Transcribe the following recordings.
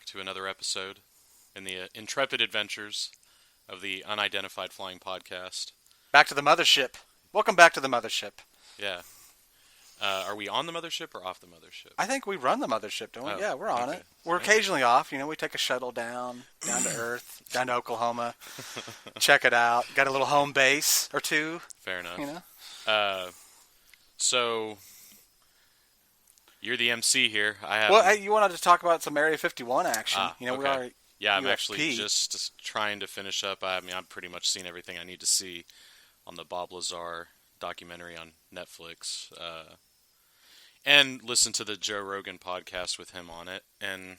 back to another episode in the intrepid adventures of the Unidentified Flying Podcast. Back to the mothership. Welcome back to the mothership. Yeah. Are we on the mothership or off the mothership? I think we run the mothership, don't we? Oh, Yeah, we're on okay. it. We're occasionally off. You know, we take a shuttle down to Earth, down to Oklahoma, check it out. Got a little home base or two. Fair enough. You know. So you're the MC here. You wanted to talk about some Area 51 action. You know, okay. we are. Yeah, I'm UFP. actually just trying to finish up. I mean, I've pretty much seen everything I need to see on the Bob Lazar documentary on Netflix, and listen to the Joe Rogan podcast with him on it. And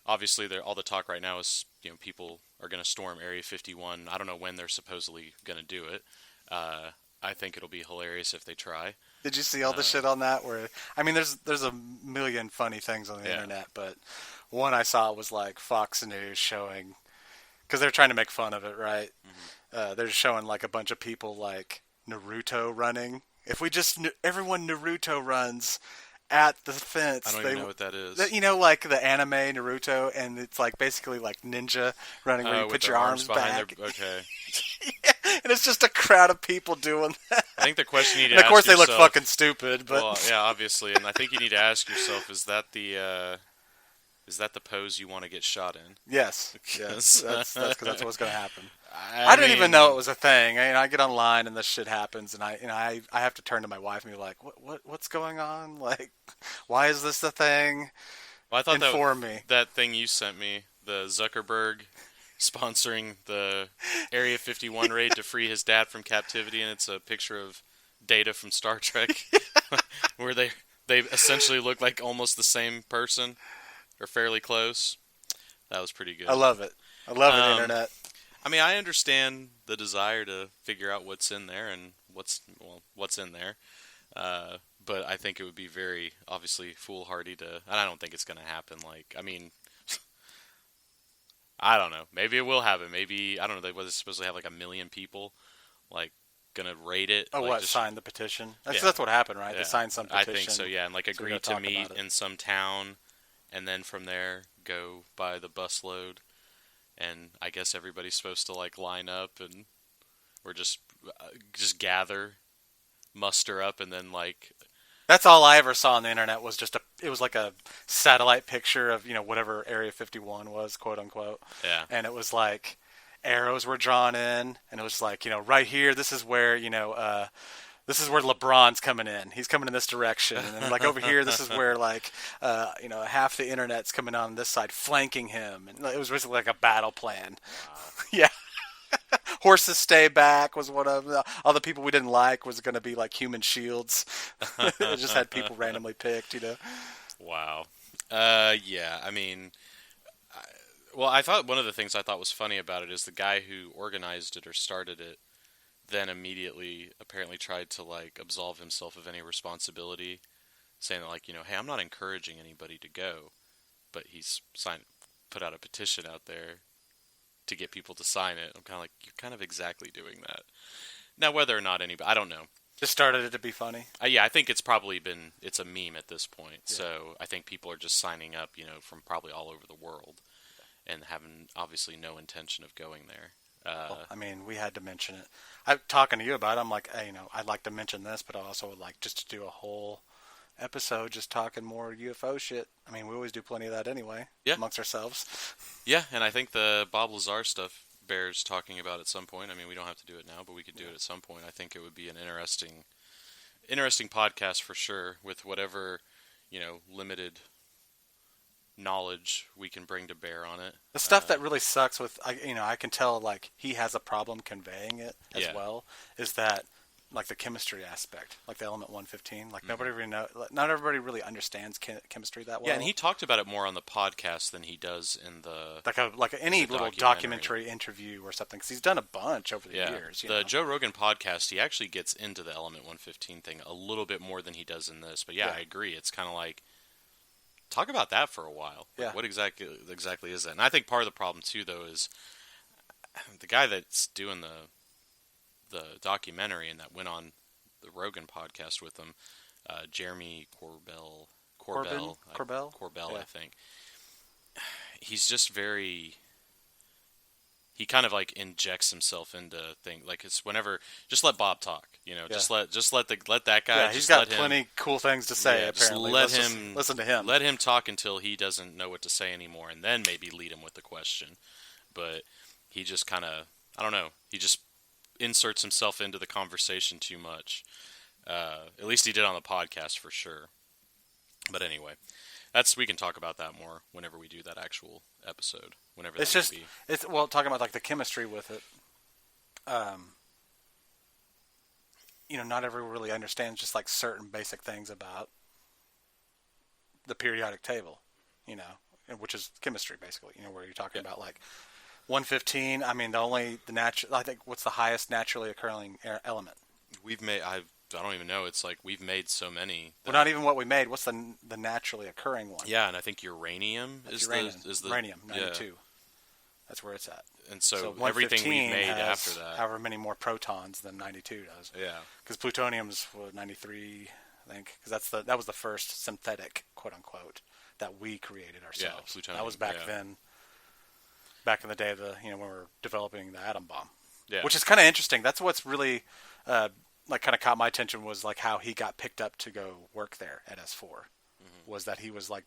obviously, all the talk right now is, you know, people are going to storm Area 51. I don't know when they're supposedly going to do it. I think it'll be hilarious if they try. Did you see all the shit on that? Where I mean, there's a million funny things on the internet, but one I saw was like Fox News showing, because they're trying to make fun of it, right? Mm-hmm. They're showing like a bunch of people like Naruto running. If we just everyone Naruto runs at the fence, I don't even know what that is. You know, like the anime Naruto, and it's like basically like ninja running where you put your arms back. Okay. Yeah, and it's just a crowd of people doing that. I think the question you need to and ask of course yourself, they look fucking stupid, but well, yeah, obviously, and I think you need to ask yourself: is that the pose you want to get shot in? Yes, that's because that's what's going to happen. I didn't even know it was a thing. I get online and this shit happens, and I have to turn to my wife and be like, what's going on? Like, why is this the thing? Well, I thought Inform me. That thing you sent me, the Zuckerberg sponsoring the Area 51 raid to free his dad from captivity, and it's a picture of Data from Star Trek, where they essentially look like almost the same person, or fairly close. That was pretty good. I love it. I love the internet. I mean, I understand the desire to figure out what's in there and what's in there, but I think it would be very obviously foolhardy to, and I don't think it's going to happen. Like, I mean, I don't know. Maybe it will happen. Maybe, I don't know. They was supposed to have like 1 million people, like, gonna raid it. Oh, like, what? Sign the petition? That's what happened, right? Yeah. They signed some petition. I think so. Yeah, and like agree to meet in some town, and then from there go by the busload. And I guess everybody's supposed to like line up, and we're just gather, muster up, and then like. That's all I ever saw on the internet was it was like a satellite picture of, you know, whatever Area 51 was, quote unquote. Yeah. And it was like arrows were drawn in, and it was like, you know, right here, this is where, you know, this is where LeBron's coming in. He's coming in this direction. And then, like, over here, this is where, like, you know, half the internet's coming on this side, flanking him. And it was basically like a battle plan. Wow. Yeah. Horses stay back was one of all the people we didn't like was going to be, like, human shields. It just had people randomly picked, you know. Wow. Yeah, I mean, I thought one of the things I thought was funny about it is the guy who organized it or started it then immediately apparently tried to like absolve himself of any responsibility, saying that, like, you know, hey, I'm not encouraging anybody to go, but he's put out a petition out there to get people to sign it. I'm kind of like, you're kind of exactly doing that. Now, whether or not anybody, I don't know. Just started it to be funny. Yeah, I think it's a meme at this point. Yeah. So I think people are just signing up, you know, from probably all over the world, and having obviously no intention of going there. Well, I mean, we had to mention it. I'm talking to you about it. I'm like, hey, you know, I'd like to mention this, but I also would like just to do a whole episode just talking more UFO shit. I mean, we always do plenty of that anyway, amongst ourselves. Yeah, and I think the Bob Lazar stuff bears talking about at some point. I mean, we don't have to do it now, but we could do it at some point. I think it would be an interesting podcast for sure, with whatever, you know, limited knowledge we can bring to bear on it. The stuff that really sucks with, you know, I can tell like he has a problem conveying it as well, is that like the chemistry aspect, like the element 115, like not everybody really understands chemistry that well. Yeah, and he talked about it more on the podcast than he does in the like any little documentary interview or something, because he's done a bunch over the years. The Joe Rogan podcast, he actually gets into the element 115 thing a little bit more than he does in this. But I agree, it's kind of like, talk about that for a while. Like, what exactly is that? And I think part of the problem too, though, is the guy that's doing the documentary and that went on the Rogan podcast with him, Jeremy Corbell, I think. he's just very. He kind of like injects himself into things. Like it's whenever, just let Bob talk. Yeah. Just let that guy. Yeah, just he's got let him, plenty cool things to say. yeah, Apparently, just let him listen to him. Let him talk until he doesn't know what to say anymore, and then maybe lead him with the question. But he just kind of, I don't know. He just inserts himself into the conversation too much. At least he did on the podcast for sure. But anyway, we can talk about that more whenever we do that actual episode. Whenever It's that just may be. it's well talking about like the chemistry with it. Not everyone really understands just like certain basic things about the periodic table, which is chemistry basically. Where you're talking about like 115. I mean, I think what's the highest naturally occurring element? We've made. I don't even know. It's like we've made so many. Well, not even what we made. What's the naturally occurring one? Yeah, and I think uranium is the uranium 92. Yeah. That's where it's at. And so everything we've made has after that, however many more protons than 92 does. Yeah. Because plutonium's 93, I think. Because that was the first synthetic, quote unquote, that we created ourselves. Yeah, plutonium. That was back then. Back in the day, when we were developing the atom bomb. Yeah. Which is kind of interesting. That's what's really kind of caught my attention was like how he got picked up to go work there at S4. Mm-hmm. Was that he was like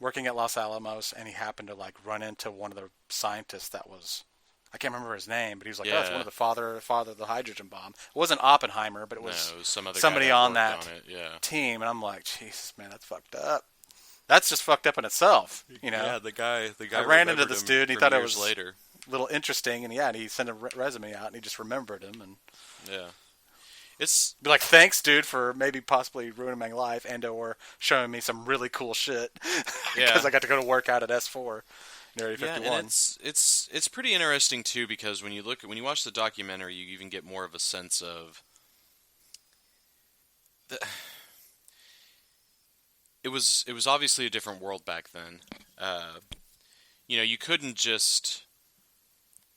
working at Los Alamos and he happened to like run into one of the scientists that was, I can't remember his name, but he was like, oh, it's one of the father of the hydrogen bomb. It wasn't Oppenheimer, but it was somebody on that team. And I'm like, Jesus, man, that's fucked up. That's just fucked up in itself, Yeah, the guy. I ran into this dude and he thought it was later. A little interesting, and he sent a resume out and he just remembered him and it's be like, thanks, dude, for maybe possibly ruining my life and or showing me some really cool shit because I got to go to work out at S4 in Area 51. Yeah, and it's pretty interesting too because when you watch the documentary, you even get more of a sense of it was obviously a different world back then. You couldn't just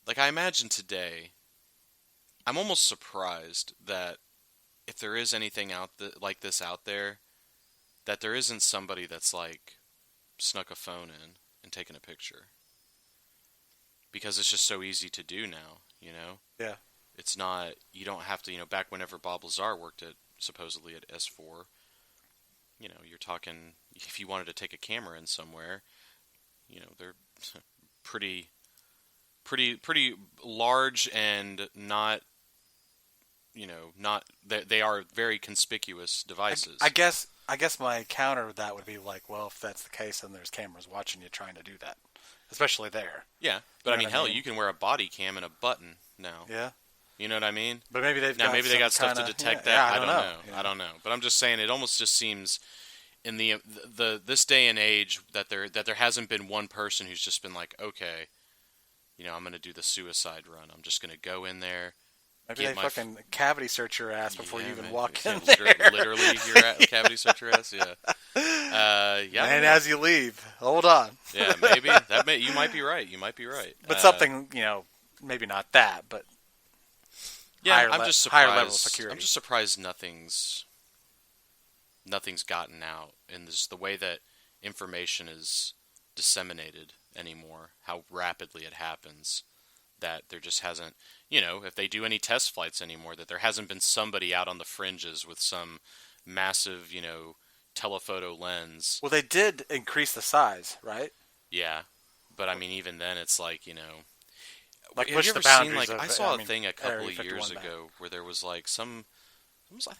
like I imagine today. I'm almost surprised that if there is anything like this out there, that there isn't somebody that's like snuck a phone in and taken a picture. Because it's just so easy to do now, Yeah. It's not, you don't have to, back whenever Bob Lazar worked supposedly at S4, you're talking, if you wanted to take a camera in somewhere, they're pretty large and not, they are very conspicuous devices. I guess my counter to that would be like, well, if that's the case, then there's cameras watching you trying to do that, especially there. Yeah, but you can wear a body cam and a button now. Yeah. You know what I mean? But maybe they got stuff to detect that. Yeah, I don't know. I don't know. But I'm just saying, it almost just seems in this day and age that there hasn't been one person who's just been like, okay, I'm going to do the suicide run. I'm just going to go in there. Maybe they fucking cavity search your ass before you even walk in there. there. Literally, your cavity search your ass. Yeah. And as you leave, hold on. Yeah, maybe you might be right. But something, maybe not that, but I'm just surprised. Higher level security. I'm just surprised nothing's gotten out in the way that information is disseminated anymore. How rapidly it happens. That there just hasn't, if they do any test flights anymore, that there hasn't been somebody out on the fringes with some massive, telephoto lens. Well, they did increase the size, right? Yeah, but I mean, even then, it's like, like have push you the ever seen boundaries. I saw a thing a couple of years back. ago where there was like I think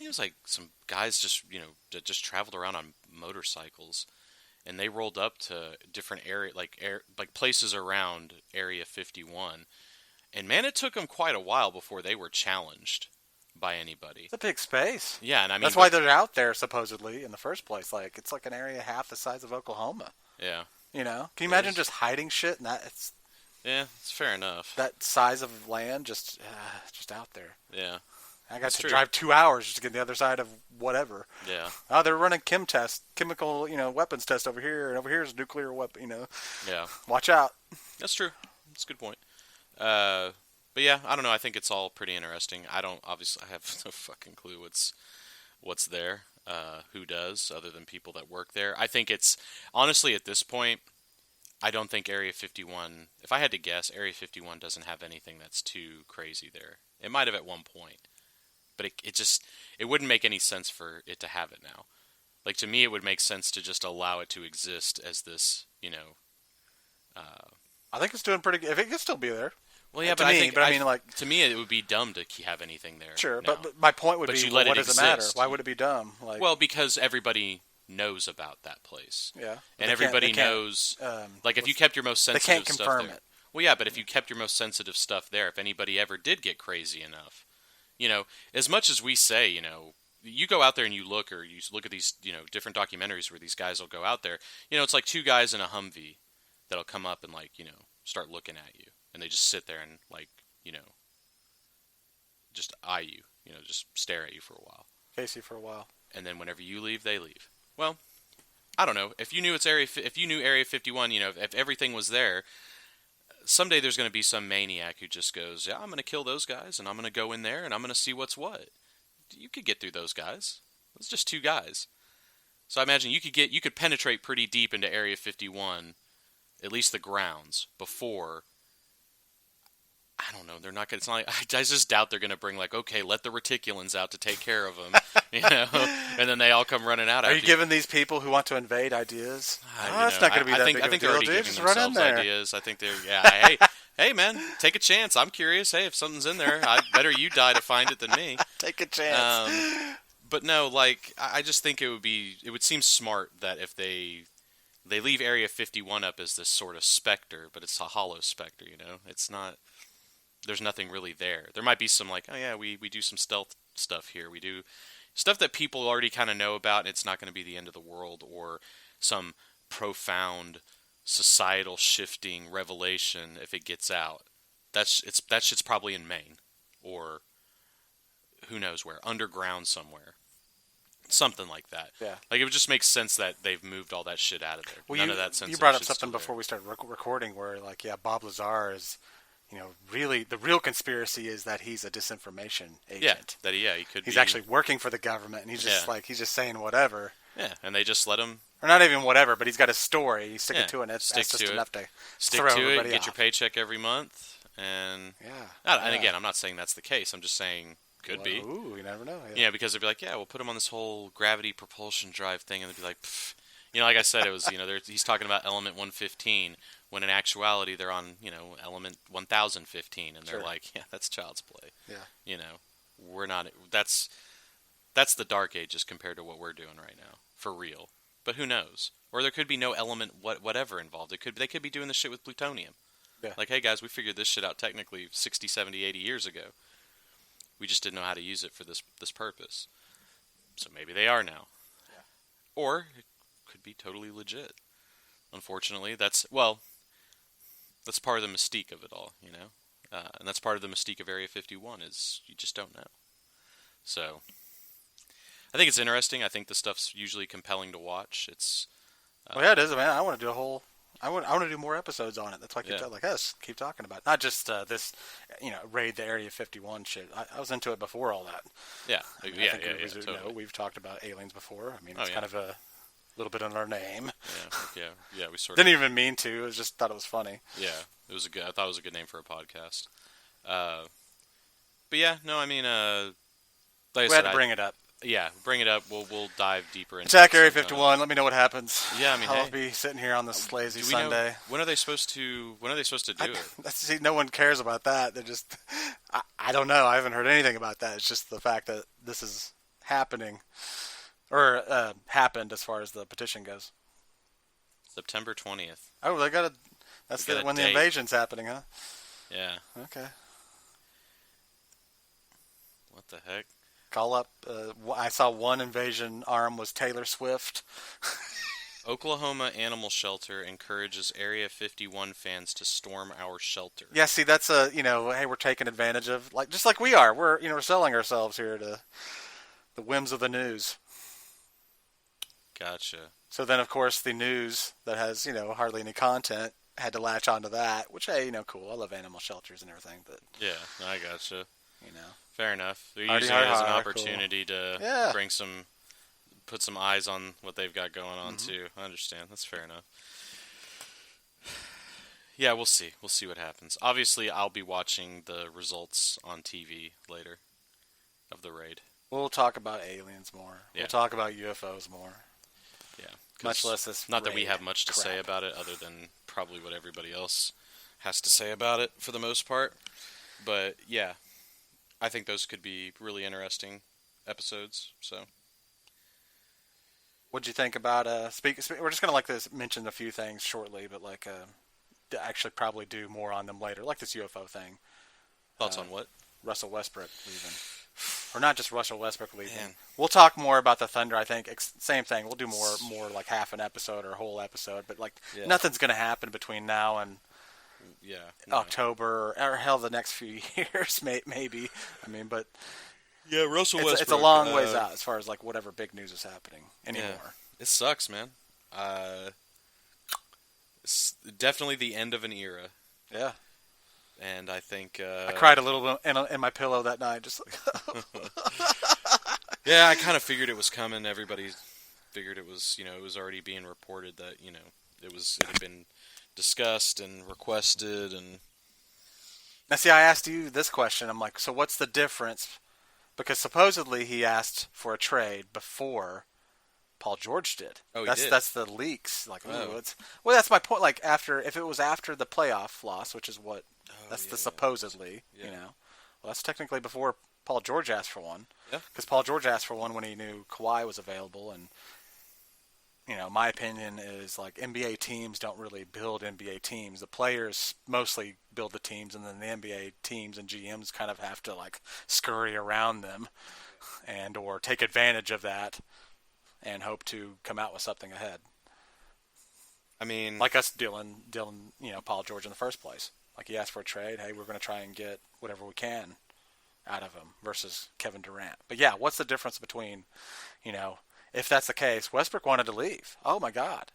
it was like some guys just, that just traveled around on motorcycles. And they rolled up to different like places around Area 51. And man, it took them quite a while before they were challenged by anybody. It's a big space. Yeah, and I mean that's why they're out there supposedly in the first place. Like it's like an area half the size of Oklahoma. Yeah. Can you imagine just hiding shit and yeah, it's fair enough. That size of land just out there. Yeah. I got to drive 2 hours just to get to the other side of whatever. Yeah. Oh, they're running chemical, weapons test over here, and over here is nuclear weapon, Yeah. Watch out. That's true. That's a good point. But yeah, I don't know. I think it's all pretty interesting. I have no fucking clue what's there. Who does, other than people that work there. I think it's, honestly, at this point, I don't think Area 51, if I had to guess, Area 51 doesn't have anything that's too crazy there. It might have at one point, but it wouldn't make any sense for it to have it now. Like, to me, it would make sense to just allow it to exist as this, I think it's doing pretty good. If it could still be there. Well, yeah, to but me, I think, but I mean, like, to me, it would be dumb to have anything there. Sure, now. but my point would But be, you let what it does it matter? exist. Why would it be dumb? Like, Well, because everybody knows about that place. yeah, And everybody knows, like, if you kept your most sensitive they can't stuff confirm there. it. Well, yeah, but if you kept your most sensitive stuff there, if anybody ever did get crazy enough, as much as we say, you go out there and you look at these, different documentaries where these guys will go out there, it's like two guys in a Humvee that'll come up and, like, start looking at you. And they just sit there and, like, just eye you, just stare at you for a while. Casey for a while. And then whenever you leave, they leave. Well, I don't know. If you knew Area 51, if everything was there, someday there's going to be some maniac who just goes, yeah, I'm going to kill those guys, and I'm going to go in there, and I'm going to see what's what. You could get through those guys. It's just two guys. So I imagine you could penetrate pretty deep into Area 51, at least the grounds, before. I don't know. They're not going. It's not like, I just doubt they're going to bring, like, okay, let the reticulans out to take care of them, and then they all come running out. Are you giving these people who want to invade ideas? It's not going to be that big of a deal, they're already dude. giving Just run in themselves there. ideas. I think they're hey man, take a chance. I'm curious. Hey, if something's in there, better you die to find it than me. Take a chance. But no, like, I just think it would seem smart that if they leave Area 51 up as this sort of specter, but it's a hollow specter. It's not. There's nothing really there. There might be some, like, oh yeah, we do some stealth stuff here. We do stuff that people already kind of know about, and it's not going to be the end of the world or some profound societal shifting revelation if it gets out. That shit's probably in Maine or who knows where, underground somewhere. Something like that. Yeah. Like, it would just make sense that they've moved all that shit out of there. Well, None of that sense. You brought up something before we started recording where, like, yeah, Bob Lazar is, really the real conspiracy is that he's a disinformation agent. Yeah, he could. He's actually working for the government, and he's just he's just saying whatever. Yeah, and they just let him. Or not even whatever, but he's got a story. He's sticking to it, and that's just enough to stick throw to everybody it. Get off. your paycheck every month, and yeah. And again, I'm not saying that's the case. I'm just saying could be. Ooh, you never know. Yeah, because they'd be like, yeah, we'll put him on this whole gravity propulsion drive thing, and they'd be like, pfft. Like I said, it was he's talking about element 115, when in actuality they're on element 1015, and they're like, yeah, that's child's play. Yeah. We're not. That's the dark ages compared to what we're doing right now, for real. But who knows? Or there could be no element whatever involved. They could be doing this shit with plutonium. Yeah. Like, hey guys, we figured this shit out technically 60, 70, 80 years ago. We just didn't know how to use it for this purpose. So maybe they are now. Yeah. Or it could be totally legit. Unfortunately, that's part of the mystique of it all, and that's part of the mystique of Area 51 is you just don't know. So I think it's interesting. I think the stuff's usually compelling to watch. It's well, yeah, it is. I mean, I want to do I want to do more episodes on it. That's why I keep talking about it. Not just this, raid the Area 51 shit. I was into it before all that. Yeah, I mean, totally. We've talked about aliens before. I mean, it's kind of a little bit under our name. Yeah. We sort didn't even mean to. I just thought it was funny. Yeah, it was I thought it was a good name for a podcast. But yeah, no, I mean, like we had to bring it up. Yeah, bring it up. We'll dive deeper into Attack Area 51. Let me know what happens. Yeah, I mean, I'll be sitting here on this lazy Sunday. When are they supposed to do it? See, no one cares about that. They're just, I don't know. I haven't heard anything about that. It's just the fact that this is happening, or happened as far as the petition goes. September 20th. Oh, they got a. That's when the invasion's happening, huh? Yeah. Okay. What the heck? Call up. I saw one invasion arm was Taylor Swift. Oklahoma Animal Shelter encourages Area 51 fans to storm our shelter. Yeah, see, that's hey, we're taking advantage of, just like we are. We're selling ourselves here to the whims of the news. Gotcha. So then, of course, the news that has, hardly any content had to latch onto that, which, hey, cool. I love animal shelters and everything, but... Yeah, I gotcha. Fair enough. They're using it it as an opportunity to bring put some eyes on what they've got going on, too. I understand. That's fair enough. Yeah, we'll see. We'll see what happens. Obviously, I'll be watching the results on TV later of the raid. We'll talk about aliens more. Yeah. We'll talk about UFOs more. Yeah. Much less this. Not that we raid have much to crap. say about it, other than probably what everybody else has to say about it for the most part. But yeah, I think those could be really interesting episodes. So. What'd you think about we're just gonna mention a few things shortly, but to actually probably do more on them later, like this UFO thing. Thoughts on what? Russell Westbrook leaving, or not just Russell Westbrook leaving. Man. We'll talk more about the Thunder. I think same thing. We'll do more like half an episode or a whole episode, but nothing's gonna happen between now and October or hell the next few years maybe. I mean, but. Yeah, Russell Westbrook. It's a long ways out as far as whatever big news is happening anymore. Yeah, it sucks, man. It's definitely the end of an era. Yeah. And I think I cried a little bit in my pillow that night, just like. Yeah, I kind of figured it was coming. Everybody figured it was, it was already being reported that, it had been discussed and requested and. Now, see, I asked you this question. I'm like, so what's the difference? Because supposedly he asked for a trade before Paul George did. Oh, that's he did? That's the leaks. That's my point. Like if it was after the playoff loss, which is what the supposedly, well, that's technically before Paul George asked for one. Yeah. Because Paul George asked for one when he knew Kawhi was available, and my opinion is NBA teams don't really build NBA teams. The players mostly build the teams, and then the NBA teams and GMs kind of have to scurry around them and or take advantage of that and hope to come out with something ahead. I mean, like us dealing, Paul George in the first place. Like he asked for a trade. Hey, we're going to try and get whatever we can out of him versus Kevin Durant. But yeah, what's the difference between, if that's the case, Westbrook wanted to leave. Oh my God.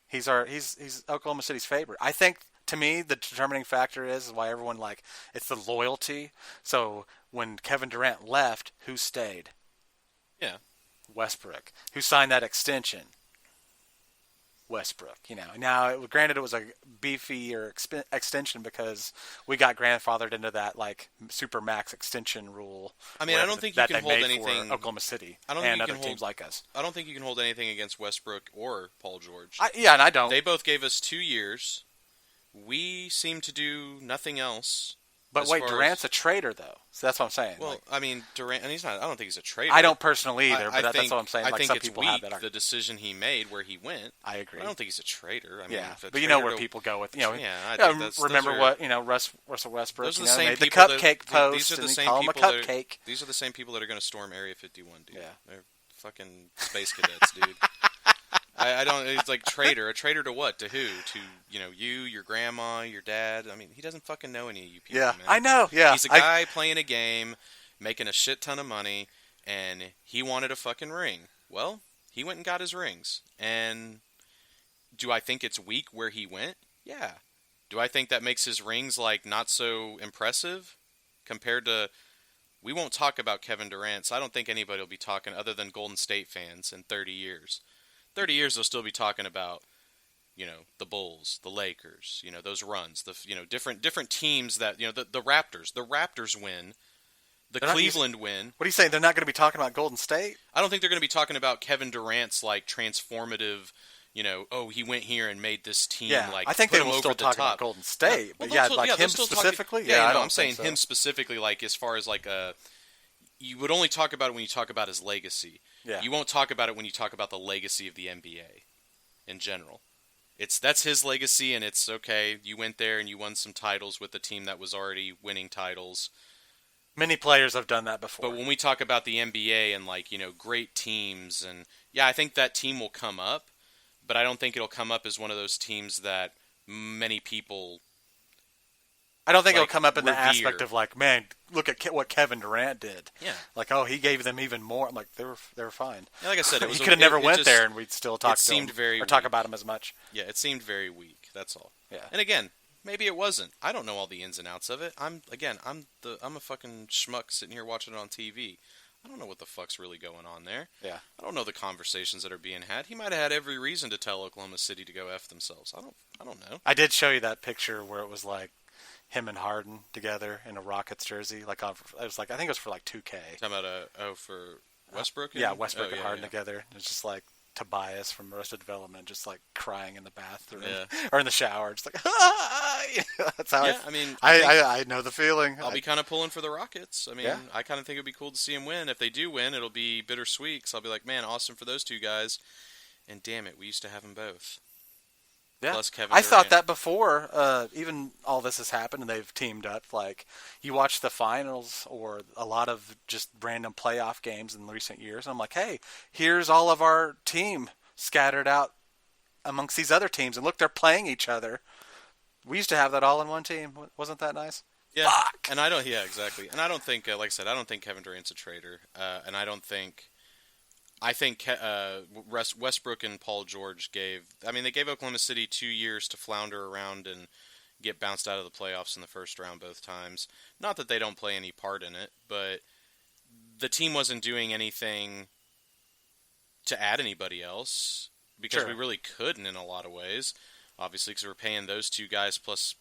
He's Oklahoma City's favorite. I think to me the determining factor is why everyone it's the loyalty. So when Kevin Durant left, who stayed? Yeah. Westbrook. Who signed that extension? Westbrook. Now granted it was a beefier extension because we got grandfathered into that super max extension rule. I mean, I don't think you can hold anything for Oklahoma City I don't and think you other can teams like us. I don't think you can hold anything against Westbrook or Paul George. And I don't. They both gave us 2 years. We seem to do nothing else. But wait, Durant's a traitor, though. So that's what I'm saying. Well, I mean, Durant, and he's not. I don't think he's a traitor. I don't personally either, but that's what I'm saying. I think some it's people weak, have that. The decision he made where he went. I agree. I don't think he's a traitor. I mean, but you know where people go with, Yeah, I think remember what Russell Westbrook. Those are the same made the people cupcake post, these are the and same call him a people cupcake. These are the same people that are going to storm Area 51, dude. Yeah, they're fucking space cadets, dude. I don't. It's like traitor. A traitor to what? To who? To you, your grandma, your dad. I mean, he doesn't fucking know any of you people. Yeah, man. I know. Yeah, he's a guy playing a game, making a shit ton of money, and he wanted a fucking ring. Well, he went and got his rings. And do I think it's weak where he went? Yeah. Do I think that makes his rings not so impressive compared to? We won't talk about Kevin Durant, so I don't think anybody will be talking other than Golden State fans in 30 years. 30 years they'll still be talking about, the Bulls, the Lakers, those runs, the different teams that, the Raptors. The Raptors win. Cleveland win. What are you saying? They're not going to be talking about Golden State? I don't think they're going to be talking about Kevin Durant's transformative, he went here and made this team I think they will still talk about Golden State, but him specifically. I'm saying him specifically, as far as you would only talk about it when you talk about his legacy. Yeah. You won't talk about it when you talk about the legacy of the NBA in general. That's his legacy, and it's okay. You went there and you won some titles with a team that was already winning titles. Many players have done that before. But when we talk about the NBA and great teams, and I think that team will come up, but I don't think it'll come up as one of those teams that many people. I don't think it'll come up in revere. The aspect of man, look at what Kevin Durant did. Yeah. He gave them even more. They were fine. Yeah, like I said, he could have never went there, and we'd still talk to him or talk about him as much. Yeah, it seemed very weak. That's all. Yeah. And again, maybe it wasn't. I don't know all the ins and outs of it. I'm a fucking schmuck sitting here watching it on TV. I don't know what the fuck's really going on there. Yeah. I don't know the conversations that are being had. He might have had every reason to tell Oklahoma City to go F themselves. I don't know. I did show you that picture where it was like him and Harden together in a Rockets jersey. Like it was like I think it was for like 2K. Talking about for Westbrook? Yeah, Westbrook and Harden together. It's just like Tobias from Arrested Development, just like crying in the bathroom or in the shower, just like that's how. Yeah, I mean, I know the feeling. I'll be kind of pulling for the Rockets. I mean, I kind of think it'd be cool to see them win. If they do win, it'll be bittersweet. So I'll be like, man, awesome for those two guys. And damn it, we used to have them both. Yeah, Plus Kevin I Durant. thought that before even all this has happened and they've teamed up. Like you watch the finals or a lot of just random playoff games in recent years, and I'm like, hey, here's all of our team scattered out amongst these other teams, and look, they're playing each other. We used to have that all in one team. Wasn't that nice? Yeah, Fuck! and I don't. Yeah, exactly. And I don't think, like I said, I don't think Kevin Durant's a traitor, and I don't think. I think Westbrook and Paul George they gave Oklahoma City 2 years to flounder around and get bounced out of the playoffs in the first round both times. Not that they don't play any part in it, but the team wasn't doing anything to add anybody else because we really couldn't in a lot of ways. Obviously, because we're paying those two guys plus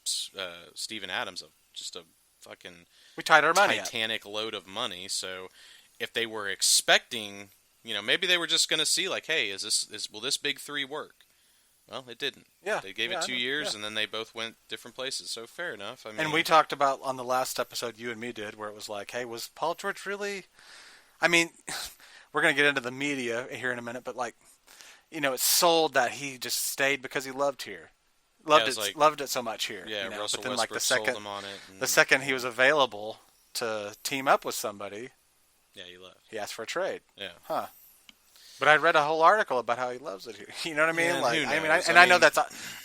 Steven Adams just a fucking we tied our money Titanic load of money. So if they were expecting... maybe they were just going to see, like, hey, will this big three work? Well, it didn't. Yeah. They gave it 2 years, and then they both went different places. So fair enough. I mean, and we talked about on the last episode you and me did, where it was like, hey, was Paul George really? I mean, we're going to get into the media here in a minute, but like, it's sold that he just stayed because he loved here, loved it so much here. Yeah, Russell but then Westbrook like the second, sold him on it. The second he was available to team up with somebody. Yeah, he left. He asked for a trade. Yeah. Huh. But I read a whole article about how he loves it here. You know what I mean? Yeah, I know that's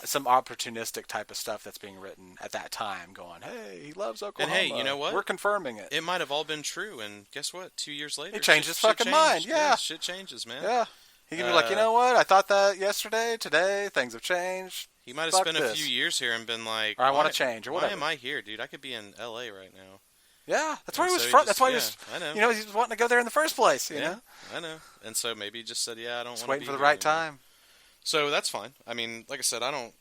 some opportunistic type of stuff that's being written at that time, going, "Hey, he loves Oklahoma." And hey, you know what? We're confirming it. It might have all been true, and guess what? 2 years later, he changed his fucking mind. Yeah, shit changes, man. Yeah, he can be like, you know what? I thought that yesterday. Today, things have changed. He might have spent a few years here and been like, or I want to change, or whatever. Why am I here, dude? I could be in L.A. right now. Yeah, that's where he was from. That's why he was. I know. He was wanting to go there in the first place. You know. I know. And so maybe he just said, "Yeah, I don't want to be waiting for the here right anymore." time. So that's fine. I mean, like I said, I don't.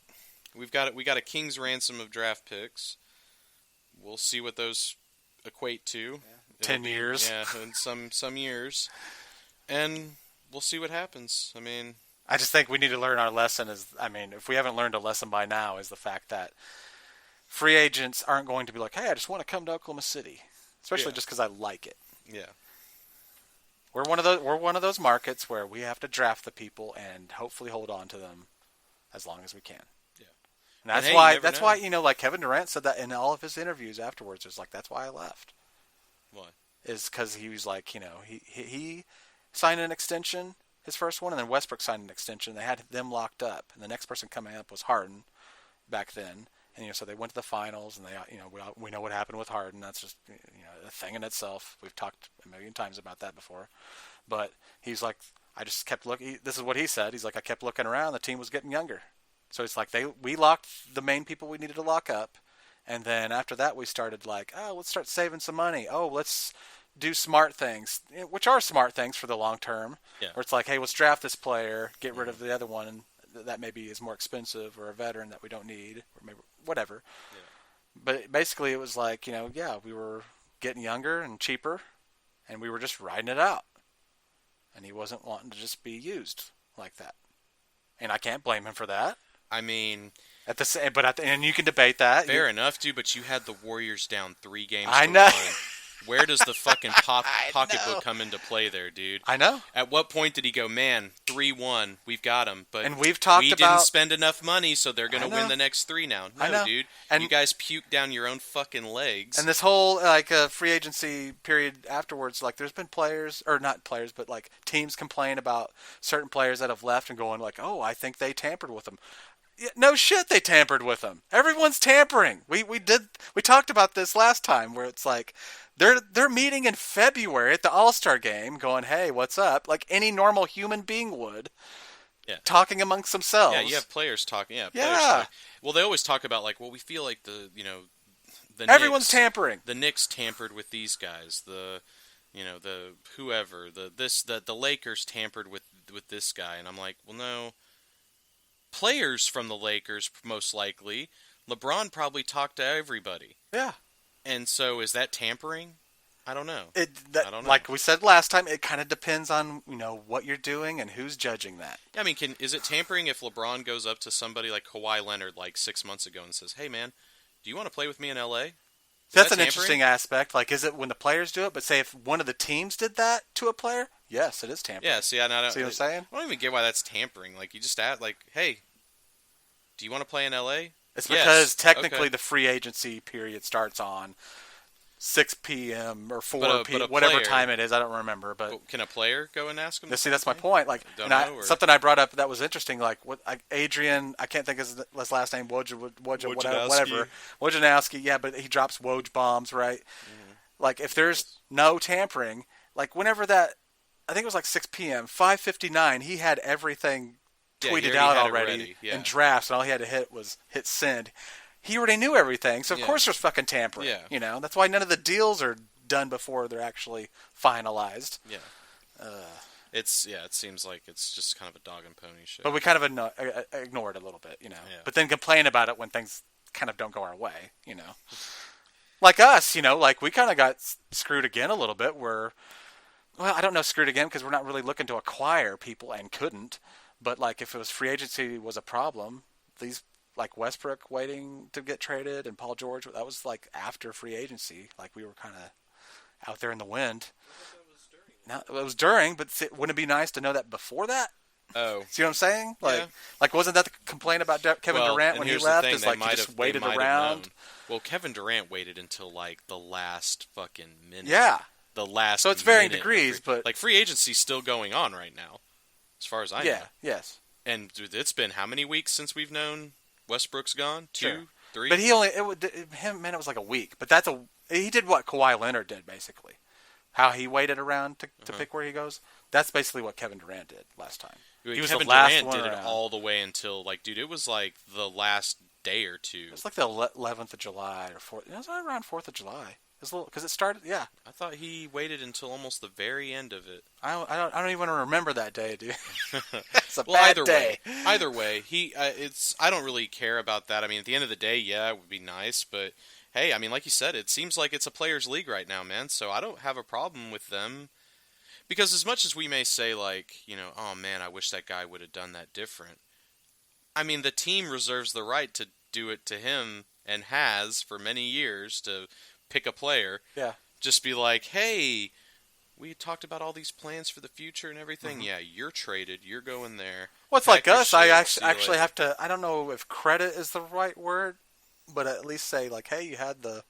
We got a king's ransom of draft picks. We'll see what those equate to. 10 years. Yeah, in some years, and we'll see what happens. I mean, I just think we need to learn our lesson. If we haven't learned a lesson by now, is the fact that free agents aren't going to be like, hey, I just want to come to Oklahoma City, especially just because I like it. Yeah, we're one of those markets where we have to draft the people and hopefully hold on to them as long as we can. Yeah, and that's why like Kevin Durant said that in all of his interviews afterwards. It's like that's why I left. Why? Is because he was like, he signed an extension, his first one, and then Westbrook signed an extension. They had them locked up, and the next person coming up was Harden back then. And so they went to the finals, and we know what happened with Harden. That's just a thing in itself. We've talked a million times about that before. But he's like, I just kept looking. This is what he said. He's like, I kept looking around. The team was getting younger. So it's like we locked the main people we needed to lock up, and then after that we started like, oh, let's start saving some money. Oh, let's do smart things, which are smart things for the long term. Yeah. Where it's like, hey, let's draft this player, get rid of the other one, and that maybe is more expensive, or a veteran that we don't need, or maybe whatever. Yeah. But basically it was like, we were getting younger and cheaper, and we were just riding it out. And he wasn't wanting to just be used like that. And I can't blame him for that. I mean, and you can debate that. Fair enough, dude, but you had the Warriors down 3 games I to know. 1. Where does the fucking pocketbook come into play there, dude? I know. At what point did he go, man, 3-1, we've got him, but and we didn't spend enough money, so they're going to win the next 3 now. No, dude. And you guys puked down your own fucking legs. And this whole free agency period afterwards, like there's been players, or not players, but like teams complain about certain players that have left and going like, oh, I think they tampered with them. No shit, they tampered with them. Everyone's tampering. We talked about this last time, where it's like they're meeting in February at the All-Star game, going, "Hey, what's up?" Like any normal human being would. Yeah. Talking amongst themselves. Yeah, you have players talking. Yeah. Yeah. Well, they always talk about like, well, we feel like the everyone's tampering. The Knicks tampered with these guys. the whoever, the Lakers tampered with this guy, and I'm like, well, no, players from the Lakers most likely. LeBron probably talked to everybody. Yeah. And so is that tampering? I don't know. I don't know. Like we said last time, it kind of depends on what you're doing and who's judging that. I mean, is it tampering if LeBron goes up to somebody like Kawhi Leonard like 6 months ago and says, "Hey, man, do you want to play with me in LA?" That's an interesting aspect. Like, is it when the players do it? But say if one of the teams did that to a player, yes, it is tampering. Yeah. See, I don't. See what I'm saying? I don't even get why that's tampering. Like, you just add, like, "Hey, do you want to play in LA?" It's because technically the free agency period starts on 6 p.m. or 4 p.m. whatever time it is. I don't remember. But can a player go and ask him? See, that's my point. Like, something I brought up that was interesting. Like, Adrian, I can't think of his last name. Wojnarowski. Wojnarowski. Yeah, but he drops Woj bombs, right? Mm-hmm. Like, if there's no tampering, like whenever that, I think it was like 6 p.m. 5:59. He had everything tweeted out already in drafts, and all he had to hit was hit send. He already knew everything, so of course there's fucking tampering. Yeah. That's why none of the deals are done before they're actually finalized. Yeah. It seems like it's just kind of a dog and pony show. But we kind of ignore it a little bit, Yeah. But then complain about it when things kind of don't go our way, Like us, like we kind of got screwed again a little bit. Well, I don't know screwed again because we're not really looking to acquire people and couldn't. But like if it was free agency was a problem, these like Westbrook waiting to get traded and Paul George, that was like after free agency. Like we were kind of out there in the wind. No, it was during, but wouldn't it be nice to know that before that? Oh, see what I'm saying? Like wasn't that the complaint about Kevin Durant when he left? It's like he just waited around. Well, Kevin Durant waited until like the last fucking minute. Yeah, the last. So it's varying degrees, but like free agency's still going on right now, as far as I know. Yeah. Yes. And it's been how many weeks since we've known Westbrook's gone? 2, 3? But it was like a week. But he did what Kawhi Leonard did, basically. How he waited around to pick where he goes. That's basically what Kevin Durant did last time. He was Kevin the last Durant one did around. It all the way until, like, dude, it was like the last day or two. It was like the 11th of July or 4th. It was around 4th of July. Because it started, yeah. I thought he waited until almost the very end of it. I don't even remember that day, dude. It's a bad day. Either way, I don't really care about that. I mean, at the end of the day, yeah, it would be nice, but hey, I mean, like you said, it seems like it's a players' league right now, man. So I don't have a problem with them, because as much as we may say, like, oh man, I wish that guy would have done that different. I mean, the team reserves the right to do it to him and has for many years to pick a player. Yeah. Just be like, hey, we talked about all these plans for the future and everything. Mm-hmm. Yeah, you're traded. You're going there. Well, it's like us. I actually have to, I don't know if credit is the right word, but at least say, like, hey, you had the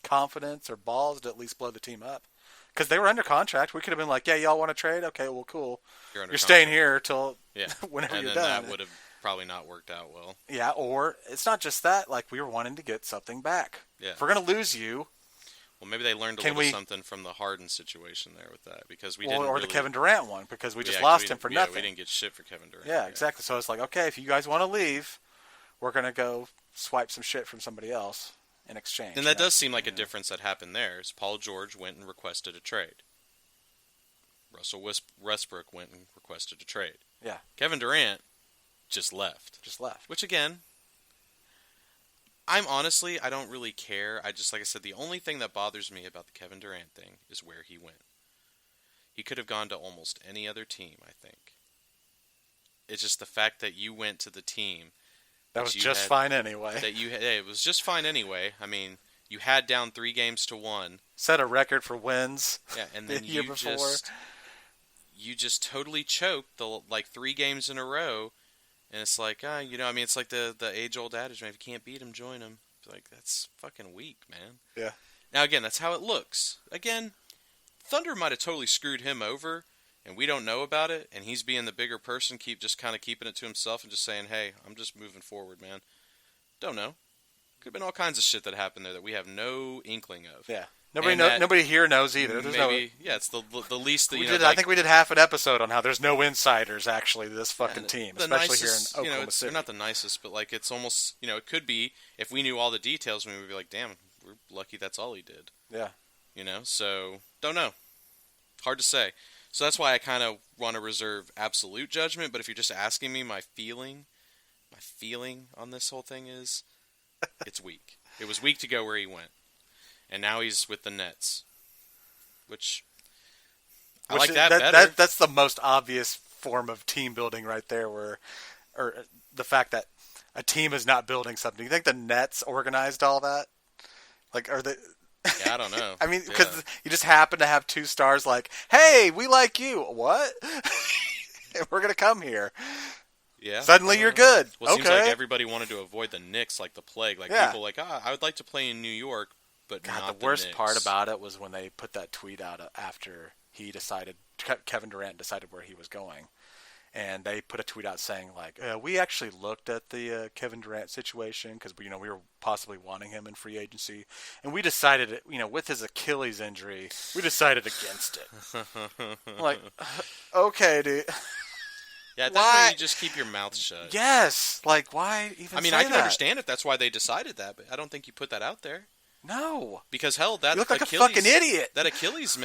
confidence or balls to at least blow the team up. Because they were under contract. We could have been like, yeah, y'all want to trade? Okay, well, cool. You're staying here till whenever you're done. And that would have probably not worked out well. Yeah, or it's not just that. Like, we were wanting to get something back. Yeah. If we're going to lose you. Well, maybe they learned a little something from the Harden situation there with that, because we didn't. Or the Kevin Durant one, because we just lost him for nothing. We didn't get shit for Kevin Durant. Yeah, exactly. So it's like, okay, if you guys want to leave, we're going to go swipe some shit from somebody else in exchange. And that does seem like a difference that happened there. Is Paul George went and requested a trade. Russell Westbrook went and requested a trade. Yeah. Kevin Durant just left. Which, again, I don't really care. Like I said, the only thing that bothers me about the Kevin Durant thing is where he went. He could have gone to almost any other team, I think. It's just the fact that you went to the team that was just fine anyway. It was just fine anyway. I mean, you had down 3-1. Set a record for wins. Yeah, and then you just totally choked the 3 games in a row. And it's like, it's like the age-old adage, man, if you can't beat him, join him. Like, that's fucking weak, man. Yeah. Now, again, that's how it looks. Again, Thunder might have totally screwed him over, and we don't know about it, and he's being the bigger person, just kind of keeping it to himself and just saying, hey, I'm just moving forward, man. Don't know. Could have been all kinds of shit that happened there that we have no inkling of. Yeah. Nobody here knows either. It's the least that I think we did half an episode on how there's no insiders actually to this fucking team, especially here in Oklahoma City. They're not the nicest, but like it's almost it could be if we knew all the details, we would be like, damn, we're lucky that's all he did. Yeah. So don't know. Hard to say. So that's why I kind of want to reserve absolute judgment. But if you're just asking me my feeling on this whole thing is, it's weak. It was weak to go where he went, and now he's with the Nets, which I like that better. That's the most obvious form of team building right there, or the fact that a team is not building something. You think the Nets organized all that? Like, are they? Yeah, I don't know. I mean, because you just happen to have two stars. Like, hey, we like you. What? We're gonna come here. Yeah. Suddenly you're good. Well, it okay. seems like everybody wanted to avoid the Knicks like the plague. Like people like, I would like to play in New York, but not the worst Knicks. part about it was when they put that tweet out after Kevin Durant decided where he was going. And they put a tweet out saying, like, we actually looked at the Kevin Durant situation because, we were possibly wanting him in free agency. And we decided, with his Achilles injury, we decided against it. I'm like, okay, dude. Yeah, that's why you just keep your mouth shut. Yes. Like, why even say that? I can understand if that's why they decided that, but I don't think you put that out there. No. Because, hell, that you look like Achilles, a fucking idiot. That Achilles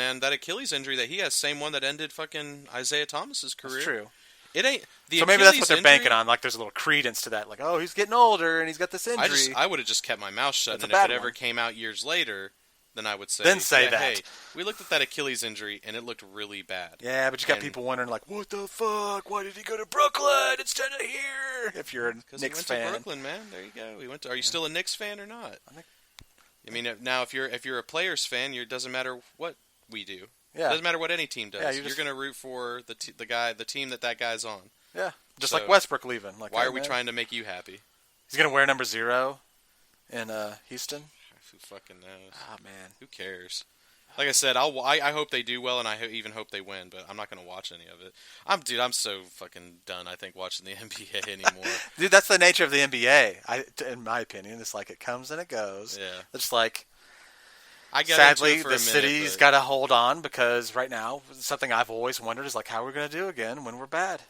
injury that he has, same one that ended fucking Isaiah Thomas's career. That's true. It ain't the so Achilles maybe that's what they're injury, banking on. Like, there's a little credence to that. Like, oh, he's getting older and he's got this injury. I would have just kept my mouth shut, that's and if it ever came out years later, then I would say, that. Hey, we looked at that Achilles injury, and it looked really bad. Yeah, but you got people wondering, like, what the fuck? Why did he go to Brooklyn instead of here? If you're a Knicks fan. Because he went to Brooklyn, man. There you go. He went to. Are you still a Knicks fan or not? I mean, now if you're a Players fan, it doesn't matter what we do. Yeah. It doesn't matter what any team does. Yeah, you're going to root for the team that guy's on. Yeah, just like Westbrook leaving. Like, why are we trying to make you happy? He's going to wear number 0 in Houston? Who fucking knows? Oh, man. Who cares? Like I said, I hope they do well, and I even hope they win, but I'm not going to watch any of it. I'm so fucking done, I think, watching the NBA anymore. Dude, that's the nature of the NBA, in my opinion. It's like it comes and it goes. Yeah. It's like, sadly, the city's got to hold on because right now, something I've always wondered is, like, how we're going to do again when we're bad.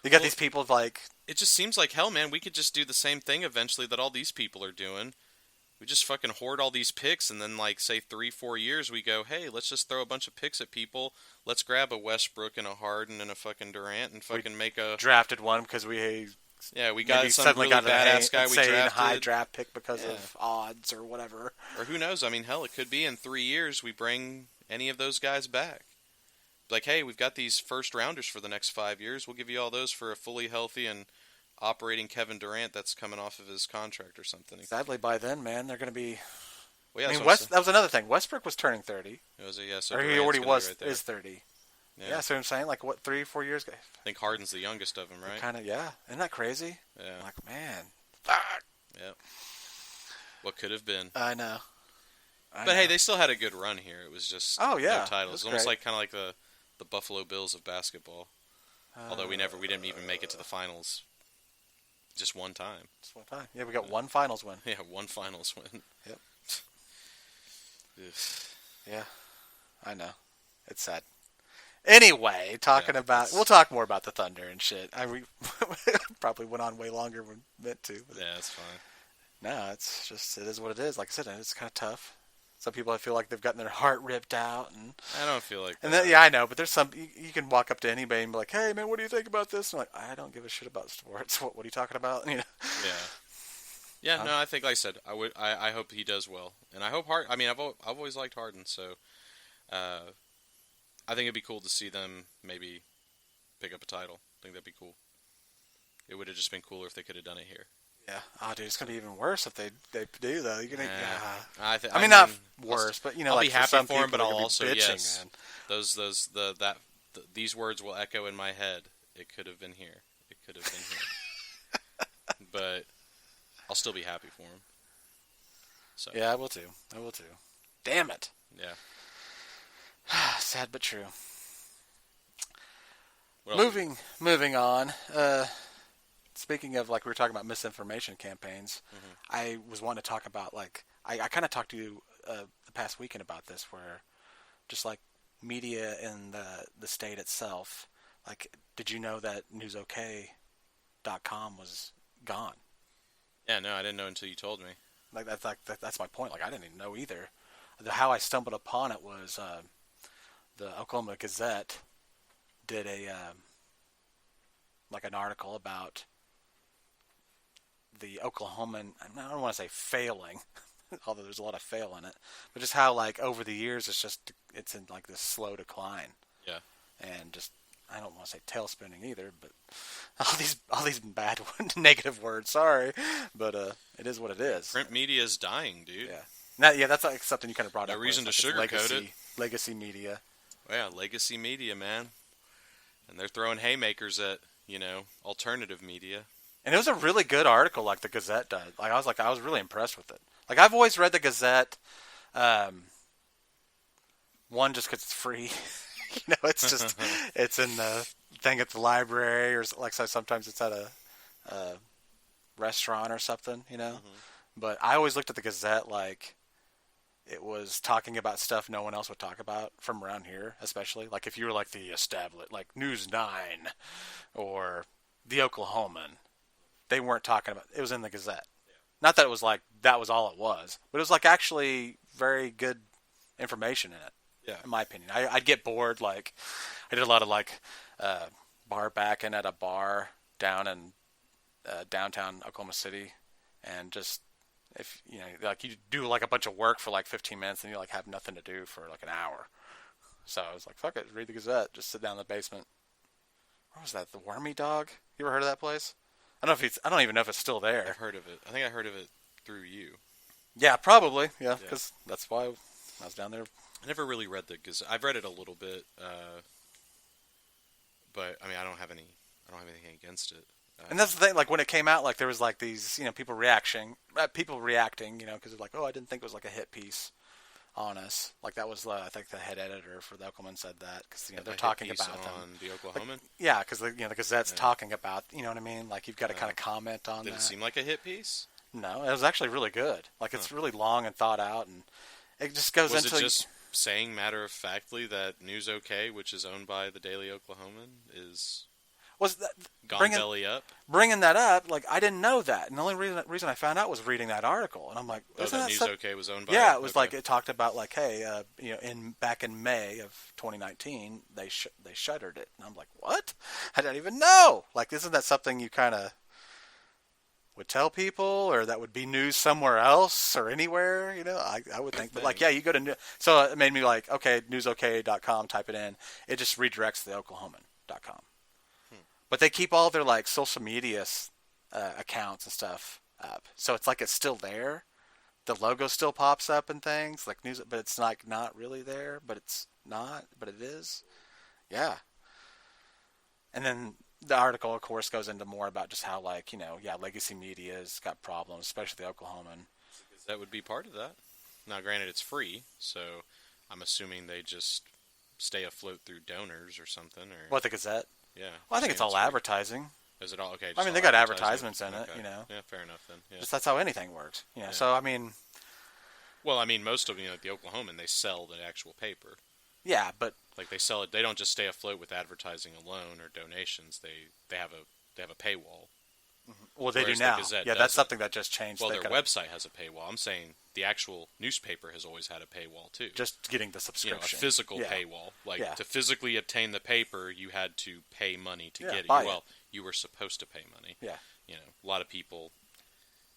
You got these people like... It just seems like, hell, man, we could just do the same thing eventually that all these people are doing. We just fucking hoard all these picks, and then, like, say 3-4 years, we go, hey, let's just throw a bunch of picks at people. Let's grab a Westbrook and a Harden and a fucking Durant and fucking make a... drafted one because we got some really badass guy we drafted. High draft pick because of odds or whatever. Or who knows? I mean, hell, it could be in 3 years we bring any of those guys back. Like, hey, we've got these first-rounders for the next 5 years. We'll give you all those for a fully healthy and operating Kevin Durant that's coming off of his contract or something. Sadly, by then, man, they're going to be... Well, yeah, that was another thing. Westbrook was turning 30. It was so or he Durant's already is 30. Yeah, so I'm saying, like, what, 3-4 years ago? I think Harden's the youngest of them, right? Kind of, yeah. Isn't that crazy? Yeah. I'm like, man, fuck. Yeah. What could have been. I know. Hey, they still had a good run here. It was just no titles. Almost like kind of like the Buffalo Bills of basketball. Although we didn't even make it to the finals. Just one time. Just one time. Yeah, we got one finals win. Yeah, one finals win. Yep. Yeah, I know. It's sad. Anyway, we'll talk more about the Thunder and shit. We probably went on way longer than we meant to. Yeah, it's fine. No, it is what it is. Like I said, it's kind of tough. Some people, I feel like they've gotten their heart ripped out, and I don't feel like that. And then, yeah, I know, but there's some you can walk up to anybody and be like, "Hey, man, what do you think about this?" And I'm like, I don't give a shit about sports. What are you talking about? You know? Yeah. No, I think, like I said, I hope he does well, and I hope Harden. I mean, I've always liked Harden, so I think it'd be cool to see them maybe pick up a title. I think that'd be cool. It would have just been cooler if they could have done it here. Yeah. Oh, dude, it's gonna be even worse if they do though. You're gonna. I mean, not worse, but I'll like be happy for him, but I'll also bitching, man. These words will echo in my head. It could have been here. It could have been here. But I'll still be happy for him. So yeah, I will too. Damn it. Yeah. Sad but true. Moving on. Speaking of, like, we were talking about misinformation campaigns, I was wanting to talk about, like, I kind of talked to you the past weekend about this, where just, like, media in the state itself, like, did you know that newsok.com was gone? Yeah, no, I didn't know until you told me. That's my point. Like, I didn't even know either. How I stumbled upon it was the Oklahoma Gazette did a like an article about the Oklahoman. I don't want to say failing, although there's a lot of fail in it, but just how like over the years it's in like this slow decline. Yeah. And just I don't want to say tail spinning either, but all these bad negative words. Sorry, but it is what it is. Print media is dying, dude. Yeah. That's like something you kind of brought up. No reason to like sugarcoat it. Legacy media. Oh, yeah, legacy media, man. And they're throwing haymakers at, alternative media. And it was a really good article, like the Gazette did. Like I was really impressed with it. Like I've always read the Gazette, one just because it's free. It's just it's in the thing at the library, or like so sometimes it's at a restaurant or something. Mm-hmm. But I always looked at the Gazette like it was talking about stuff no one else would talk about from around here, especially like if you were like the established, like News 9 or the Oklahoman, they weren't talking about. It was in the Gazette. Yeah. Not that it was like that was all it was, but it was like actually very good information in it. Yeah. In my opinion, I'd get bored. Like I did a lot of like bar backing at a bar down in downtown Oklahoma City, and just if like you do like a bunch of work for like 15 minutes and you like have nothing to do for like an hour. So I was like, fuck it, read the Gazette, just sit down in the basement. What was that? The Wormy Dog? You ever heard of that place? I don't even know if it's still there. I've heard of it. I think I heard of it through you. Yeah, probably. Yeah, because that's why I was down there. I never really read the Gazette. I've read it a little bit, but I mean, I don't have anything against it. And that's the thing. Like when it came out, like there was like these, people reacting, because they're like, oh, I didn't think it was like a hit piece on us. Like that was, I think the head editor for the Oklahoman said that because they're talking about on the Oklahoman. Like, yeah, because the Gazette's talking about, you know what I mean? Like you've got to kind of comment on that. Did it seem like a hit piece? No, it was actually really good. Like it's really long and thought out, and it just goes into. Was it just saying matter of factly that News OK, which is owned by the Daily Oklahoman, is gone belly up? Bringing that up, like I didn't know that, and the only reason I found out was reading that article, and I'm like, that News OK was owned by? Yeah, it was like it talked about like, hey, back in May of 2019, they shuttered it, and I'm like, what? I don't even know. Like, isn't that something you kind of would tell people, or that would be news somewhere else or anywhere? I would think, but like, yeah, you go to so it made me like, okay, newsok.com, type it in, it just redirects to the Oklahoman.com. But they keep all their like social media accounts and stuff up, so it's like it's still there. The logo still pops up and things like news, but it's like not really there. But it's not, but it is. Yeah. And then the article, of course, goes into more about just how like legacy media's got problems, especially the Oklahoman. That would be part of that. Now, granted, it's free, so I'm assuming they just stay afloat through donors or something. Or what, the Gazette? Yeah. Well, I think it's all advertising. Is it all okay? I mean, they got advertisements in it, Yeah, fair enough then. Yeah. Just that's how anything works. Yeah. So I mean. Well, I mean, most of the Oklahoman, they sell the actual paper. Yeah, but like they sell it. They don't just stay afloat with advertising alone or donations. They have a paywall. Well, they do now. Yeah, that's something that just changed. Well, their website has a paywall. I'm saying the actual newspaper has always had a paywall too. Just getting the subscription. A physical paywall. Like to physically obtain the paper, you had to pay money to get it. Well, you were supposed to pay money. Yeah. A lot of people.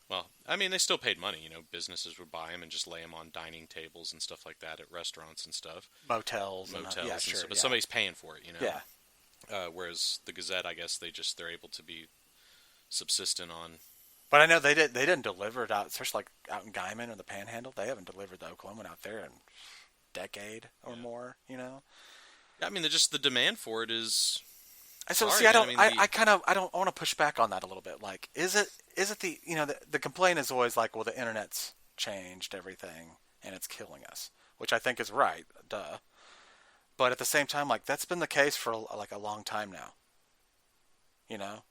Well, I mean, they still paid money. Businesses would buy them and just lay them on dining tables and stuff like that at restaurants and stuff. Motels and sure, stuff. But somebody's paying for it, Yeah. Whereas the Gazette, I guess they're able to be subsistent on. But I know they didn't deliver it out, especially like out in Guyman or the Panhandle. They haven't delivered the Oklahoman out there in a decade or more. Yeah, I mean, the demand for it is. So see, I want to push back on that a little bit. Like, is it the the complaint is always like, well, the internet's changed everything and it's killing us, which I think is right, duh. But at the same time, like that's been the case for like a long time now.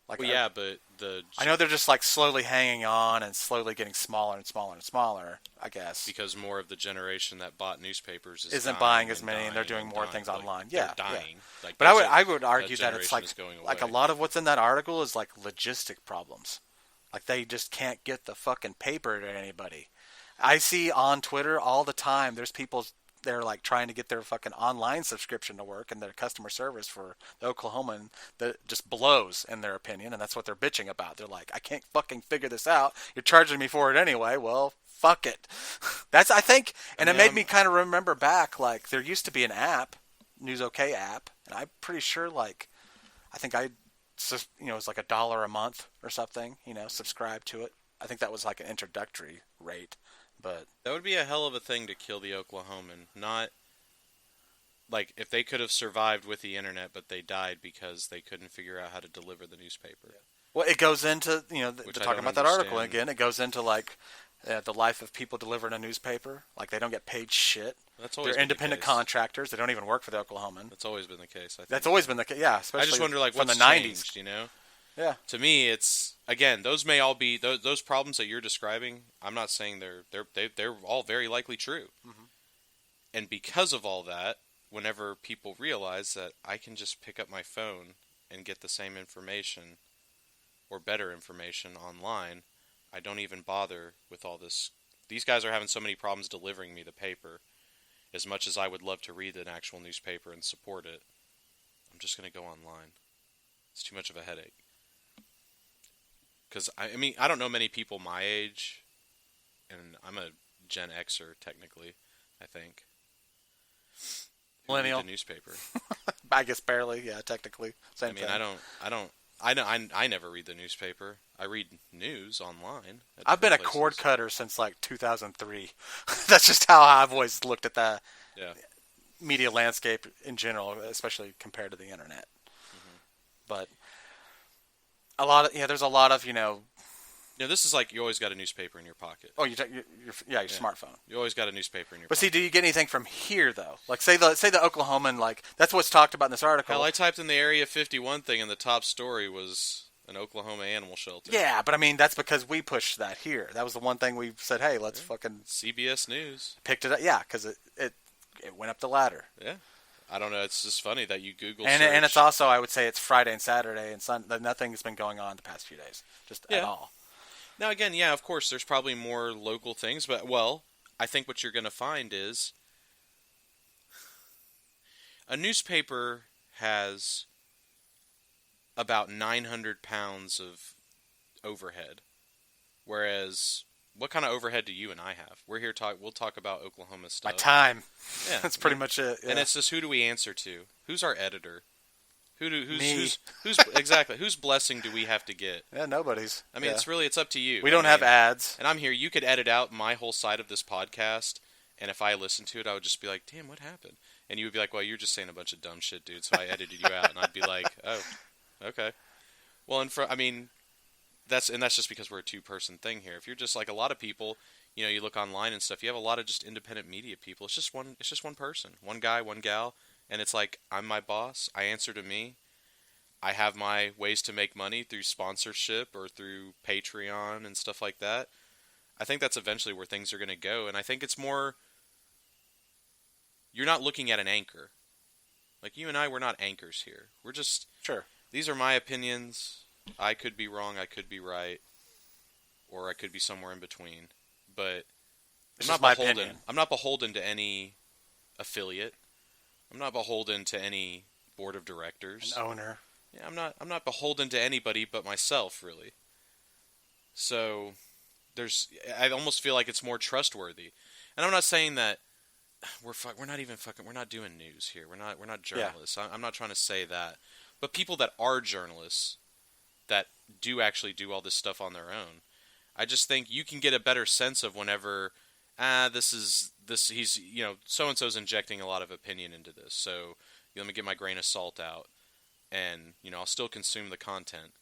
Like but I know they're just like slowly hanging on and slowly getting smaller and smaller and smaller, I guess. Because more of the generation that bought newspapers isn't buying as many, and they're doing more things online. They're dying. Yeah. Like, but I would argue that it's like a lot of what's in that article is like logistic problems. Like they just can't get the fucking paper to anybody. I see on Twitter all the time. There's people they're like trying to get their fucking online subscription to work, and their customer service for the Oklahoman that just blows in their opinion, and that's what they're bitching about. They're like, I can't fucking figure this out. You're charging me for it anyway. Well, fuck it. That's, I think, and it made me kind of remember back, like, there used to be an app, News OK app, and I'm pretty sure, like, I think it was like $1 a month or something, subscribe to it. I think that was like an introductory rate, but that would be a hell of a thing to kill the Oklahoman. Not like if they could have survived with the internet, but they died because they couldn't figure out how to deliver the newspaper. Well, it goes into, they're talking about that article again. It goes into like the life of people delivering a newspaper. Like they don't get paid shit. That's always They're independent contractors. They don't even work for the Oklahoman. That's always been the case. I think. That's always been the case. Yeah, especially I just wonder, like, from what's the changed, 90s. Yeah. To me, it's again, those may all be those problems that you're describing. I'm not saying they're all very likely true. Mm-hmm. And because of all that, whenever people realize that I can just pick up my phone and get the same information or better information online, I don't even bother with all this. These guys are having so many problems delivering me the paper. As much as I would love to read an actual newspaper and support it, I'm just going to go online. It's too much of a headache. Because, I mean, I don't know many people my age, and I'm a Gen Xer, technically, I think. Millennial. Read the newspaper. I guess barely, yeah, technically. Same thing. I never read the newspaper. I read news online. I've been a cord cutter since like 2003. That's just how I've always looked at the media landscape in general, especially compared to the internet. Mm-hmm. But there's a lot of this is like you always got a newspaper in your pocket. Oh, your smartphone. You always got a newspaper in your pocket. But see, do you get anything from here though? Like say the Oklahoman, like that's what's talked about in this article. Hell, I typed in the Area 51 thing, and the top story was an Oklahoma animal shelter. Yeah, but I mean that's because we pushed that here. That was the one thing we said. Hey, let's fucking CBS News picked it up. Yeah, because it went up the ladder. Yeah. I don't know. It's just funny that you Google and search. And it's also, I would say, it's Friday and Saturday and Sunday. Nothing's been going on the past few days, at all. Now again, of course, there's probably more local things, but I think what you're going to find is a newspaper has about 900 pounds of overhead, whereas what kind of overhead do you and I have? We're here we'll talk about Oklahoma stuff. My time. Yeah, that's pretty much it. Yeah. And it's just, who do we answer to? Who's our editor? Me. Who's exactly? Whose blessing do we have to get? Yeah, nobody's. I mean, it's up to you. We don't have ads. And I'm here. You could edit out my whole side of this podcast, and if I listened to it, I would just be like, "Damn, what happened?" And you would be like, "Well, you're just saying a bunch of dumb shit, dude." So I edited you out, and I'd be like, "Oh, okay." Well, that's just because we're a two-person thing here. If you're just like a lot of people, you look online and stuff. You have a lot of just independent media people. It's just one person, one guy, one gal. And it's like, I'm my boss. I answer to me. I have my ways to make money through sponsorship or through Patreon and stuff like that. I think that's eventually where things are going to go. And I think it's more, you're not looking at an anchor. Like you and I, we're not anchors here. We're just, sure. These are my opinions. I could be wrong. I could be right. Or I could be somewhere in between. But I'm not beholden. I'm not beholden to any affiliate. I'm not beholden to any board of directors. An owner. Yeah, I'm not beholden to anybody but myself, really. So I almost feel like it's more trustworthy. And I'm not saying that we're not doing news here. We're not journalists. Yeah. I'm not trying to say that. But people that are journalists that do actually do all this stuff on their own, I just think you can get a better sense of whenever he's so and so's injecting a lot of opinion into this, so let me get my grain of salt out, and I'll still consume the content,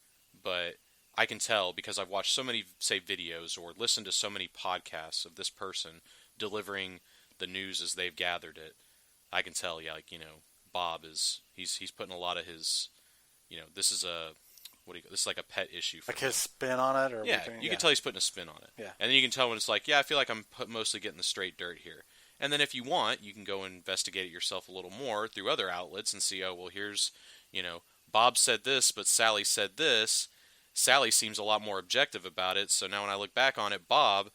but I can tell because I've watched so many say videos or listened to so many podcasts of this person delivering the news as they've gathered it. I can tell, Bob he's putting a lot of his, this is this is like a pet issue for like his spin on it, or you can tell he's putting a spin on it. Yeah, and then you can tell when it's like, I feel like I'm mostly getting the straight dirt here. And then if you want, you can go and investigate it yourself a little more through other outlets and see, here's, Bob said this, but Sally said this. Sally seems a lot more objective about it. So now when I look back on it, Bob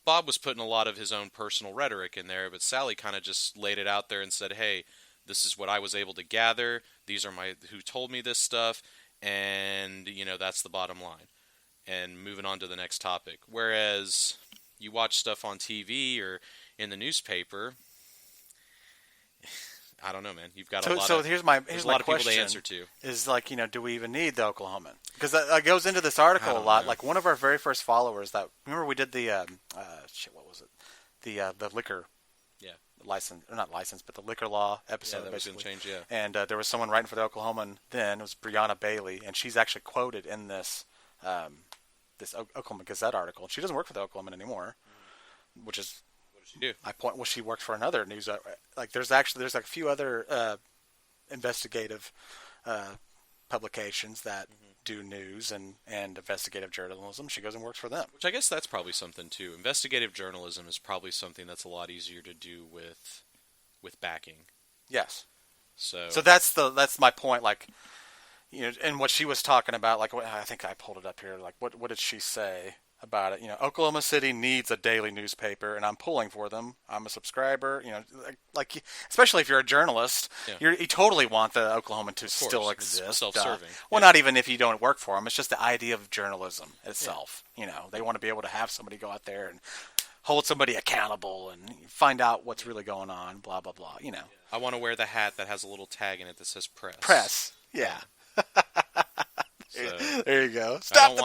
Bob was putting a lot of his own personal rhetoric in there, but Sally kind of just laid it out there and said, "Hey, this is what I was able to gather. These are my who told me this stuff, and that's the bottom line." And moving on to the next topic. Whereas you watch stuff on TV or in the newspaper, I don't know, man. You've got a lot so of here's my people question to answer to. is like, do we even need the Oklahoman? Because that goes into this article a lot. Know. Like one of our very first followers that remember we did the what was it? The liquor license, or not license, but the liquor law episode. Yeah, that was going to change. Yeah, and there was someone writing for the Oklahoman then. It was Brianna Bailey, and she's actually quoted in this this Oklahoma Gazette article. She doesn't work for the Oklahoman anymore, which is. She do? She works for another news. There's like a few other investigative publications that do news and investigative journalism. She goes and works for them. Which I guess that's probably something too. Investigative journalism is probably something that's a lot easier to do with backing. Yes. So that's my point. Like, and what she was talking about. Like, I think I pulled it up here. Like, what did she say about it? Oklahoma City needs a daily newspaper, and I'm pulling for them. I'm a subscriber. Like especially if you're a journalist, you totally want the Oklahoman to still exist. It's self-serving. Well, not even if you don't work for them. It's just the idea of journalism itself. They want to be able to have somebody go out there and hold somebody accountable and find out what's really going on. Blah blah blah. I want to wear the hat that has a little tag in it that says press. Press. Yeah. So, there you go. I don't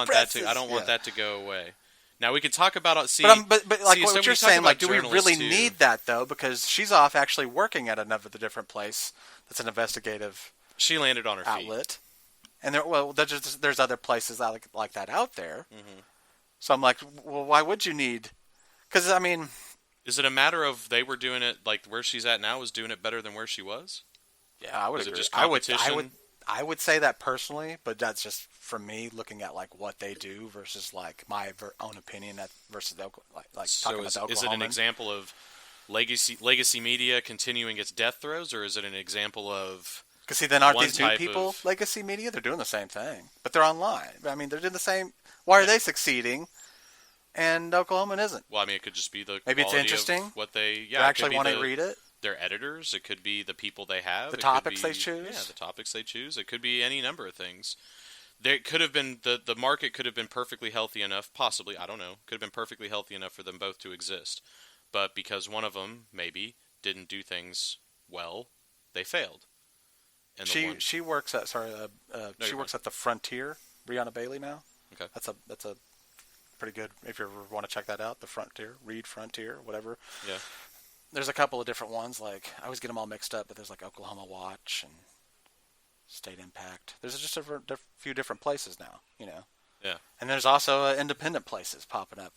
want that to go away. Now we can talk about but like what you're saying, like, do we really need that though? Because she's off actually working at another different place that's an investigative. She landed on her outlet, and there's other places like that out there. Mm-hmm. So I'm like, well, why would you need? Because I mean, is it a matter of they were doing it like where she's at now was doing it better than where she was? Yeah, I would agree. It just competition? I would say that personally, but that's just from me looking at like what they do versus like my own opinion versus like so talking about the Oklahoman. Is it an example of legacy media continuing its death throes, or is it an example of? Because see, then aren't these new people legacy media? They're doing the same thing, but they're online. I mean, they're doing the same. Why are they succeeding? And Oklahoman isn't. Well, I mean, it could just be the maybe it's interesting. Of what they actually want to read it. Their editors. It could be the people they have. The topics they choose. Yeah, the topics they choose. It could be any number of things. There could have been the market could have been perfectly healthy enough. Possibly, I don't know. Could have been perfectly healthy enough for them both to exist, but because one of them maybe didn't do things well, they failed. And she works at works at the Frontier. Brianna Bailey now. Okay, that's a pretty good. If you ever want to check that out, the Frontier, read Frontier, whatever. Yeah. There's a couple of different ones. Like I always get them all mixed up, but there's like Oklahoma Watch and State Impact. There's just a few different places now, Yeah. And there's also independent places popping up.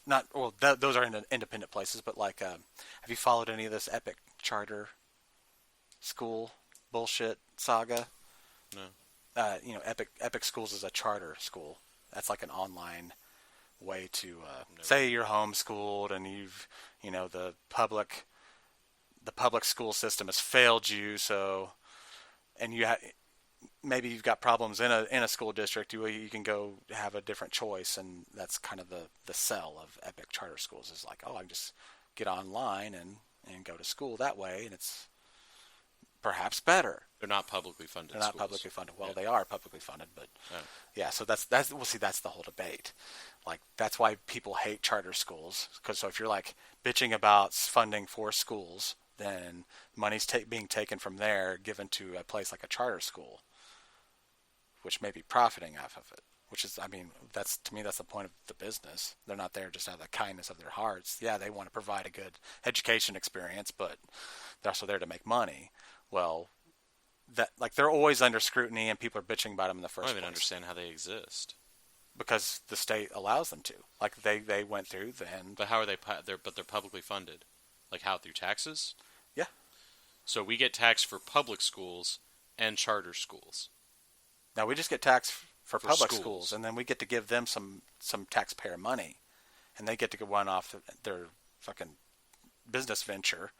Those are independent places, but like, have you followed any of this Epic charter school bullshit saga? No. Epic Schools is a charter school. That's like an online way to say you're homeschooled and the public school system has failed you, and maybe you've got problems in a school district, you can go have a different choice, and that's kind of the sell of Epic charter schools is like, I can just get online and go to school that way, and it's perhaps better. They're not publicly funded. They're not publicly funded. Well, they are publicly funded, but so that's the whole debate. Like that's why people hate charter schools, because if you're like bitching about funding for schools, then money's being taken from there, given to a place like a charter school, which may be profiting off of it. Which is, I mean, that's the point of the business. They're not there just out of the kindness of their hearts. Yeah, they want to provide a good education experience, but they're also there to make money. Well, they're always under scrutiny, and people are bitching about them in the first place. I don't even understand how they exist. Because the state allows them to. Like they went through then. But how are they? They're publicly funded. Like how, through taxes? Yeah. So we get taxed for public schools and charter schools. Now we just get taxed for public schools, and then we get to give them some taxpayer money, and they get to run off their fucking business venture.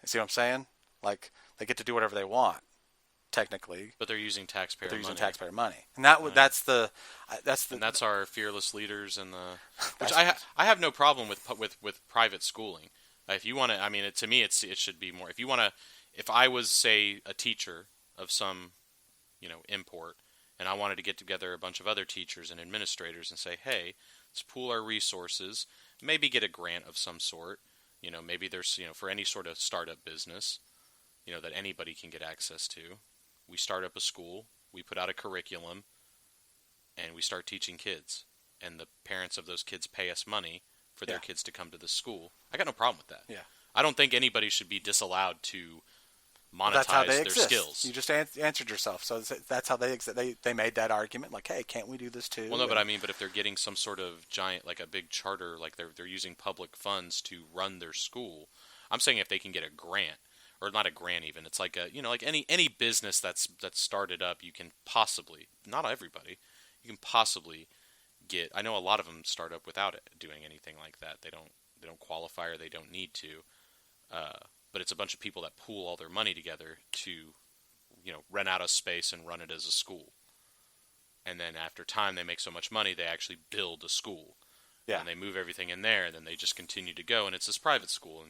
You see what I'm saying? Like they get to do whatever they want. technically. But they're using taxpayer They're using money. taxpayer money, and Right. that's our fearless leaders and the which that's, I have no problem with private schooling. If you want to, I mean, to me, it should be more. If you want to, if I was say a teacher of some import, and I wanted to get together a bunch of other teachers and administrators and say, hey, let's pool our resources, maybe get a grant of some sort. Maybe there's for any sort of startup business, that anybody can get access to. We start up a school, we put out a curriculum, and we start teaching kids. And the parents of those kids pay us money for their kids to come to this school. I got no problem with that. Yeah. I don't think anybody should be disallowed to monetize that's how they their exist. skills. You just answered yourself. So that's how they exist. They made that argument, like, hey, can't we do this too? Well, no, but I mean, but if they're getting some sort of giant, like a big charter, like they're using public funds to run their school, I'm saying if they can get a grant, or not a grant even, it's like like any business that's started up, you can possibly, not everybody, you can possibly get. I know a lot of them start up without doing anything like that. They don't qualify or they don't need to. But it's a bunch of people that pool all their money together to, rent out a space and run it as a school. And then after time, they make so much money, they actually build a school. Yeah. And they move everything in there, and then they just continue to go, and it's this private school.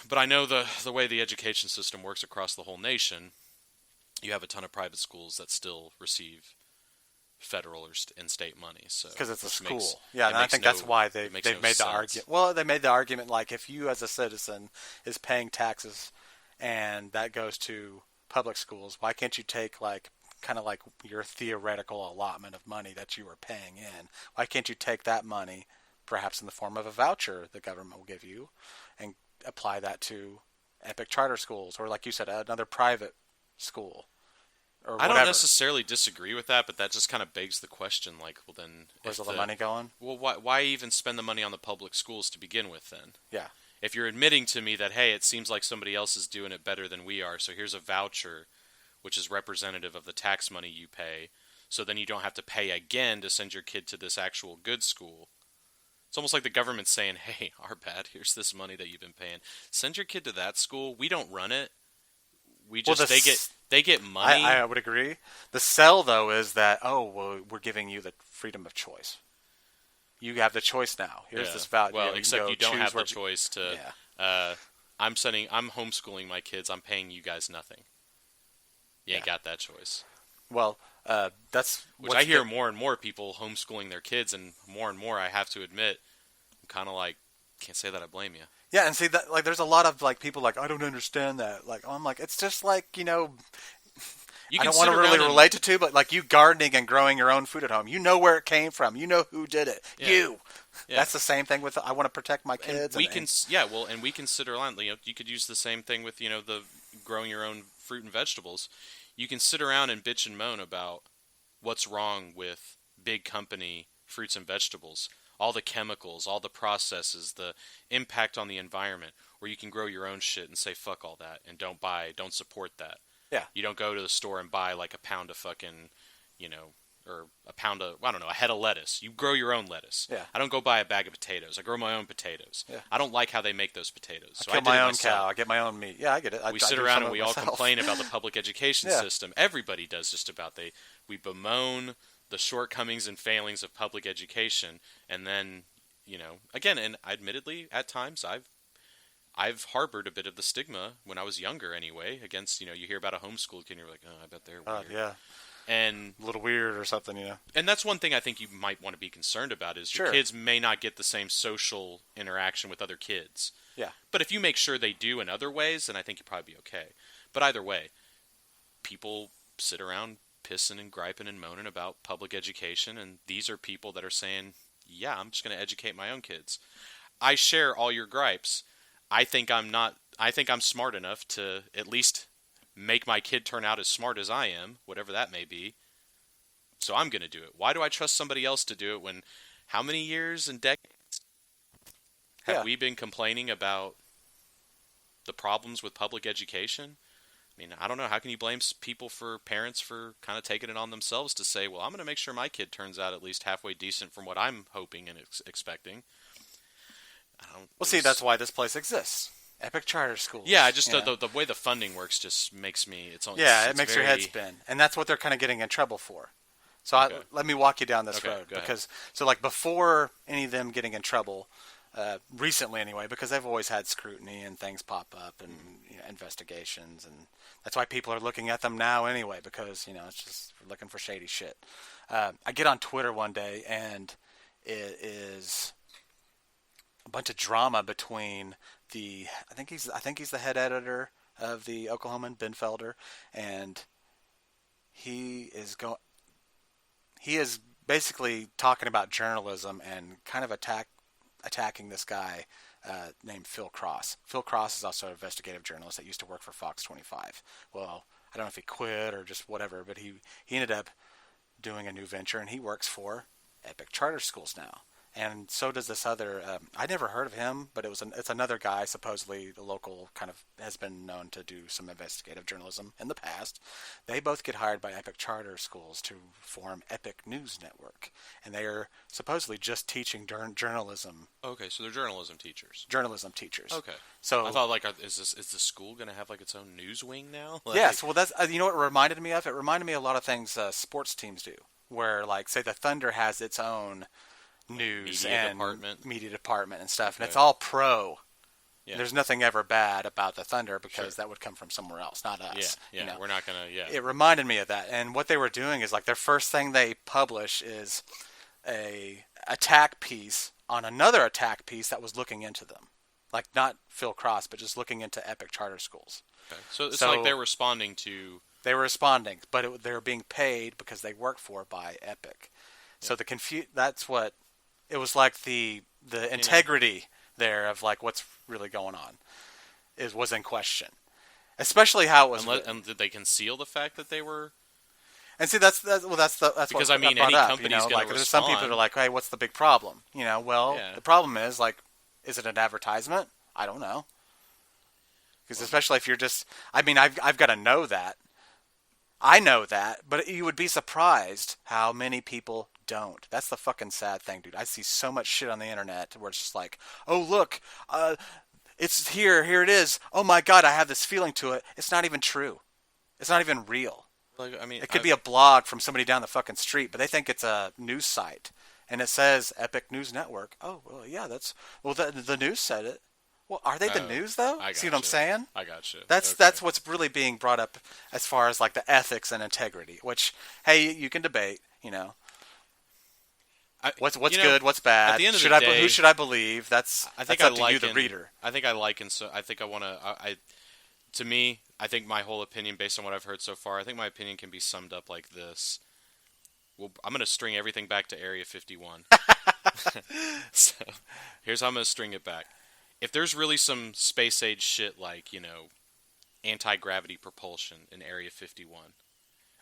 But I know the way the education system works across the whole nation, you have a ton of private schools that still receive federal and state money. So because it's a school. And I think that's why they've made the argument. Well, they made the argument like if you as a citizen is paying taxes and that goes to public schools, why can't you take kind of like your theoretical allotment of money that you are paying in? Why can't you take that money, perhaps in the form of a voucher the government will give you, and apply that to epic charter schools or, like you said, another private school? I don't necessarily disagree with that, but that just kind of begs the question, like, well, then... Where's all the money going? Well, why even spend the money on the public schools to begin with, then? Yeah. If you're admitting to me that, hey, it seems like somebody else is doing it better than we are, so here's a voucher, which is representative of the tax money you pay, so then you don't have to pay again to send your kid to this actual good school. It's almost like the government's saying, hey, our bad, here's this money that you've been paying. Send your kid to that school. We don't run it. We just they get money. I would agree. The sell though is that we're giving you the freedom of choice. You have the choice now. Here's this value. Well, except you don't have the choice to. Yeah. I'm homeschooling my kids. I'm paying you guys nothing. You ain't got that choice. Well, that's which I hear more and more people homeschooling their kids, and more I have to admit, I'm kind of like, can't say that I blame you. Yeah, and see that there's a lot of people like I don't understand that. I'm like it's just like I don't want to really relate it to, but you gardening and growing your own food at home. You know where it came from. You know who did it. Yeah. You. Yeah. That's the same thing with I want to protect my kids. And we can sit around. You could use the same thing with the growing your own fruit and vegetables. You can sit around and bitch and moan about what's wrong with big company fruits and vegetables. All the chemicals, all the processes, the impact on the environment, or you can grow your own shit and say fuck all that and don't support that. Yeah. You don't go to the store and buy a pound of fucking, or a pound of, I don't know, a head of lettuce. You grow your own lettuce. Yeah. I don't go buy a bag of potatoes. I grow my own potatoes. Yeah. I don't like how they make those potatoes. So I kill my own cow. I get my own meat. Yeah, I get it. We sit around and we all complain about the public education system. Everybody does just about. We bemoan the shortcomings and failings of public education, and then again, and admittedly at times I've harbored a bit of the stigma when I was younger anyway against you hear about a homeschool kid and you're like, oh, I bet they're weird. Yeah, and a little weird or something, and that's one thing I think you might want to be concerned about is your kids may not get the same social interaction with other kids. Yeah, but if you make sure they do in other ways, then I think you'll probably be okay. But either way, people sit around pissing and griping and moaning about public education, and these are people that are saying, yeah, I'm just going to educate my own kids. I share all your gripes. I think I'm smart enough to at least make my kid turn out as smart as I am, whatever that may be. So I'm going to do it. Why do I trust somebody else to do it when how many years and decades have we been complaining about the problems with public education? I mean, I don't know. How can you blame parents for kind of taking it on themselves to say, well, I'm going to make sure my kid turns out at least halfway decent from what I'm hoping and expecting? See, that's why this place exists. Epic charter schools. Yeah, just the way the funding works just makes me. It makes your head spin, and that's what they're kind of getting in trouble for. So Okay. let me walk you down this road go ahead. because like before any of them getting in trouble, recently anyway, because they've always had scrutiny and things pop up and investigations, and that's why people are looking at them now anyway, because it's just looking for shady shit. I get on Twitter one day and it is a bunch of drama between I think he's the head editor of the Oklahoman, Ben Felder, and he is basically talking about journalism and kind of attacking this guy named Phil Cross. Phil Cross is also an investigative journalist that used to work for Fox 25. Well, I don't know if he quit or just whatever, but he ended up doing a new venture, and he works for Epic Charter Schools now. And so does this other. I never heard of him, but it's another guy, supposedly the local, kind of has been known to do some investigative journalism in the past. They both get hired by Epic Charter Schools to form Epic News Network, and they are supposedly just teaching journalism. Okay, so they're journalism teachers. Journalism teachers. Okay. So I thought, is the school going to have its own news wing now? Yes. Well, that's what it reminded me of. It reminded me of a lot of things sports teams do, where say the Thunder has its own news media department and stuff, and it's all pro. Yeah. There's nothing ever bad about the Thunder because that would come from somewhere else, not us. Yeah, we're not gonna. Yeah, it reminded me of that, and what they were doing is their first thing they publish is a attack piece on another attack piece that was looking into them, not Phil Cross, but just looking into Epic Charter Schools. Okay. So it's like they're responding to. They were responding, but they were being paid because they work by Epic. Yeah. So that's what. It was like the integrity there of what's really going on was in question, especially how it was. And did they conceal the fact that they were? And see, that's because what any company's going to there's some people that are like, hey, what's the big problem? The problem is is it an advertisement? I don't know, because especially if you're just, I've got to know that. I know that, but you would be surprised how many people don't. That's the fucking sad thing, dude. I see so much shit on the internet where it's just like, oh, look, it's here it is. Oh my God, I have this feeling to it. It's not even true. It's not even real. It could be a blog from somebody down the fucking street, but they think it's a news site. And it says Epic News Network. Oh, well, yeah, the news said it. Well, are they the news, though? See what I'm saying? I got you. That's what's really being brought up as far as the ethics and integrity, which, hey, you can debate, What's good? What's bad? At the end of the day, who should I believe? That's up to you, the reader. I think I want to. To me, I think my whole opinion, based on what I've heard so far, I think my opinion can be summed up like this. Well, I'm going to string everything back to Area 51. So, here's how I'm going to string it back. If there's really some space age shit anti-gravity propulsion in Area 51,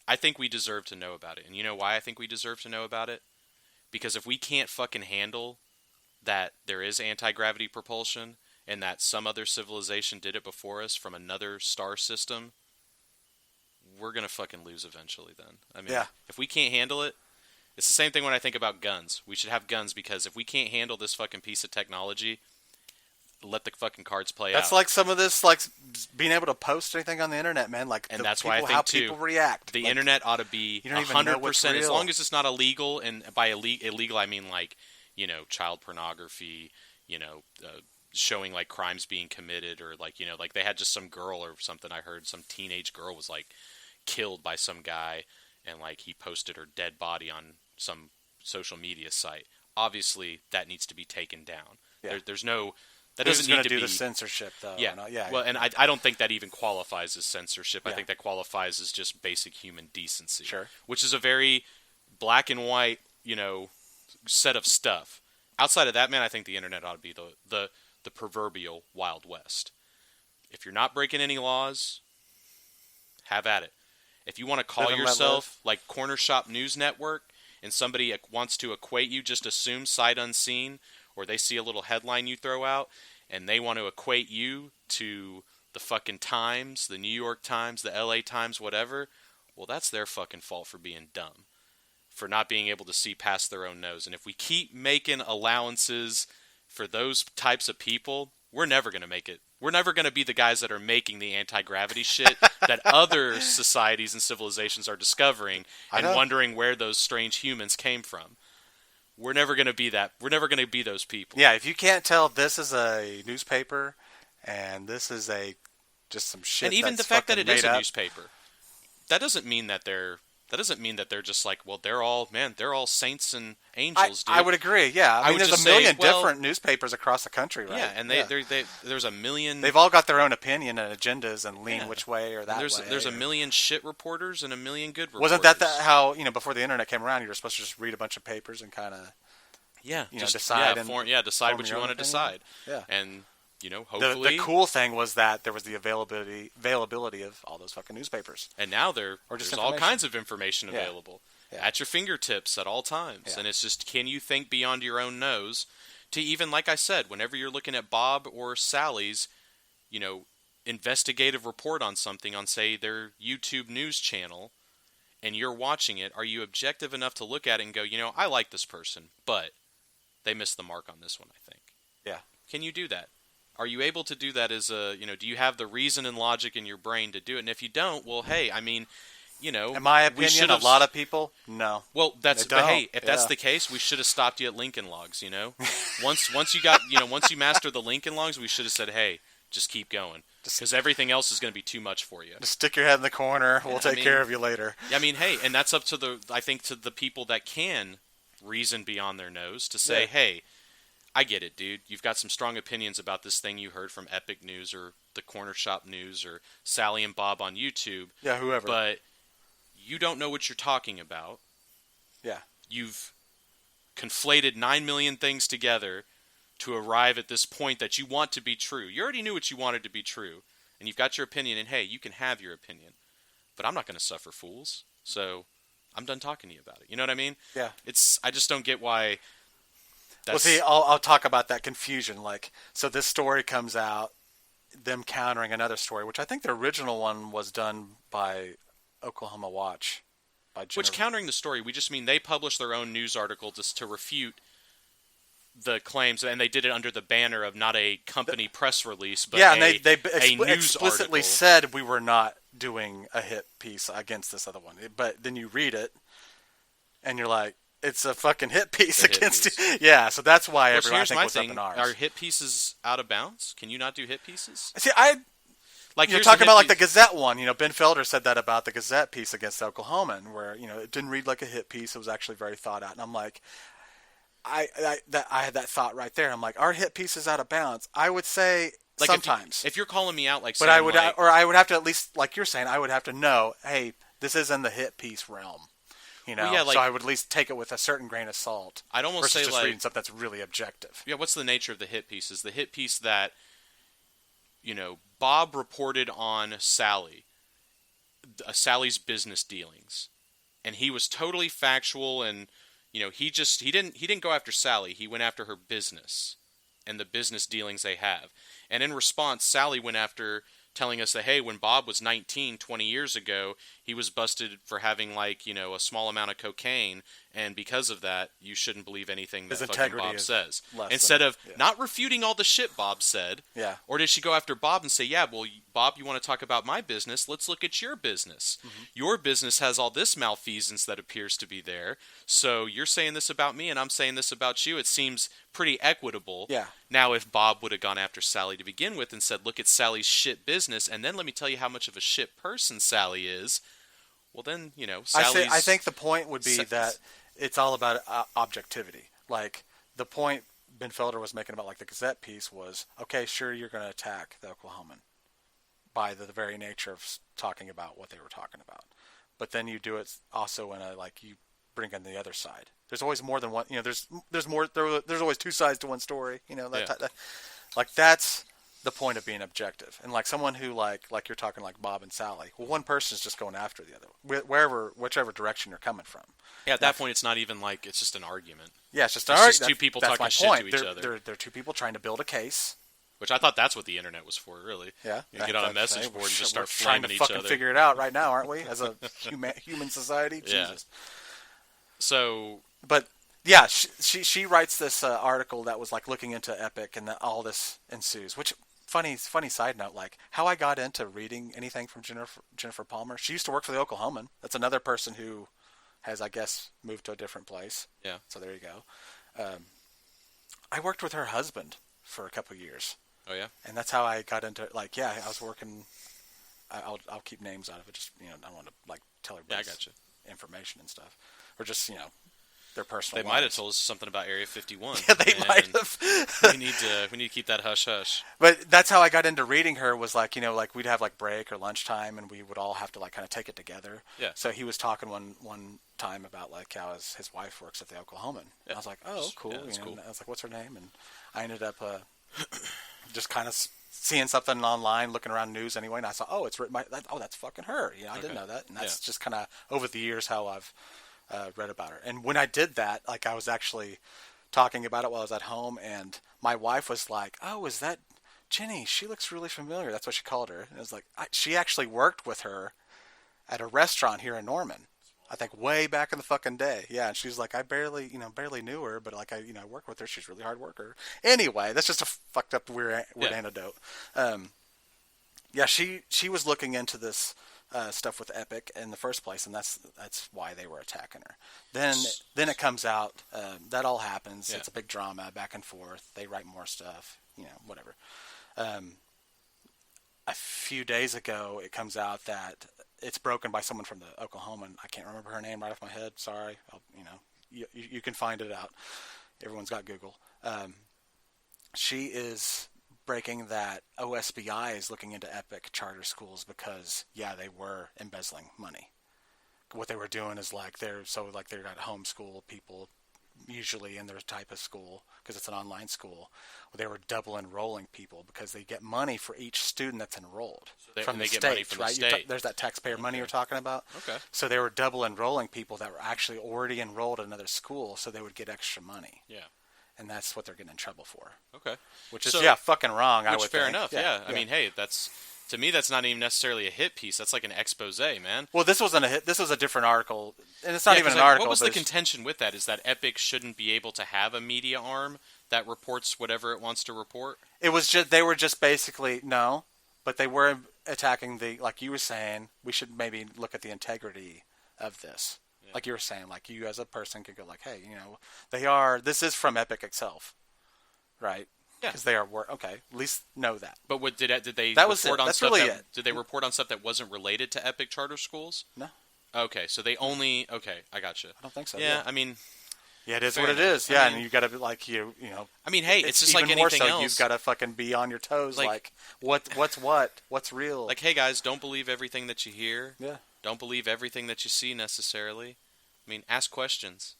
I think we deserve to know about it. And you know why I think we deserve to know about it? Because if we can't fucking handle that there is anti-gravity propulsion and that some other civilization did it before us from another star system, we're going to fucking lose eventually then. If we can't handle it, it's the same thing when I think about guns. We should have guns because if we can't handle this fucking piece of technology, let the fucking cards play out. That's like some of this, being able to post anything on the internet, man. And that's why I think, how people react. The internet ought to be 100%, as long as it's not illegal, and by illegal I mean child pornography, showing crimes being committed, or they had just some girl or something. I heard some teenage girl was killed by some guy, and he posted her dead body on some social media site. Obviously, that needs to be taken down. Yeah. There's no. That doesn't need to do the censorship, though. Yeah. Well, and I don't think that even qualifies as censorship. I think that qualifies as just basic human decency. Sure. Which is a very black and white, set of stuff. Outside of that, man, I think the internet ought to be the proverbial Wild West. If you're not breaking any laws, have at it. If you want to call yourself Corner Shop News Network and somebody wants to equate you, just assume sight unseen, or they see a little headline you throw out and they want to equate you to the fucking Times, the New York Times, the LA Times, whatever, well, that's their fucking fault for being dumb, for not being able to see past their own nose. And if we keep making allowances for those types of people, we're never going to make it. We're never going to be the guys that are making the anti-gravity shit that other societies and civilizations are discovering and wondering where those strange humans came from. We're never going to be that. We're never going to be those people. Yeah, if you can't tell this is a newspaper and this is just some shit. And even the fact that it is a newspaper, that doesn't mean that they're just like, well, they're all saints and angels, dude. I would agree, yeah. I mean, there's a million different newspapers across the country, right? Yeah, and there's a million... They've all got their own opinion and agendas and lean which way or that way. There's a million shit reporters and a million good reporters. Wasn't that how, before the internet came around, you were supposed to just read a bunch of papers and kind of, decide? Decide what you want to decide. Yeah. And... hopefully... The cool thing was that there was the availability of all those fucking newspapers. And now there's all kinds of information available at your fingertips at all times. Yeah. And it's just, can you think beyond your own nose to even, like I said, whenever you're looking at Bob or Sally's, investigative report on something on, say, their YouTube news channel, and you're watching it, are you objective enough to look at it and go, I like this person, but they missed the mark on this one, I think. Yeah. Can you do that? Are you able to do that as do you have the reason and logic in your brain to do it? And if you don't, well, hey, I mean, in my opinion, a lot of people, no. Well, but hey, if that's the case, we should have stopped you at Lincoln Logs, Once you got, once you mastered the Lincoln Logs, we should have said, hey, just keep going. Because everything else is going to be too much for you. Just stick your head in the corner. We'll take care of you later. I mean, hey, and that's up to the people that can reason beyond their nose to say, hey, I get it, dude. You've got some strong opinions about this thing you heard from Epic News or the Corner Shop News or Sally and Bob on YouTube. Yeah, whoever. But you don't know what you're talking about. Yeah. You've conflated 9 million things together to arrive at this point that you want to be true. You already knew what you wanted to be true. And you've got your opinion, and hey, you can have your opinion. But I'm not going to suffer fools. So I'm done talking to you about it. You know what I mean? Yeah. I just don't get why... Well, see, I'll talk about that confusion. So this story comes out, them countering another story, which I think the original one was done by Oklahoma Watch. Which, countering the story, we just mean they published their own news article just to refute the claims, and they did it under the banner of not a company press release, but and they news explicitly article. said we were not doing a hit piece against this other one. But then you read it, and you're like, it's a fucking hit piece against it. Yeah, so that's why everyone was up in arms. Are hit pieces out of bounds? Can you not do hit pieces? See, you're talking about the Gazette one. Ben Felder said that about the Gazette piece against the Oklahoman, where it didn't read like a hit piece. It was actually very thought out, and I'm like, I had that thought right there. I'm like, are hit pieces out of bounds? I would say sometimes. If you're calling me out, but I would have to, at least, like you're saying, I would have to know, hey, this is in the hit piece realm. So I would at least take it with a certain grain of salt. I'd almost say just reading something that's really objective. Yeah, what's the nature of the hit piece? Is the hit piece that, Bob reported on Sally's business dealings, and he was totally factual, and he didn't go after Sally. He went after her business and the business dealings they have. And in response, Sally went after telling us that, hey, when Bob was 19, 20 years ago, he was busted for having, a small amount of cocaine, and because of that, you shouldn't believe anything that fucking Bob says. Instead of not refuting all the shit Bob said, or did she go after Bob and say, yeah, well, Bob, you want to talk about my business? Let's look at your business. Mm-hmm. Your business has all this malfeasance that appears to be there, so you're saying this about me, and I'm saying this about you. It seems pretty equitable. Yeah. Now, if Bob would have gone after Sally to begin with and said, look at Sally's shit business, and then let me tell you how much of a shit person Sally is, well then, Sally's... I think the point would be that it's all about objectivity. Like, the point Ben Felder was making about, the Gazette piece was, okay, sure, you're going to attack the Oklahoman by the very nature of talking about what they were talking about. But then you do it also in you bring in the other side. There's always more than one. There's always two sides to one story. That's the point of being objective. And someone who like you're talking like Bob and Sally. Well, one person is just going after the other, whichever direction you're coming from. Yeah, at that point, it's not even it's just an argument. Yeah, it's just two people talking shit to each other. They're two people trying to build a case. Which I thought that's what the internet was for, really. Yeah. You get on a message board and just start flaming each other. We're trying to fucking figure it out right now, aren't we? As a human society? Yeah. Jesus. So... But Yeah, she writes this article that was like looking into Epic, and all this ensues. Which funny side note, like how I got into reading anything from Jennifer Palmer. She used to work for the Oklahoman. That's another person who has, I guess, moved to a different place. Yeah. So there you go. I worked with her husband for a couple of years. Oh yeah. And that's how I got into like I was working. I'll keep names out of it. Just I don't want to like tell everybody. Yeah, I gotcha. Information and stuff, or just their personal. They might have told us something about Area 51. Yeah, they might have. we need to keep that hush hush. But that's how I got into reading her. Was like like we'd have like break or lunchtime, and we would all have to like kind of take it together. Yeah. So he was talking one time about like how his wife works at the Oklahoman. Yeah. I was like, oh, cool. Yeah, that's cool. I was like, what's her name? And I ended up just kind of seeing something online, looking around news anyway, and I saw, oh, it's written by, that's fucking her. I didn't know that, and that's just kind of over the years how I've read about her. And when I did that, like I was actually talking about it while I was at home, and my wife was like, oh, is that Jenny? She looks really familiar. That's what she called her. And it was like, she actually worked with her at a restaurant here in Norman. I think way back in the fucking day. Yeah, and she's like, I barely knew her, but like I work with her. She's a really hard worker. Anyway, that's just a fucked up weird anecdote. Yeah, she was looking into this stuff with Epic in the first place, and that's why they were attacking her. Then it comes out that all happens. Yeah. It's a big drama back and forth. They write more stuff, whatever. A few days ago, it comes out that it's broken by someone from the Oklahoman. I can't remember her name right off my head. Sorry. You can find it out. Everyone's got Google. She is breaking that OSBI is looking into Epic charter schools because, they were embezzling money. What they were doing is they're got homeschool people usually in their type of school because it's an online school. They were double enrolling people because they get money for each student that's enrolled from the state, money from right? The state. There's that taxpayer money you're talking about. Okay. So they were double enrolling people that were actually already enrolled at another school, so they would get extra money. Yeah. And that's what they're getting in trouble for. Okay. Which is fucking wrong. I would fair think. enough. Yeah. I mean, hey, to me that's not even necessarily a hit piece. That's like an expose, man. Well, this wasn't a hit. This was a different article, and it's not even an article. What was the contention with that? Is that Epic shouldn't be able to have a media arm that reports whatever it wants to report? It was just they were just basically no, but they were attacking like you were saying. We should maybe look at the integrity of this. Yeah. Like you were saying, like you as a person could go like, hey, this is from Epic itself, right? Yeah, because they are okay. At least know that. But what did they that report on? That's stuff really that, it. Did they report on stuff that wasn't related to Epic charter schools? No. Okay, so they only I gotcha. I don't think so. Yeah, I mean, it is what it is. Yeah, and you got to be like I mean, hey, it's just like anything more so, else. You've got to fucking be on your toes. Like what's real? Like, hey guys, don't believe everything that you hear. Yeah. Don't believe everything that you see necessarily. I mean, ask questions.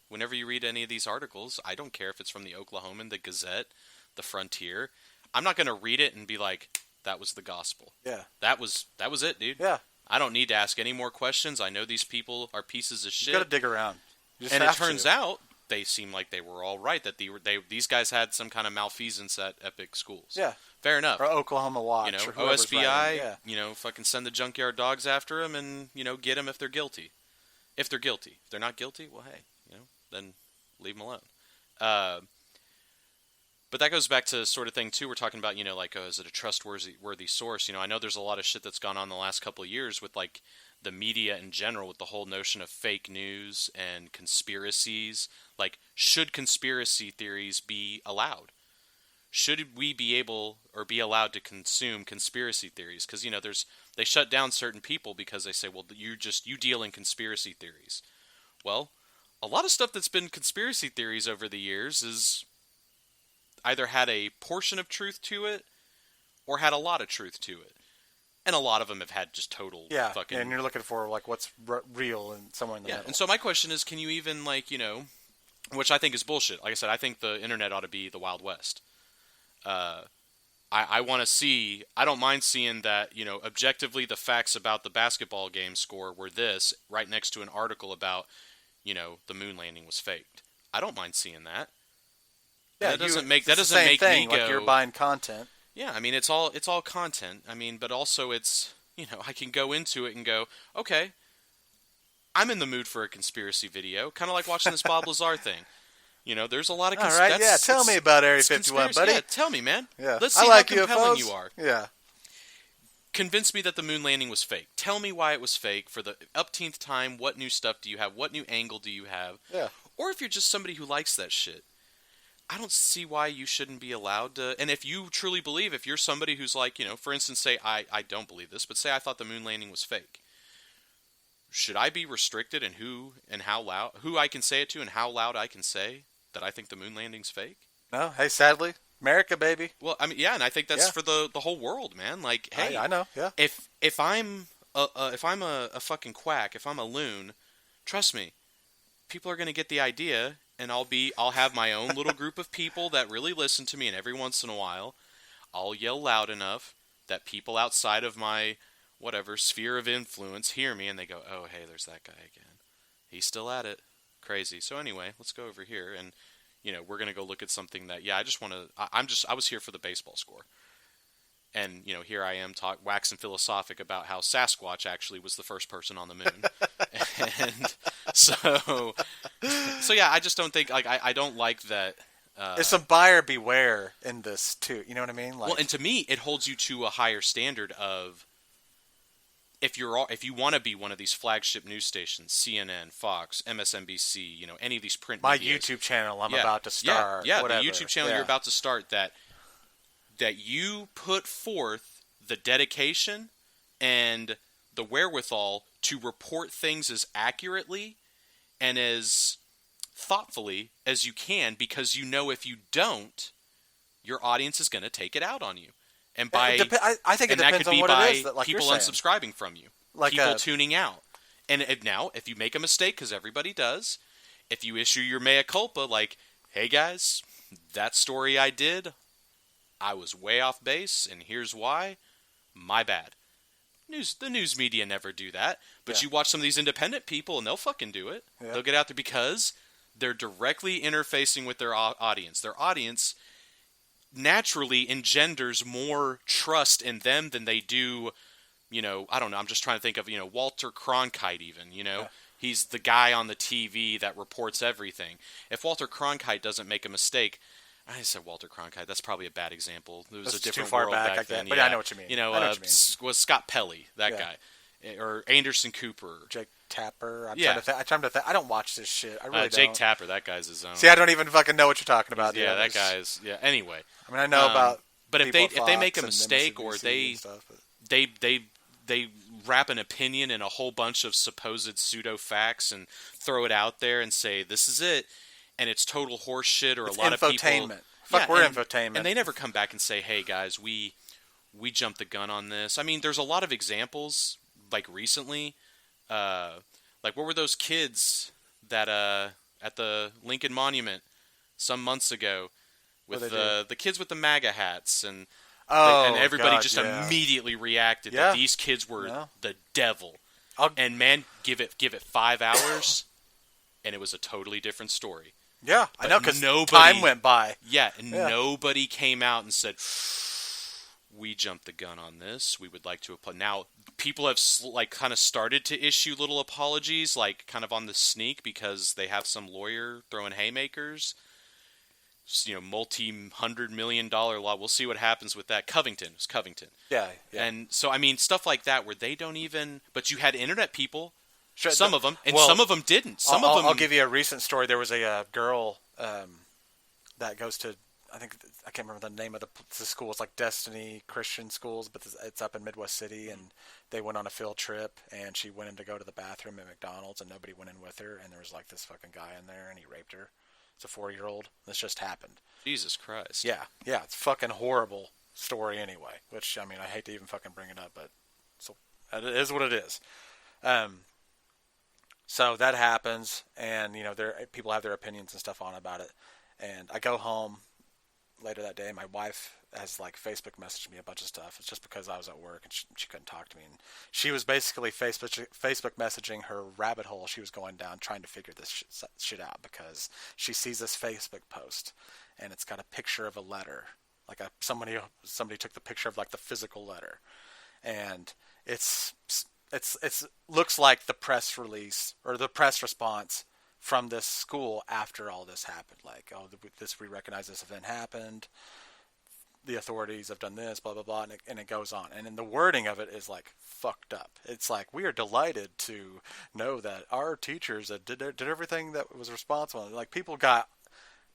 Whenever you read any of these articles, I don't care if it's from the Oklahoman, the Gazette, the Frontier. I'm not going to read it and be like, that was the gospel. Yeah. That was it, dude. Yeah. I don't need to ask any more questions. I know these people are pieces of shit. You got to dig around. And it turns out they seem like they were all right, that these guys had some kind of malfeasance at Epic schools. Yeah. Fair enough. Or Oklahoma Watch. Or OSBI, fucking send the junkyard dogs after them and, get them if they're guilty. If they're guilty. If they're not guilty, well, hey, then leave them alone. But that goes back to the sort of thing, too, we're talking about, is it a trustworthy source? I know there's a lot of shit that's gone on the last couple of years with, the media in general, with the whole notion of fake news and conspiracies. Should conspiracy theories be allowed? Should we be able or be allowed to consume conspiracy theories? Because, they shut down certain people because they say, well, you deal in conspiracy theories. Well, a lot of stuff that's been conspiracy theories over the years is either had a portion of truth to it or had a lot of truth to it. And a lot of them have had just total fucking... and you're looking for, what's real and somewhere in the middle. And so my question is, can you even, which I think is bullshit. Like I said, I think the internet ought to be the Wild West. I want to see... I don't mind seeing that, objectively the facts about the basketball game score were this, right next to an article about, the moon landing was faked. I don't mind seeing that. Yeah, that doesn't make thing, me go... Like you're buying content. Yeah, I mean, it's all content. I mean, but also it's, I can go into it and go, okay, I'm in the mood for a conspiracy video, kind of like watching this Bob Lazar thing. There's a lot of All right, yeah. Tell me about Area 51, buddy. Yeah, tell me, man. Yeah. Let's see I like how compelling UFOs. you are. Yeah. Convince me that the moon landing was fake. Tell me why it was fake for the upteenth time. What new stuff do you have? What new angle do you have? Yeah. Or if you're just somebody who likes that shit, I don't see why you shouldn't be allowed to. And if you truly believe, if you're somebody who's like, for instance, say I don't believe this, but say I thought the moon landing was fake. Should I be restricted in who and how loud, who I can say it to and how loud I can say that I think the moon landing's fake? No, hey, sadly, America, baby. Well, I mean, yeah, and I think that's for the whole world, man. Like, hey, I know, yeah. If I'm a fucking quack, if I'm a loon, trust me, people are gonna get the idea, and I'll have my own little group of people that really listen to me, and every once in a while, I'll yell loud enough that people outside of my whatever sphere of influence hear me, and they go, "Oh, hey, there's that guy again. He's still at it. Crazy." So anyway, let's go over here, and we're gonna go look at something that I just want to. I was here for the baseball score, and here I am waxing philosophic about how Sasquatch actually was the first person on the moon, and so yeah, I just don't think I don't like that. There's some buyer beware in this too. You know what I mean? Well, and to me, it holds you to a higher standard of. If you want to be one of these flagship news stations, CNN, Fox, MSNBC, any of these print my medias, YouTube channel I'm about to start. Yeah, whatever. the YouTube channel you're about to start, that you put forth the dedication and the wherewithal to report things as accurately and as thoughtfully as you can, because if you don't, your audience is going to take it out on you. And I think it depends on what it is that, like, people you're unsubscribing from you, like people tuning out. And now, if you make a mistake, because everybody does, if you issue your mea culpa, like, hey guys, that story I did, I was way off base, and here's why, my bad. The news media never do that, but you watch some of these independent people, and they'll fucking do it. Yeah. They'll get out there because they're directly interfacing with their audience. Their audience naturally engenders more trust in them than they do, I don't know, I'm just trying to think of, Walter Cronkite even, He's the guy on the TV that reports everything. If Walter Cronkite doesn't make a mistake, I said Walter Cronkite, that's probably a bad example. It was a different too far world back then. But I know what you mean. Was Scott Pelley, that guy. Or Anderson Cooper. Jake Tapper. I'm trying to think. I don't watch this shit. I really don't. Jake Tapper, that guy's his own. See, I don't even fucking know what you're talking about. Yeah, that guy's. Yeah. Anyway, I mean, I know about. But if they make a mistake, or they wrap an opinion in a whole bunch of supposed pseudo facts and throw it out there and say this is it, and it's total horse shit, or it's a lot of people. We're infotainment. And they never come back and say, hey guys, we jumped the gun on this. I mean, there's a lot of examples. Like recently, like what were those kids that at the Lincoln Monument some months ago with the kids with the MAGA hats and everybody immediately reacted that these kids were the devil. And man, give it 5 hours, and it was a totally different story. Yeah, I know, because time went by. Yeah, and nobody came out and said, we jumped the gun on this. We would like to apply. Now, people have kind of started to issue little apologies, like kind of on the sneak, because they have some lawyer throwing haymakers. Multi-$100 million law. We'll see what happens with that. Covington. It was Covington. Yeah. And so, I mean, stuff like that where they don't even... But you had internet people, some of them, and well, some of them didn't. I'll give you a recent story. There was a girl that goes to... I can't remember the name of the school. It's like Destiny Christian Schools, but it's up in Midwest City, and they went on a field trip, and she went in to go to the bathroom at McDonald's, and nobody went in with her, and there was like this fucking guy in there, and he raped her. It's a 4-year-old. This just happened. Jesus Christ. Yeah, it's a fucking horrible story anyway, which, I mean, I hate to even fucking bring it up, but it is what it is. So that happens, and, people have their opinions and stuff on about it, and I go home later that day. My wife has Facebook messaged me a bunch of stuff. It's just because I was at work and she couldn't talk to me, and she was basically Facebook messaging her rabbit hole she was going down trying to figure this shit out, because she sees this Facebook post and it's got a picture of a letter, somebody took the picture of the physical letter, and it's it's looks like the press release or the press response from this school after all this happened. Like, oh, we recognize this event happened. The authorities have done this, blah, blah, blah, and it goes on. And then the wording of it is, like, fucked up. It's like, we are delighted to know that our teachers that did everything that was responsible. Like, people got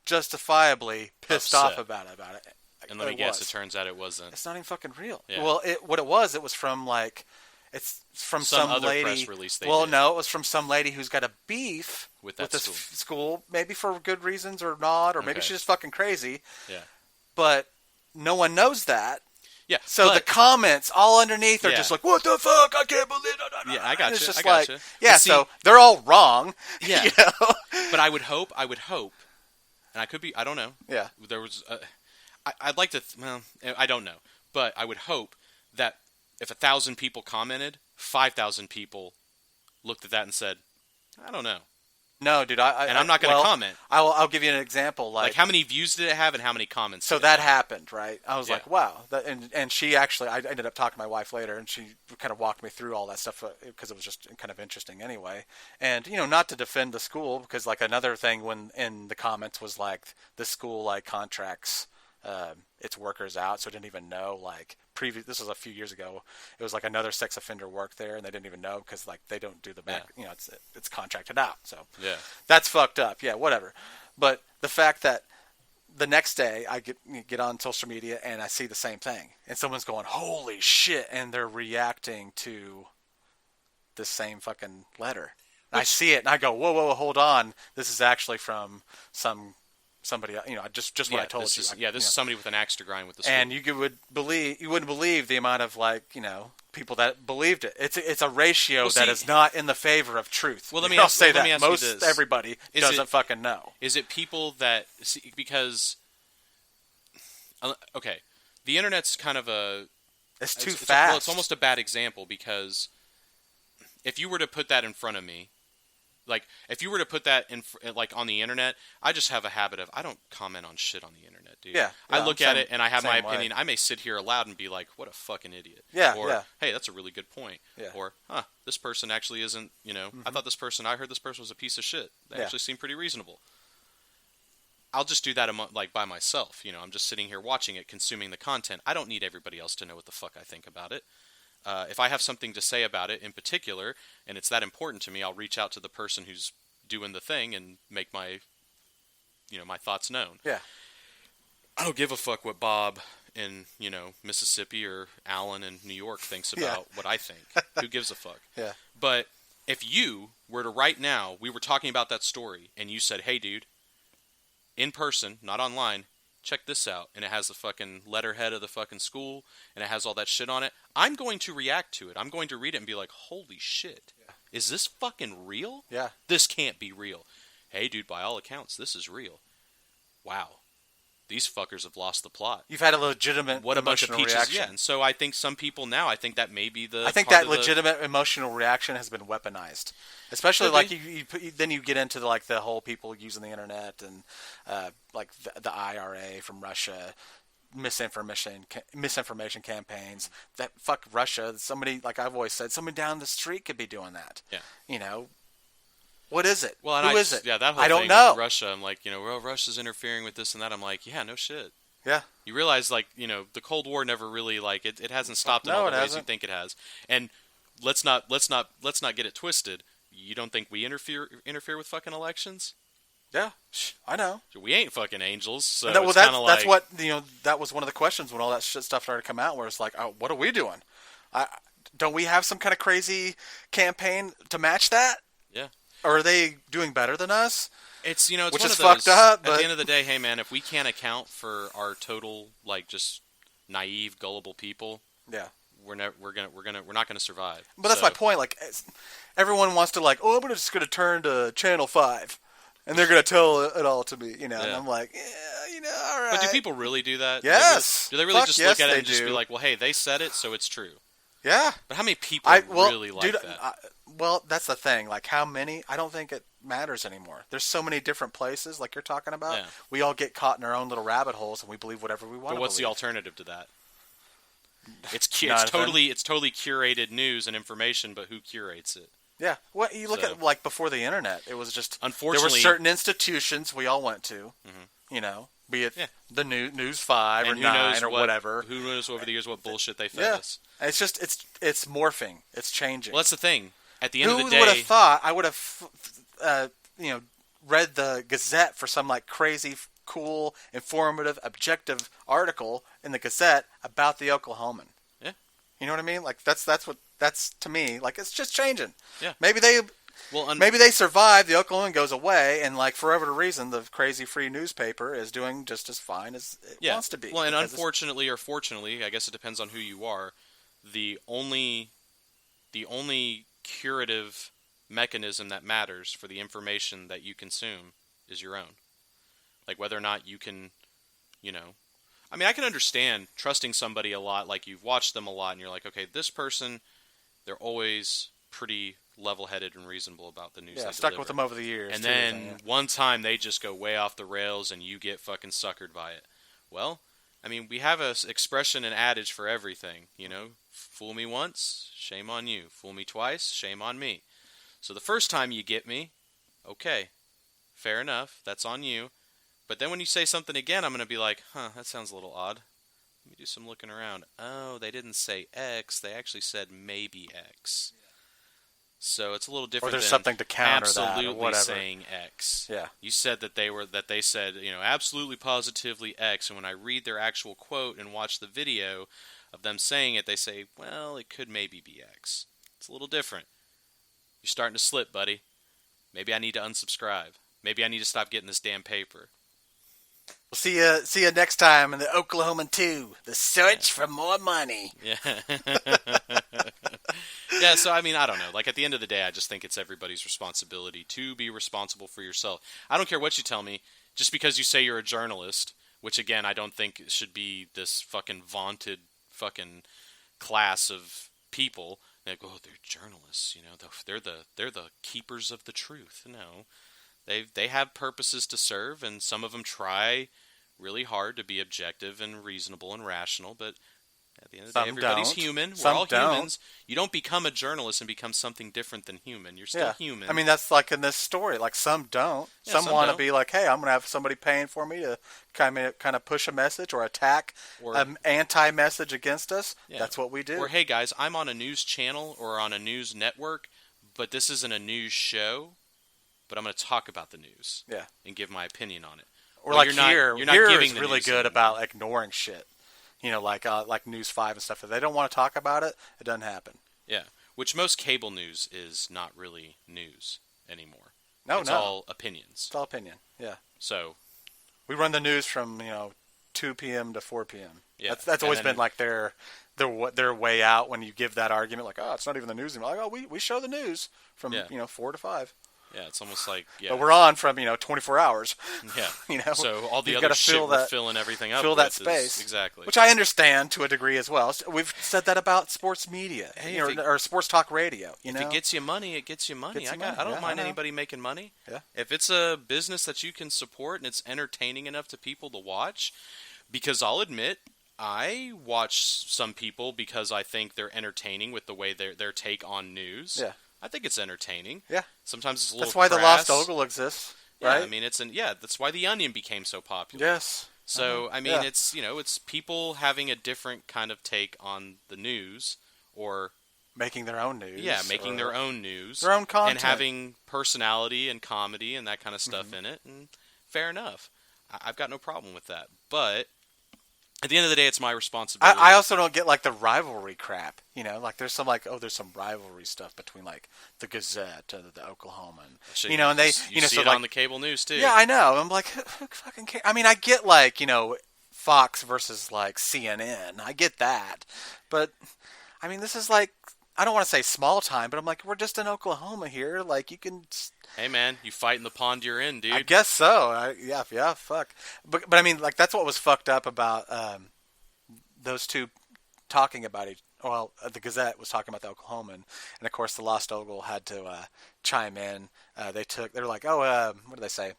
justifiably pissed off about it. And let me guess, it turns out it wasn't. It's not even fucking real. Yeah. Well, it was from, like, it's from some other lady. Press release they well, did. No, it was from some lady who's got a beef with this school. school, maybe for good reasons or not, or maybe she's just fucking crazy. Yeah. But no one knows that. Yeah. So the comments all underneath are just like, "What the fuck? I can't believe it." Yeah, I got you. It's just I got you. Yeah, so they're all wrong. Yeah. You know? But I would hope, and I could be, I don't know. Yeah. There was, I'd like to, well, I don't know. But I would hope that if 1,000 people commented, 5,000 people looked at that and said, I don't know. No, dude. I'm not going to comment. I'll give you an example. Like how many views did it have, and how many comments? So did that it have? happened, right? I was like, wow. And she actually, I ended up talking to my wife later, and she kind of walked me through all that stuff because it was just kind of interesting anyway. And not to defend the school, because like another thing when in the comments was like the school like contracts its workers out, so it didn't even know like. This was a few years ago. It was like another sex offender worked there, and they didn't even know because like they don't do the back. Yeah. It's contracted out. So yeah, that's fucked up. Yeah, whatever. But the fact that the next day I get on social media and I see the same thing, and someone's going, "Holy shit!" and they're reacting to the same fucking letter. I see it and I go, "Whoa, hold on! This is actually from somebody, just what I told you." This is somebody with an axe to grind with the school. And you wouldn't believe the amount of people that believed it. It's a ratio that is not in the favor of truth. Well, let me ask you this. Most everybody doesn't fucking know. Is it people that because okay, the internet's kind of it's too fast. It's almost a bad example because if you were to put that in front of me. Like, if you were to put that in, like, on the internet, I just have a habit of, I don't comment on shit on the internet, dude. Yeah. I look at it, and I have my opinion. I may sit here aloud and be like, what a fucking idiot. Yeah, or, hey, that's a really good point. Yeah. Or, this person actually isn't, I heard this person was a piece of shit. They actually seem pretty reasonable. I'll just do that, like, by myself. I'm just sitting here watching it, consuming the content. I don't need everybody else to know what the fuck I think about it. If I have something to say about it in particular, and it's that important to me, I'll reach out to the person who's doing the thing and make my thoughts known. Yeah. I don't give a fuck what Bob in, Mississippi or Alan in New York thinks about what I think. Who gives a fuck? Yeah. But if you were to right now, we were talking about that story, and you said, hey, dude, in person, not online, check this out, and it has the fucking letterhead of the fucking school, and it has all that shit on it, I'm going to react to it. I'm going to read it and be like, holy shit. Yeah. Is this fucking real? Yeah. This can't be real. Hey, dude, by all accounts, this is real. Wow. These fuckers have lost the plot. You've had a legitimate what a bunch of peaches, reaction. Yeah, and so I think some people now, I think that may be the I think that legitimate emotional reaction has been weaponized. Especially like then you get into the whole people using the internet and like the IRA from Russia, misinformation campaigns. That fuck Russia. Somebody, like I've always said, somebody down the street could be doing that. Yeah. What is it? Well, Who is it? Yeah, that whole I don't thing know. With Russia, I'm like, well, Russia's interfering with this and that. I'm like, yeah, no shit. Yeah. You realize, like, the Cold War never really, like, it hasn't stopped in all the ways you think it has. And let's not get it twisted. You don't think we interfere with fucking elections? Yeah, I know. We ain't fucking angels. So that's what that was one of the questions when all that shit stuff started to come out. Where it's like, oh, what are we doing? Don't we have some kind of crazy campaign to match that? Yeah. Or are they doing better than us? It's which one is of those, fucked up. But at the end of the day, hey man, if we can't account for our total like just naive, gullible people, we're not gonna survive. But that's my point. Like everyone wants to like, I'm just gonna turn to Channel 5, and they're gonna tell it all to me, And I'm like, all right. But do people really do that? Yes. Do they really just look at it and just be like, well, hey, they said it, so it's true? Yeah. But how many people really like that? Well, that's the thing. Like, how many? I don't think it matters anymore. There's so many different places, like you're talking about. Yeah. We all get caught in our own little rabbit holes, and we believe whatever we want to believe. But what's the alternative to that? It's Nothing. it's totally curated news and information, but who curates it? Yeah. Well, you look So, at like before the internet, it was just there were unfortunately, certain institutions we all went to. You know, be it yeah. the News 5 or And who 9 knows or what, whatever. Who knows over the years what bullshit they fed Yeah. us? And it's just it's morphing. It's changing. Well, that's the thing. At the end Who of the day, would have thought I would have read the Gazette for some like crazy, cool, informative, objective article in the Gazette about the Oklahoman. Yeah. You know what I mean? Like that's to me like it's just changing. Yeah. Maybe they survive. The Oklahoman goes away, and like for whatever reason, the crazy free newspaper is doing just as fine as it wants to be. Well, and unfortunately or fortunately, I guess it depends on who you are. The only curative mechanism that matters for the information that you consume is your own. Like whether or not you can, I mean, I can understand trusting somebody a lot, like you've watched them a lot and you're like, okay, this person, they're always pretty level-headed and reasonable about the news they stuck deliver. with them over the years. And then one time they just go way off the rails and you get fucking suckered by it. Well, I mean, we have a expression and adage for everything, Fool me once, shame on you. Fool me twice, shame on me. So the first time you get me, okay, fair enough, that's on you. But then when you say something again, I'm going to be like, that sounds a little odd. Let me do some looking around. Oh, they didn't say X, they actually said maybe X. So it's a little different. Or there's than something to counter absolutely that or whatever. saying X. Yeah. You said that they said, absolutely positively X, and when I read their actual quote and watch the video of them saying it, they say, well, it could maybe be X. It's a little different. You're starting to slip, buddy. Maybe I need to unsubscribe. Maybe I need to stop getting this damn paper. We'll see you next time in the Oklahoman 2, the search for more money. Yeah. Yeah, so I mean, I don't know. Like at the end of the day, I just think it's everybody's responsibility to be responsible for yourself. I don't care what you tell me, just because you say you're a journalist, which again, I don't think should be this fucking vaunted fucking class of people. They go, they're journalists, they're the keepers of the truth. No. They have purposes to serve, and some of them try really hard to be objective and reasonable and rational, but at the end of the day, everybody's human. We're all humans. You don't become a journalist and become something different than human. You're still human. I mean, that's like in this story. Like some don't. Yeah, some want to be like, hey, I'm going to have somebody paying for me to kind of push a message or attack an anti-message against us. Yeah. That's what we do. Or, hey, guys, I'm on a news channel or on a news network, but this isn't a news show, but I'm going to talk about the news and give my opinion on it. Or like you're not is really good about ignoring shit. Like News 5 and stuff. If they don't want to talk about it, it doesn't happen. Yeah, which most cable news is not really news anymore. It's all opinions. It's all opinion, yeah. So we run the news from 2 p.m. to 4 p.m. Yeah, that's always been like their way out when you give that argument. Like, oh, it's not even the news anymore. Like, oh, we show the news from 4 to 5. Yeah, it's almost like But we're on from 24 hours. Yeah. So all the other shit we're filling everything up. Fill that space. Exactly. Which I understand to a degree as well. We've said that about sports media, or sports talk radio. If it gets you money, it gets you money. I don't mind anybody making money. Yeah. If it's a business that you can support and it's entertaining enough to people to watch, because I'll admit, I watch some people because I think they're entertaining with the way their take on news. Yeah. I think it's entertaining. Yeah. Sometimes it's a little That's why crass. the Lost Ogle exists, right? Yeah, I mean, that's why The Onion became so popular. Yes. So, I mean, it's people having a different kind of take on the news, or making their own news. Yeah, making their own news. Their own content. And having personality and comedy and that kind of stuff in it, and fair enough. I've got no problem with that. But at the end of the day, it's my responsibility. I also don't get like the rivalry crap. Like there's some there's some rivalry stuff between like the Gazette and the Oklahoman. And they see so it on the cable news too. Yeah, I know. I'm like, who fucking cares? I mean, I get like Fox versus like CNN. I get that, but I mean, this is like, I don't want to say small time, but I'm like, we're just in Oklahoma here. Like, you can. Hey man, you fight in the pond you're in, dude. I guess so. Yeah, fuck. But I mean, like, that's what was fucked up about those two talking about each. Well, the Gazette was talking about the Oklahoman, and of course the Lost Ogle had to chime in. They were like, oh, what did they say?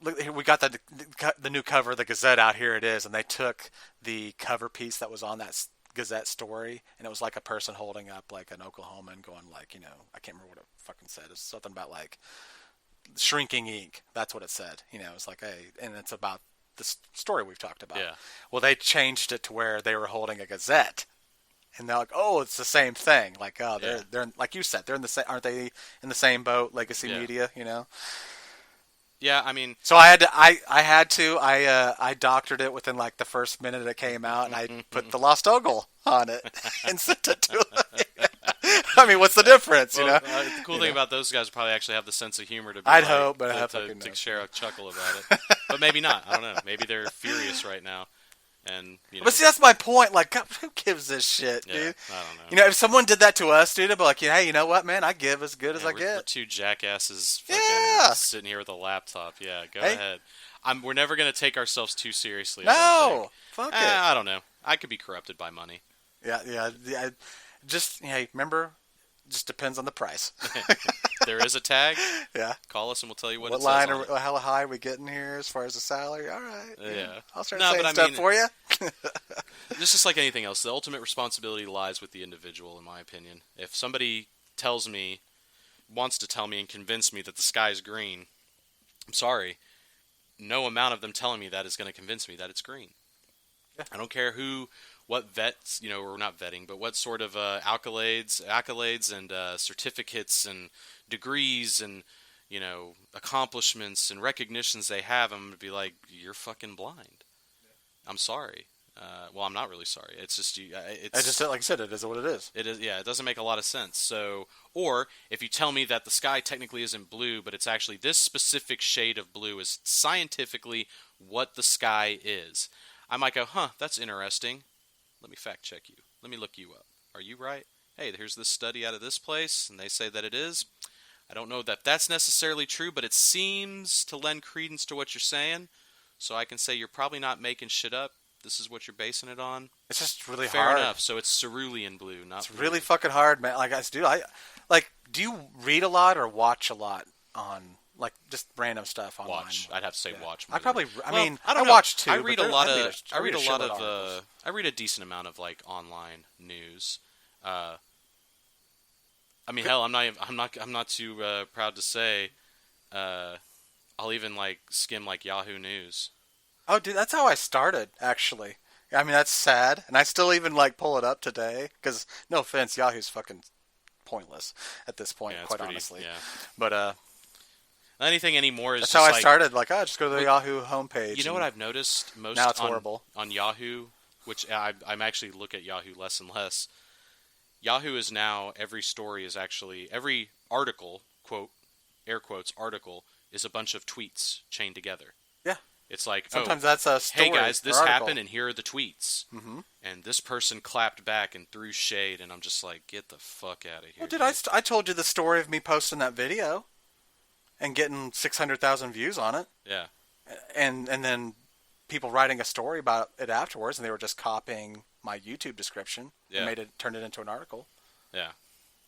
look, we got the new cover of the Gazette out. Here it is, and they took the cover piece that was on that Gazette story, and it was like a person holding up like an Oklahoman, going like, I can't remember what it fucking said. It's something about like shrinking ink. That's what it said. It's like, hey, and it's about the story we've talked about. Yeah. Well, they changed it to where they were holding a Gazette. And they're like, oh, it's the same thing. Like, oh, they're like you said, they're in the same. Aren't they in the same boat? Legacy Media, Yeah, I mean. So I doctored it within like the first minute it came out, and I put the Lost Ogle on it and sent it to him. I mean, what's the difference, The cool thing about those guys probably actually have the sense of humor to be hope, but to share a chuckle about it. But maybe not. I don't know. Maybe they're furious right now. And But see, that's my point. Like, God, who gives this shit, dude? I don't know. If someone did that to us, dude, I'd be like, hey, you know what, man? I give as good as I get. We're two jackasses fucking sitting here with a laptop. Yeah, go ahead. We're never going to take ourselves too seriously. No, fuck it. I don't know. I could be corrupted by money. Yeah. Just, remember, just depends on the price. There is a tag. Yeah. Call us and we'll tell you what it line says on it. How high are we getting here as far as the salary? All right. Yeah. I'll start saying stuff for you. Just like anything else, the ultimate responsibility lies with the individual, in my opinion. If somebody wants to tell me and convince me that the sky is green, I'm sorry. No amount of them telling me that is going to convince me that it's green. Yeah. I don't care what vets, or not vetting, but what sort of accolades and certificates and degrees and, accomplishments and recognitions they have. I'm going to be like, you're fucking blind. Yeah. I'm sorry. Well, I'm not really sorry. It's just like I said, it is what it is. It is, yeah. It doesn't make a lot of sense. So, or if you tell me that the sky technically isn't blue, but it's actually this specific shade of blue is scientifically what the sky is, I might go, that's interesting. Let me fact check you. Let me look you up. Are you right? Hey, here's this study out of this place, and they say that it is. I don't know that that's necessarily true, but it seems to lend credence to what you're saying. So I can say you're probably not making shit up. This is what you're basing it on. It's just really Fair hard. Fair enough. So it's cerulean blue, not It's blue. really fucking hard, man. Like, do you read a lot or watch a lot on, like, just random stuff online? Watch. I'd have to say watch. I I watch too. I read a lot of. I read a decent amount of like online news. Hell, I'm not too proud to say. I'll even like skim like Yahoo News. Oh, dude, that's how I started, actually. I mean, that's sad, and I still even like pull it up today because, no offense, Yahoo's fucking pointless at this point, quite honestly. Yeah. But anything anymore is that's just how I started. Like, just go to the Yahoo homepage. You know what I've noticed most now it's horrible on Yahoo, which I'm actually look at Yahoo less and less. Yahoo is now every article, quote, air quotes, article is a bunch of tweets chained together. Yeah. It's like, sometimes that's a story. Hey guys, this happened, and here are the tweets. Mm-hmm. And this person clapped back and threw shade, and I'm just like, get the fuck out of here. Well, dude, I told you the story of me posting that video and getting 600,000 views on it. Yeah. And then people writing a story about it afterwards, and they were just copying my YouTube description and turned it into an article. Yeah.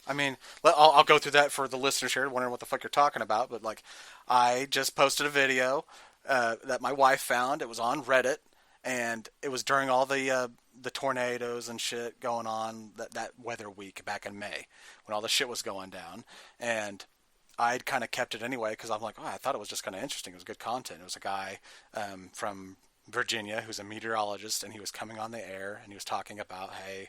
I mean, I'll go through that for the listeners here, wondering what the fuck you're talking about. But like, I just posted a video that my wife found. It was on Reddit, and it was during all the tornadoes and shit going on that weather week back in May when all the shit was going down. And I'd kind of kept it anyway because I'm like, I thought it was just kind of interesting. It was good content. It was a guy from Virginia who's a meteorologist, and he was coming on the air, and he was talking about, hey,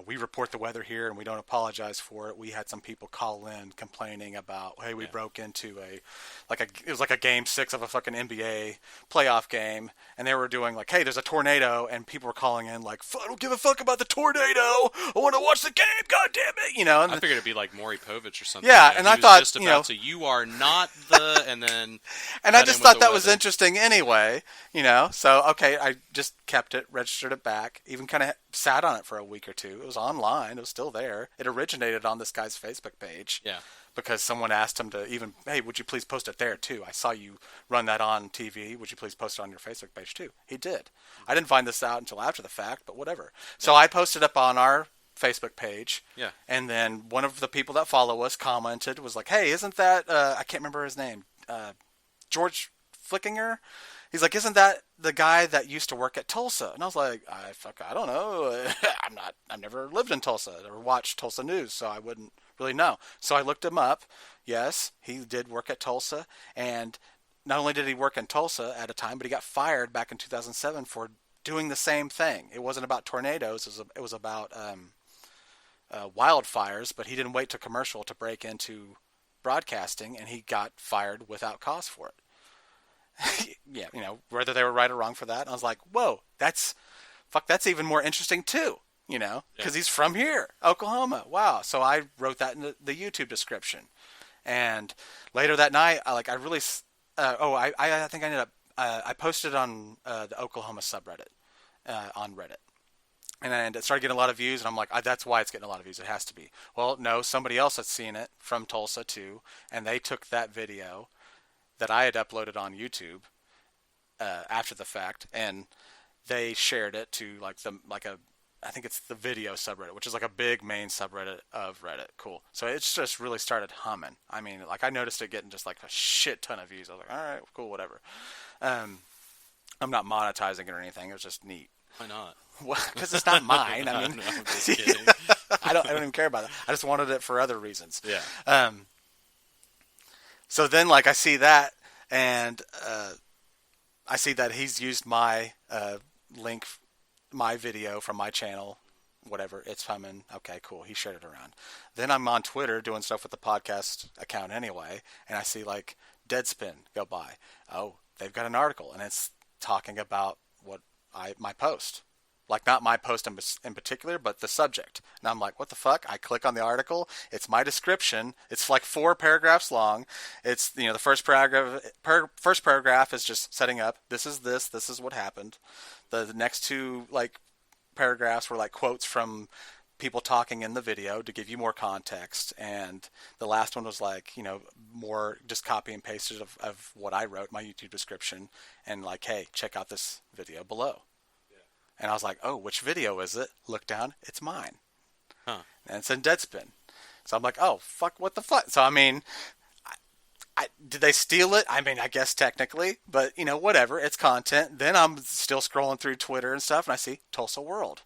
we report the weather here, and we don't apologize for it. We had some people call in complaining about, hey, we broke into it was like a game 6 of a fucking NBA playoff game, and they were doing like, hey, there's a tornado, and people were calling in like, I don't give a fuck about the tornado. I want to watch the game. God damn it, And I figured it'd be like Maury Povich or something. Yeah, and I thought, just about to, you are not the, and then. And I just thought that was interesting anyway, So okay, I just kept it, registered it back, even kind of sat on it for a week or two. It was online. It was still there. It originated on this guy's Facebook page. Yeah. Because someone asked him to even, hey, would you please post it there too? I saw you run that on TV. Would you please post it on your Facebook page too? He did. I didn't find this out until after the fact, but whatever. So I posted up on our Facebook page. Yeah. And then one of the people that follow us commented, was like, hey, isn't that, I can't remember his name, George Flickinger. He's like, isn't that the guy that used to work at Tulsa? And I was like, I don't know. I've never lived in Tulsa or watched Tulsa news, so I wouldn't really know. So I looked him up. Yes, he did work at Tulsa, and not only did he work in Tulsa at a time, but he got fired back in 2007 for doing the same thing. It wasn't about tornadoes. It was about wildfires, but he didn't wait to commercial to break into broadcasting, and he got fired without cause for it. Yeah, whether they were right or wrong for that. And I was like, whoa, that's even more interesting too, because he's from here, Oklahoma. Wow. So I wrote that in the YouTube description. And later that night, I think I ended up, I posted on the Oklahoma subreddit on Reddit. And it started getting a lot of views, and I'm like, that's why it's getting a lot of views. It has to be. Well, no, somebody else had seen it from Tulsa too, and they took that video that I had uploaded on YouTube after the fact, and they shared it to I think it's the video subreddit, which is like a big main subreddit of Reddit. Cool. So it's just really started humming. I mean, like I noticed it getting just like a shit ton of views. I was like, all right, cool, whatever. I'm not monetizing it or anything. It was just neat. Why not? Well, because it's not mine. I mean, no, I'm just kidding. I don't even care about that. I just wanted it for other reasons. Yeah. So then, like, I see that, and I see that he's used my link, my video from my channel, whatever. It's humming. Okay, cool. He shared it around. Then I'm on Twitter doing stuff with the podcast account anyway, and I see, like, Deadspin go by. Oh, they've got an article, and it's talking about my post. Like, not my post in particular, but the subject. And I'm like, what the fuck? I click on the article. It's my description. It's like 4 paragraphs long. It's, the first paragraph is just setting up, this is what happened. The next 2, like, paragraphs were like quotes from people talking in the video to give you more context. And the last one was like, more just copy and pasted of what I wrote, my YouTube description. And like, hey, check out this video below. And I was like, oh, which video is it? Look down. It's mine. Huh. And it's in Deadspin. So I'm like, oh, fuck, what the fuck? So, I mean, did they steal it? I mean, I guess technically. But, whatever. It's content. Then I'm still scrolling through Twitter and stuff, and I see Tulsa World.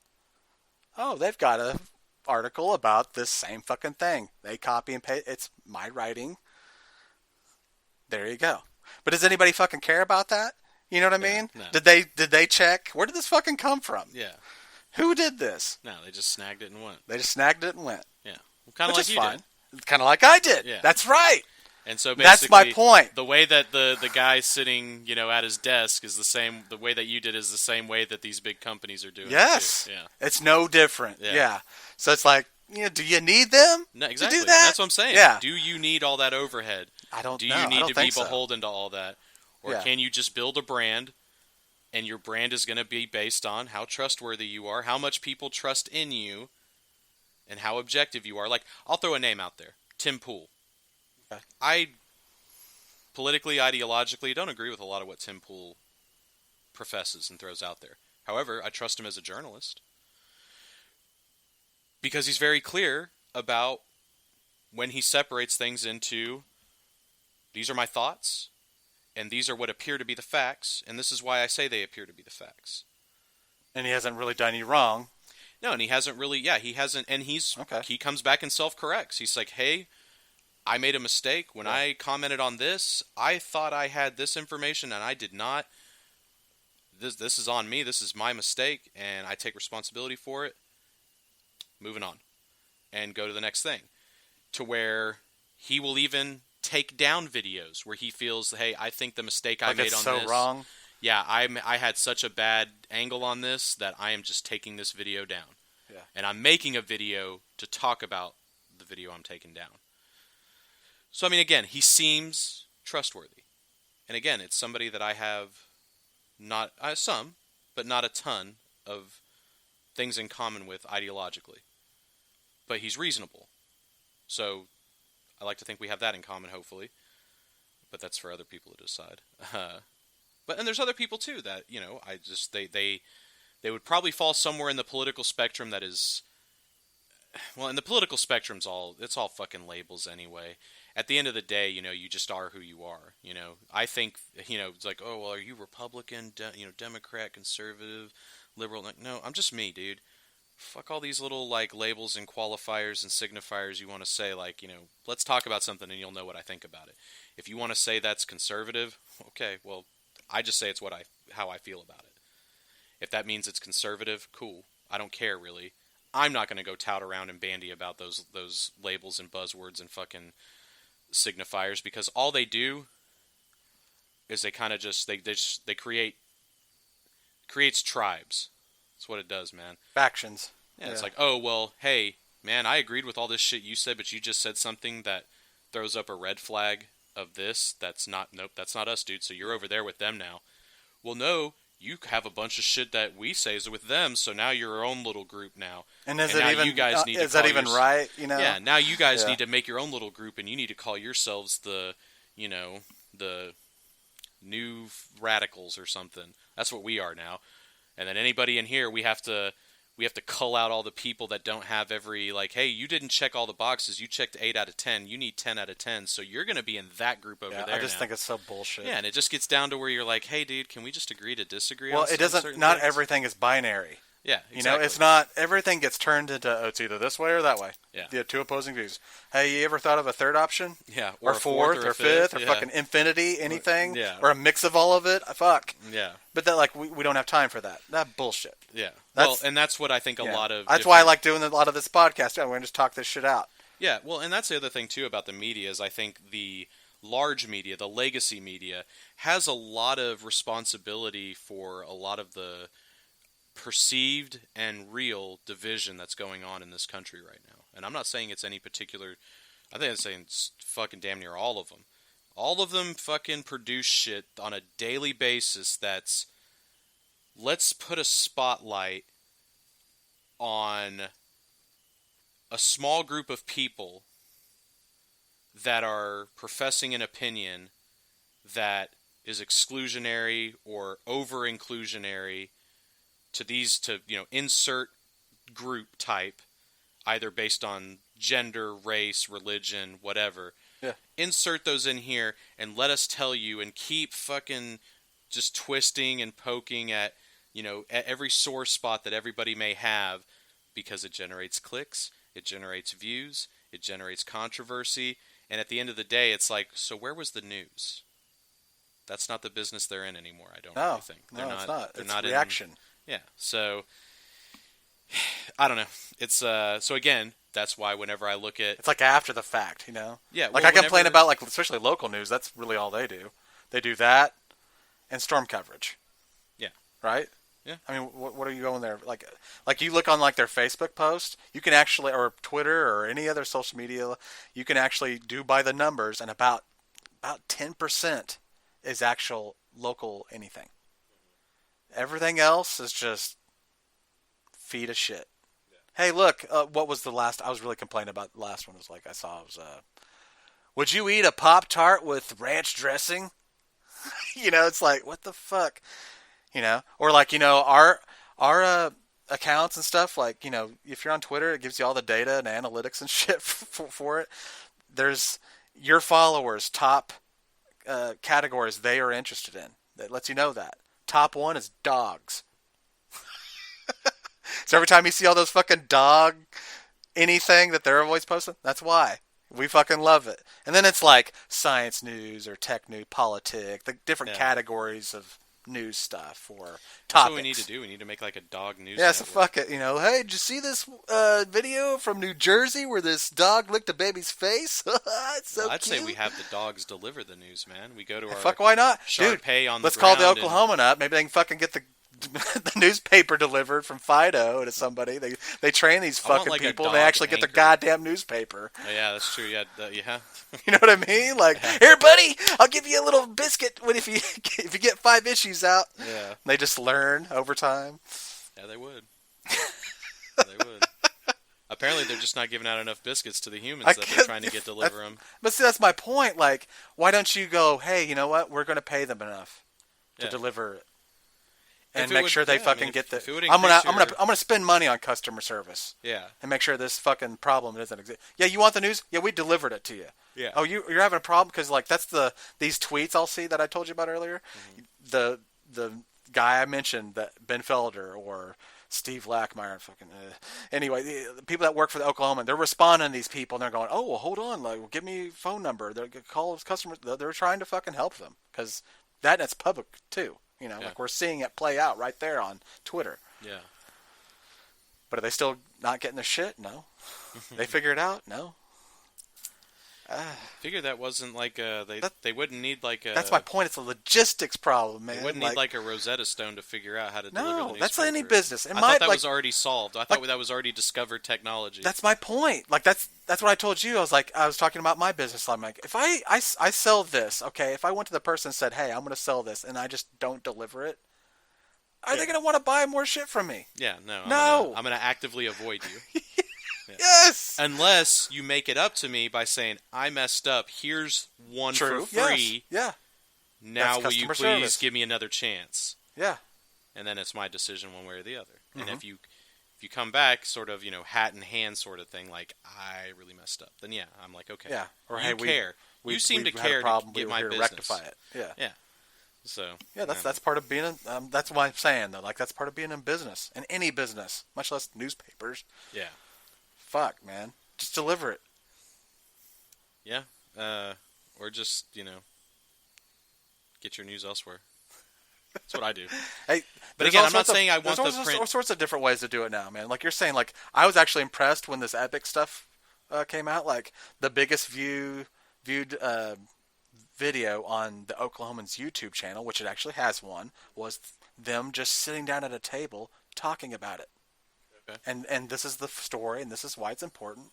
Oh, they've got an article about this same fucking thing. They copy and paste. It's my writing. There you go. But does anybody fucking care about that? You know what I mean? No. Did they check? Where did this fucking come from? Yeah. Who did this? No, they just snagged it and went. They just snagged it and went. Yeah. Well, kind of like you did. Kind of like I did. Yeah. That's right. And so basically, that's my point. The way that the guy sitting, at his desk is the same. The way that you did is the same way that these big companies are doing. Yes. It too. Yeah. It's no different. Yeah. So it's like, do you need them no, exactly. to do that? That's what I'm saying. Yeah. Do you need all that overhead? I don't Do know. you need to be so. beholden to all that? Or can you just build a brand, and your brand is going to be based on how trustworthy you are, how much people trust in you, and how objective you are? Like, I'll throw a name out there. Tim Pool. Okay. I politically, ideologically, don't agree with a lot of what Tim Pool professes and throws out there. However, I trust him as a journalist because he's very clear about when he separates things into, these are my thoughts, and these are what appear to be the facts, and this is why I say they appear to be the facts. And he hasn't really done you wrong. No, and he hasn't really, he hasn't, and he comes back and self-corrects. He's like, hey, I made a mistake. When I commented on this, I thought I had this information, and I did not. This is on me. This is my mistake, and I take responsibility for it. Moving on. And go to the next thing. To where he will even take down videos where he feels, hey, I think the mistake I made on so this. wrong. Yeah, I had such a bad angle on this that I am just taking this video down. Yeah. And I'm making a video to talk about the video I'm taking down. So, I mean, again, he seems trustworthy. And again, it's somebody that I have not some, but not a ton of things in common with ideologically. But he's reasonable. So I like to think we have that in common, hopefully. But that's for other people to decide. And there's other people too that, they would probably fall somewhere in the political spectrum that is Well, and the political spectrum's it's all fucking labels anyway. At the end of the day, you just are who you are. I think, it's like, oh, well, are you Republican, Democrat, conservative, liberal? Like, no, I'm just me, dude. Fuck all these little, like, labels and qualifiers and signifiers you want to say. Like, let's talk about something and you'll know what I think about it. If you want to say that's conservative, okay, well, I just say it's how I feel about it. If that means it's conservative, cool. I don't care, really. I'm not going to go tout around and bandy about those labels and buzzwords and fucking signifiers, because all they do is they kind of just they creates tribes. That's what it does, man. Factions. Yeah, it's like, oh, well, hey, man, I agreed with all this shit you said, but you just said something that throws up a red flag of this. Nope, that's not us, dude. So you're over there with them now. Well, no, you have a bunch of shit that we say is with them, so now you're your own little group now. And is that even right? Yeah, now you guys need to make your own little group, and you need to call yourselves the new radicals or something. That's what we are now. And then anybody in here, we have to cull out all the people that don't have every, like, hey, you didn't check all the boxes. You checked 8 out of 10. You need 10 out of 10. So you're going to be in that group over there. I just think it's so bullshit. Yeah, and it just gets down to where you're like, hey, dude, can we just agree to disagree? Well, on it doesn't. certain Not things? everything is binary. Yeah, exactly. It's not. Everything gets turned into it's either this way or that way. Yeah. You have two opposing views. Hey, you ever thought of a third option? Yeah. Or fourth or fifth or fucking infinity, anything? Yeah. Or a mix of all of it? Fuck. Yeah. But that, like, we don't have time for that. That bullshit. Yeah. Well, and that's what I think a lot of... That's why I like doing a lot of this podcast. We're going to just talk this shit out. Yeah, well, and that's the other thing, too, about the media is I think the large media, the legacy media, has a lot of responsibility for a lot of the perceived and real division that's going on in this country right now. And I'm not saying it's any particular... I think I'm saying it's fucking damn near all of them. All of them fucking produce shit on a daily basis that's... Let's put a spotlight on a small group of people that are professing an opinion that is exclusionary or over-inclusionary to insert group type, either based on gender, race, religion, whatever. Yeah. Insert those in here and let us tell you, and keep fucking just twisting and poking at every sore spot that everybody may have, because it generates clicks, it generates views, it generates controversy, and at the end of the day, it's like, so where was the news? That's not the business they're in anymore, I don't really think. It's not. They're it's not reaction. Yeah, so I don't know. It's so again, that's why whenever I look at... It's like after the fact, Yeah. Like, I complain about, like, especially local news, that's really all they do. They do that and storm coverage. Yeah. Right? Yeah. I mean, what are you going there? Like you look on, like, their Facebook post, you can actually, or Twitter or any other social media, you can actually do by the numbers, and about 10% is actual local anything. Everything else is just feed of shit. Yeah. Hey, look, what was the last? I was really complaining about the last one. It was like I saw. It was, would you eat a Pop-Tart with ranch dressing? It's like, what the fuck? Or like, our accounts and stuff. Like, if you're on Twitter, it gives you all the data and analytics and shit for it. There's your followers, top categories they are interested in. That lets you know that. Top one is dogs. So every time you see all those fucking dog anything that they're always posting, that's why. We fucking love it. And then it's like science news or tech news, politics, the different categories of news stuff or topics. That's what we need to do. We need to make like a dog news network. So fuck it. Hey, did you see this video from New Jersey where this dog licked a baby's face? It's so I'd cute. say we have the dogs deliver the news, man. We go to our fuck, why not? Dude, let's call the Oklahoman up. Maybe they can fucking get the newspaper delivered from Fido to somebody. They train these fucking people and they actually get the goddamn newspaper. Oh, yeah, that's true. Yeah. You know what I mean? Like, here, buddy, I'll give you a little biscuit if you get 5 issues out. Yeah. They just learn over time. Yeah, they would. They would. Apparently, they're just not giving out enough biscuits to the humans that they're trying to get deliver them. But see, that's my point. Like, why don't you go, hey, you know what? We're going to pay them enough to deliver it. and make sure they fucking get the. If it would I'm increase gonna spend money on customer service. Yeah. And make sure this fucking problem doesn't exist. Yeah, you want the news? Yeah, we delivered it to you. Yeah. Oh, you're having a problem because like that's these tweets I'll see that I told you about earlier. The guy I mentioned, that Ben Felder or Steve Lackmeyer, fucking anyway, the people that work for the Oklahoman, they're responding to these people and they're going, oh, well, hold on, like, well, give me phone number. They're call customers. They're trying to fucking help them because that's public too. You know, like we're seeing it play out right there on Twitter. Yeah. But are they still not getting their shit? No. They figure it out? No. Figure that wasn't like they wouldn't need like a. That's my point. It's a logistics problem, man. They wouldn't need like a Rosetta Stone to figure out how to deliver the newspaper. No, that's any business. I thought that was already solved. I thought that was already discovered technology. That's my point. Like that's what I told you. I was talking about my business. I'm like, if I sell this, okay, if I went to the person and said, hey, I'm going to sell this, and I just don't deliver it, are they going to want to buy more shit from me? Yeah, no. No. I'm going to actively avoid you. Yeah. Yes. Unless you make it up to me by saying, I messed up. Here's one for free. Yes. Yeah. Now will you please give me another chance? Yeah. And then it's my decision one way or the other. Mm-hmm. And if you come back sort of, hat in hand sort of thing, like, I really messed up, then yeah, I'm like, okay. Yeah. Or you care. You seem to care to get my business. Rectify it. Yeah. Yeah. So. Yeah, that's part of being that's what I'm saying, though. Like, that's part of being in business. In any business. Much less newspapers. Yeah. Fuck, man. Just deliver it. Yeah. Or just, get your news elsewhere. That's what I do. Hey, but again, I'm not saying I want the print. There's all sorts of different ways to do it now, man. Like you're saying, like I was actually impressed when this Epic stuff came out. Like the biggest viewed video on the Oklahoman's YouTube channel, which it actually has one, was them just sitting down at a table talking about it. Okay. And this is the story, and this is why it's important.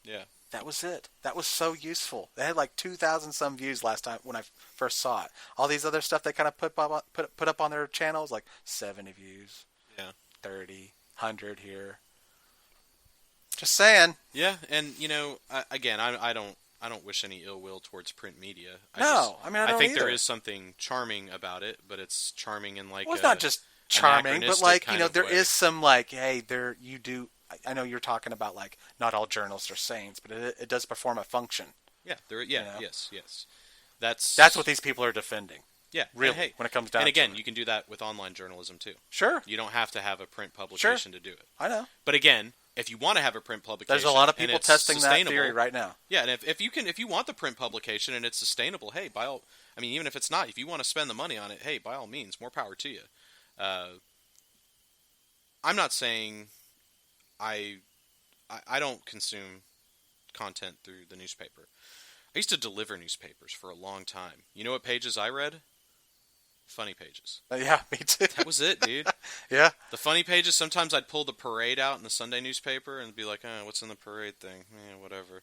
Yeah. That was it. That was so useful. They had like 2,000 some views last time when I first saw it. All these other stuff they kind of put up on their channels, like 70 views. Yeah. 30, 100 here. Just saying. Yeah, and again, I don't wish any ill will towards print media. I think there is something charming about it, but it's charming in like. Well, it's not just charming, but like there is some like, hey, there you do. I know you're talking about like not all journalists are saints, but it does perform a function. Yeah, yes. That's what these people are defending. Yeah, really. Hey, when it comes down, and again, to you can do that with online journalism too. Sure, you don't have to have a print publication to do it. I know, but again, if you want to have a print publication, there's a lot of people testing that theory right now. Yeah, and if you want the print publication and it's sustainable, hey, even if it's not, if you want to spend the money on it, hey, by all means, more power to you. I'm not saying I don't consume content through the newspaper. I used to deliver newspapers for a long time. You know what pages I read? Funny pages. Yeah, me too. That was it, dude. Yeah. The funny pages, sometimes I'd pull the parade out in the Sunday newspaper and be like, what's in the parade thing? Whatever.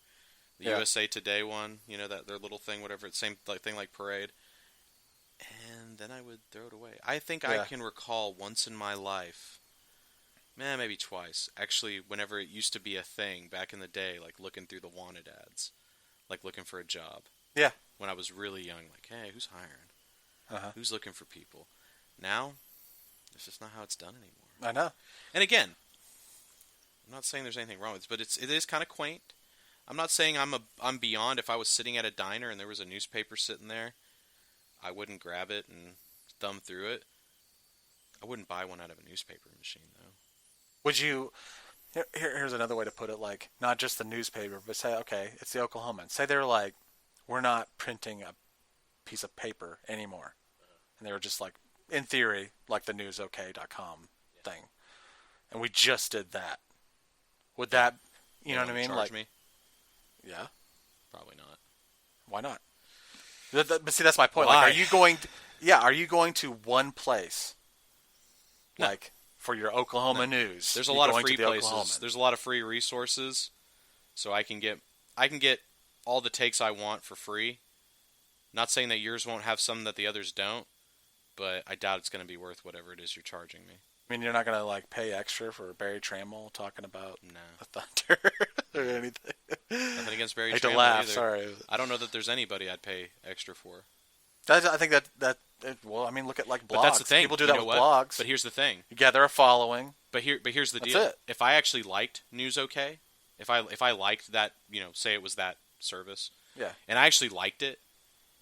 The USA Today one, that their little thing, whatever. It's same thing like parade. And then I would throw it away. I think I can recall once in my life, maybe twice, actually, whenever it used to be a thing back in the day, like looking through the wanted ads, like looking for a job. Yeah. When I was really young, like, hey, who's hiring? Who's looking for people? Now, it's just not how it's done anymore. I know. And again, I'm not saying there's anything wrong with it, but it is kind of quaint. I'm not saying I'm beyond. If I was sitting at a diner and there was a newspaper sitting there, I wouldn't grab it and thumb through it. I wouldn't buy one out of a newspaper machine, though. Would you? Here's another way to put it: like not just the newspaper, but say, okay, it's the Oklahoman. Say they're like, we're not printing a piece of paper anymore, and they were just like, in theory, like the newsok.com thing, and we just did that. Would that, you know what I mean? Charge me? Yeah. Probably not. Why not? But see, that's my point. Why? Like, are you going to one place? No. Like for your Oklahoma news. There's a lot of free places. There's a lot of free resources, so I can get all the takes I want for free. Not saying that yours won't have some that the others don't, but I doubt it's going to be worth whatever it is you're charging me. I mean, you're not going to like pay extra for Barry Trammell talking about the Thunder or anything. Nothing against Barry Trammell. To laugh, either. Sorry. I don't know that there's anybody I'd pay extra for. I think that Well, I mean, look at like blogs. But that's the thing. People do You that know with what? blogs. But here's the thing. You gather a following. But here's the That's deal. it. If I actually liked News OK, if I liked that, say it was that service, Yeah. and I actually liked it,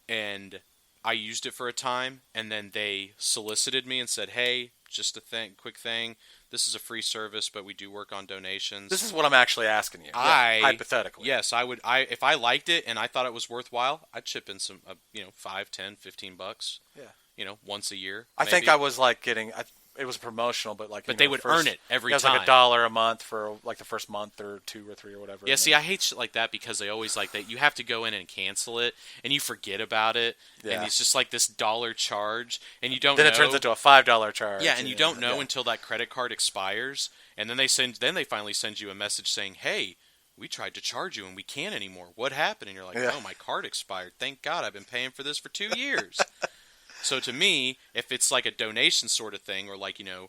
and I used it for a time, and then they solicited me and said, "Hey, just a quick thing. This is a free service, but we do work on donations." This is what I'm actually asking you. Hypothetically. Yes, I would. If I liked it and I thought it was worthwhile, I'd chip in some, $5, $10, $15. Yeah. Once a year. I think I was like getting. It was promotional, but like. But they would earn it every time. It was like $1 a month for like the first month or 2 or 3 or whatever. Yeah, see, I hate shit like that because they always like that. You have to go in and cancel it, and you forget about it, and it's just like this $1 charge, and you don't. Then know. it turns into a $5 charge. Yeah, and you don't know until that credit card expires, and then they finally send you a message saying, "Hey, we tried to charge you and we can't anymore. What happened?" And you're like, "Oh, my card expired. Thank God, I've been paying for this for 2 years." So to me, if it's like a donation sort of thing, or like you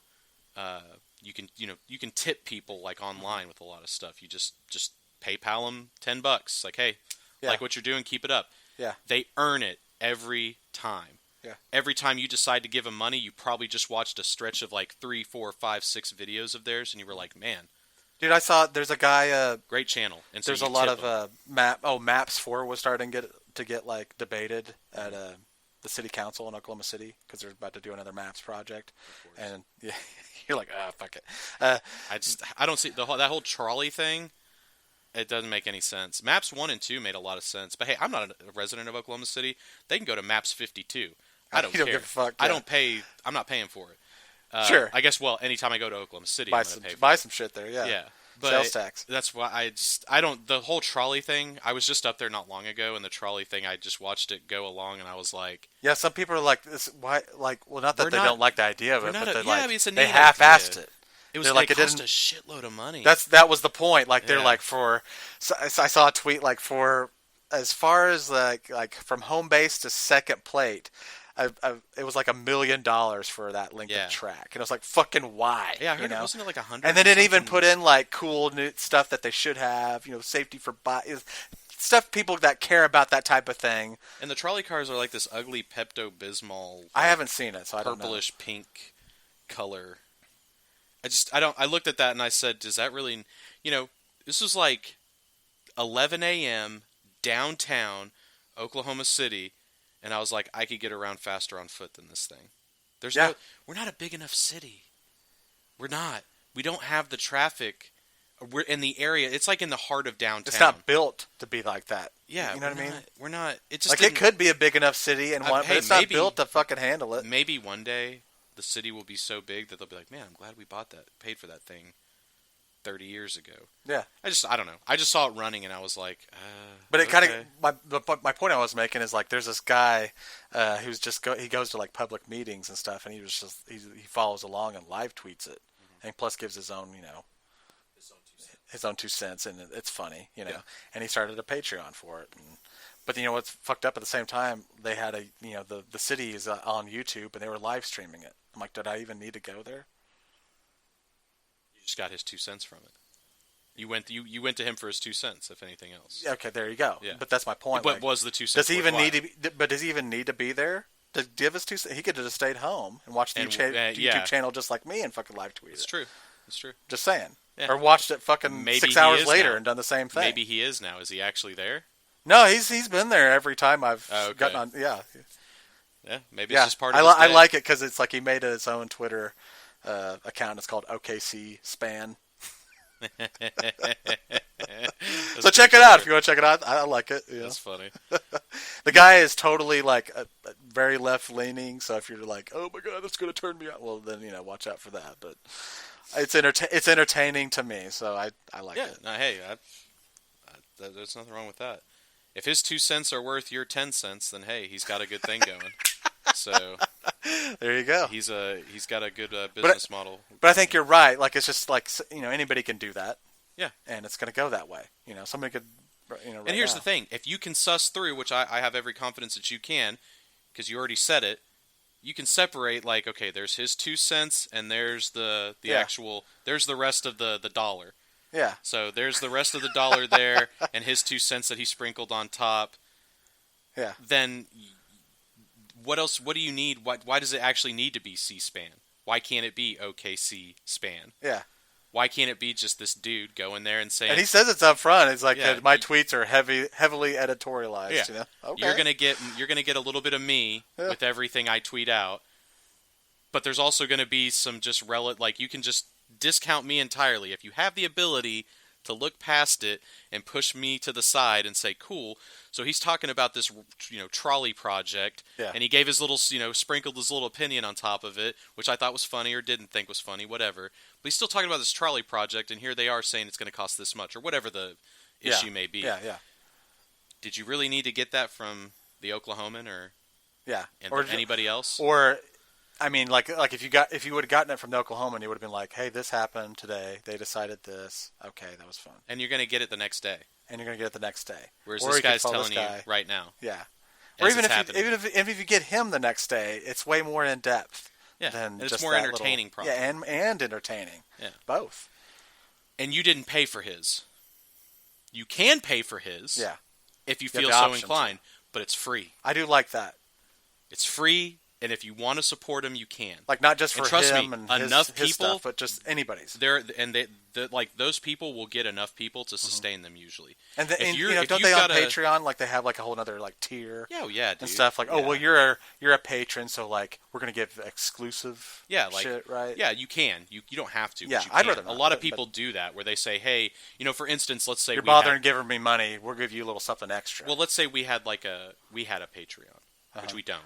can tip people like online with a lot of stuff. You just PayPal them $10. Like, hey, like what you're doing, keep it up. Yeah. They earn it every time. Yeah. Every time you decide to give them money, you probably just watched a stretch of like 3, 4, 5, 6 videos of theirs, and you were like, man. Dude, I saw there's a guy. Great channel. And so there's a lot of Maps 4 was starting to get like debated at the city council in Oklahoma City because they're about to do another Maps project, and you're like, fuck it. I don't see that whole trolley thing. It doesn't make any sense. Maps 1 and 2 made a lot of sense, but hey, I'm not a resident of Oklahoma City. They can go to Maps 52. I don't care. Give a fuck. I don't pay. I'm not paying for it. Sure. I guess. Well, anytime I go to Oklahoma City, buy I'm gonna pay for buy it. some shit there. Yeah. Yeah. But sales tax. That's why I don't. The whole trolley thing. I was just up there not long ago, and the trolley thing. I just watched it go along, and I was like, yeah. Some people are like, this. Why? Like, well, not that they don't like the idea of it, but they half-assed it. It was like it cost a shitload of money. That was the point. Like they're like So I saw a tweet like for as far as like from home base to second plate. It was like $1 million for that length of track, and I was like, "Fucking why?" Yeah, I heard it wasn't it like 100. And then it even put in like cool new stuff that they should have, safety for stuff people that care about that type of thing. And the trolley cars are like this ugly Pepto-Bismol. I haven't seen it, so I don't know. Purplish pink color. I looked at that and I said, "Does that really?" This was like 11 a.m. downtown Oklahoma City. And I was like, I could get around faster on foot than this thing. We're not a big enough city. We're not. We don't have the traffic. We're in the area. It's like in the heart of downtown. It's not built to be like that. Yeah, you know what I mean. We're not. It just like it could be a big enough city but it's not built to fucking handle it. Maybe one day the city will be so big that they'll be like, man, I'm glad we paid for that thing 30 years ago. Yeah. I don't know. I just saw it running and I was like, But it kind of, my point I was making is like, there's this guy who's he goes to like public meetings and stuff, and he follows along and live tweets it, and plus gives his own, his own 2 cents, and it's funny, and he started a Patreon for it. But what's fucked up at the same time, they had the city is on YouTube and they were live streaming it. I'm like, did I even need to go there? Just got his 2 cents from it. You went to him for his 2 cents, if anything else. Okay, there you go. Yeah. But that's my point. But was the 2 cents? Does he even need to be? But does he even need to be there to give his 2 cents? He could have just stayed home and watched the YouTube channel just like me and fucking live tweet it. It's true. It's true. Just saying. Yeah. Or watched it fucking 6 hours later and done the same thing. Maybe he is now. Is he actually there? No, he's been there every time I've gotten on. Yeah. Yeah. Maybe it's just part of. I like it because it's like he made his own Twitter account. It's called OKC Span. So check it out if you want to check it out. I like it. That's funny. The guy is totally like very left leaning. So if you're like, oh my god, that's gonna turn me out, well then watch out for that. But it's entertaining to me, so I like it. No, hey, there's nothing wrong with that. If his 2 cents are worth your 10 cents, then hey, he's got a good thing going. So there you go. He's got a good business model. But I think you're right. Like it's just like anybody can do that. Yeah. And it's going to go that way. Somebody could. Right and here's the thing: if you can suss through, which I have every confidence that you can, because you already said it, you can separate like, okay, there's his 2 cents, and there's the actual, there's the rest of the dollar. Yeah. So there's the rest of the dollar there, and his 2 cents that he sprinkled on top. Yeah. Then what else? What do you need? Why does it actually need to be C-SPAN? Why can't it be OKC SPAN? Yeah. Why can't it be just this dude going there and saying? And he says it's up front. It's like Yeah, my tweets are heavily editorialized. Yeah. You know? Okay. You're gonna get a little bit of me with everything I tweet out, but there's also gonna be some just like you can just discount me entirely if you have the ability to look past it and push me to the side and say, cool. So he's talking about this, trolley project, and he gave his little, sprinkled his little opinion on top of it, which I thought was funny or didn't think was funny, whatever. But he's still talking about this trolley project, and here they are saying it's going to cost this much or whatever the issue may be. Yeah, yeah. Did you really need to get that from the Oklahoman or anybody else? Or, I mean, like if you would have gotten it from the Oklahoman, you would have been like, hey, this happened today. They decided this. Okay, that was fun. And you're going to get it the next day. And you're going to get it the next day. Whereas or this guy's telling telling you right now. Yeah. Or even if you get him the next day, it's way more in depth. Yeah, than and it's just more that entertaining. Little, yeah, and entertaining. Yeah, both. And you didn't pay for his. You can pay for his. Yeah. If you feel so inclined, but it's free. I do like that. It's free. And if you want to support him, you can. Like not just for trust him me, and enough his people, stuff, but just anybody's. Like those people will get enough people to sustain them usually. And don't they on Patreon like they have like a whole other like tier? Yeah, yeah, dude. And stuff like you're a patron, so like we're gonna give exclusive shit, right? Yeah, you can. You don't have to. Yeah, but I'd rather not. A lot of people do that where they say, hey, for instance, let's say you're bothering giving me money, we'll give you a little something extra. Well, let's say we had a Patreon. Which we don't.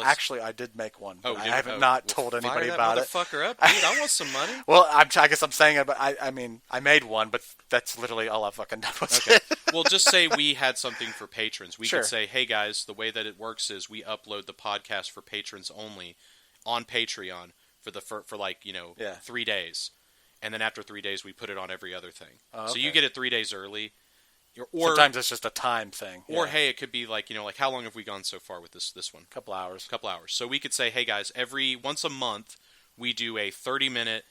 Actually, I did make one. I haven't told anybody about it. Fire that motherfucker up, dude. I want some money. Well, I guess I'm saying it, but I mean, I made one, but that's literally all I've fucking done with it. Well, just say we had something for patrons. We could say, hey, guys, the way that it works is we upload the podcast for patrons only on Patreon for 3 days. And then after 3 days, we put it on every other thing. Oh, okay. So you get it 3 days early. Or sometimes it's just a time thing. Or hey, it could be like how long have we gone so far with this one? Couple hours. So we could say, hey guys, once a month we do a 30-minute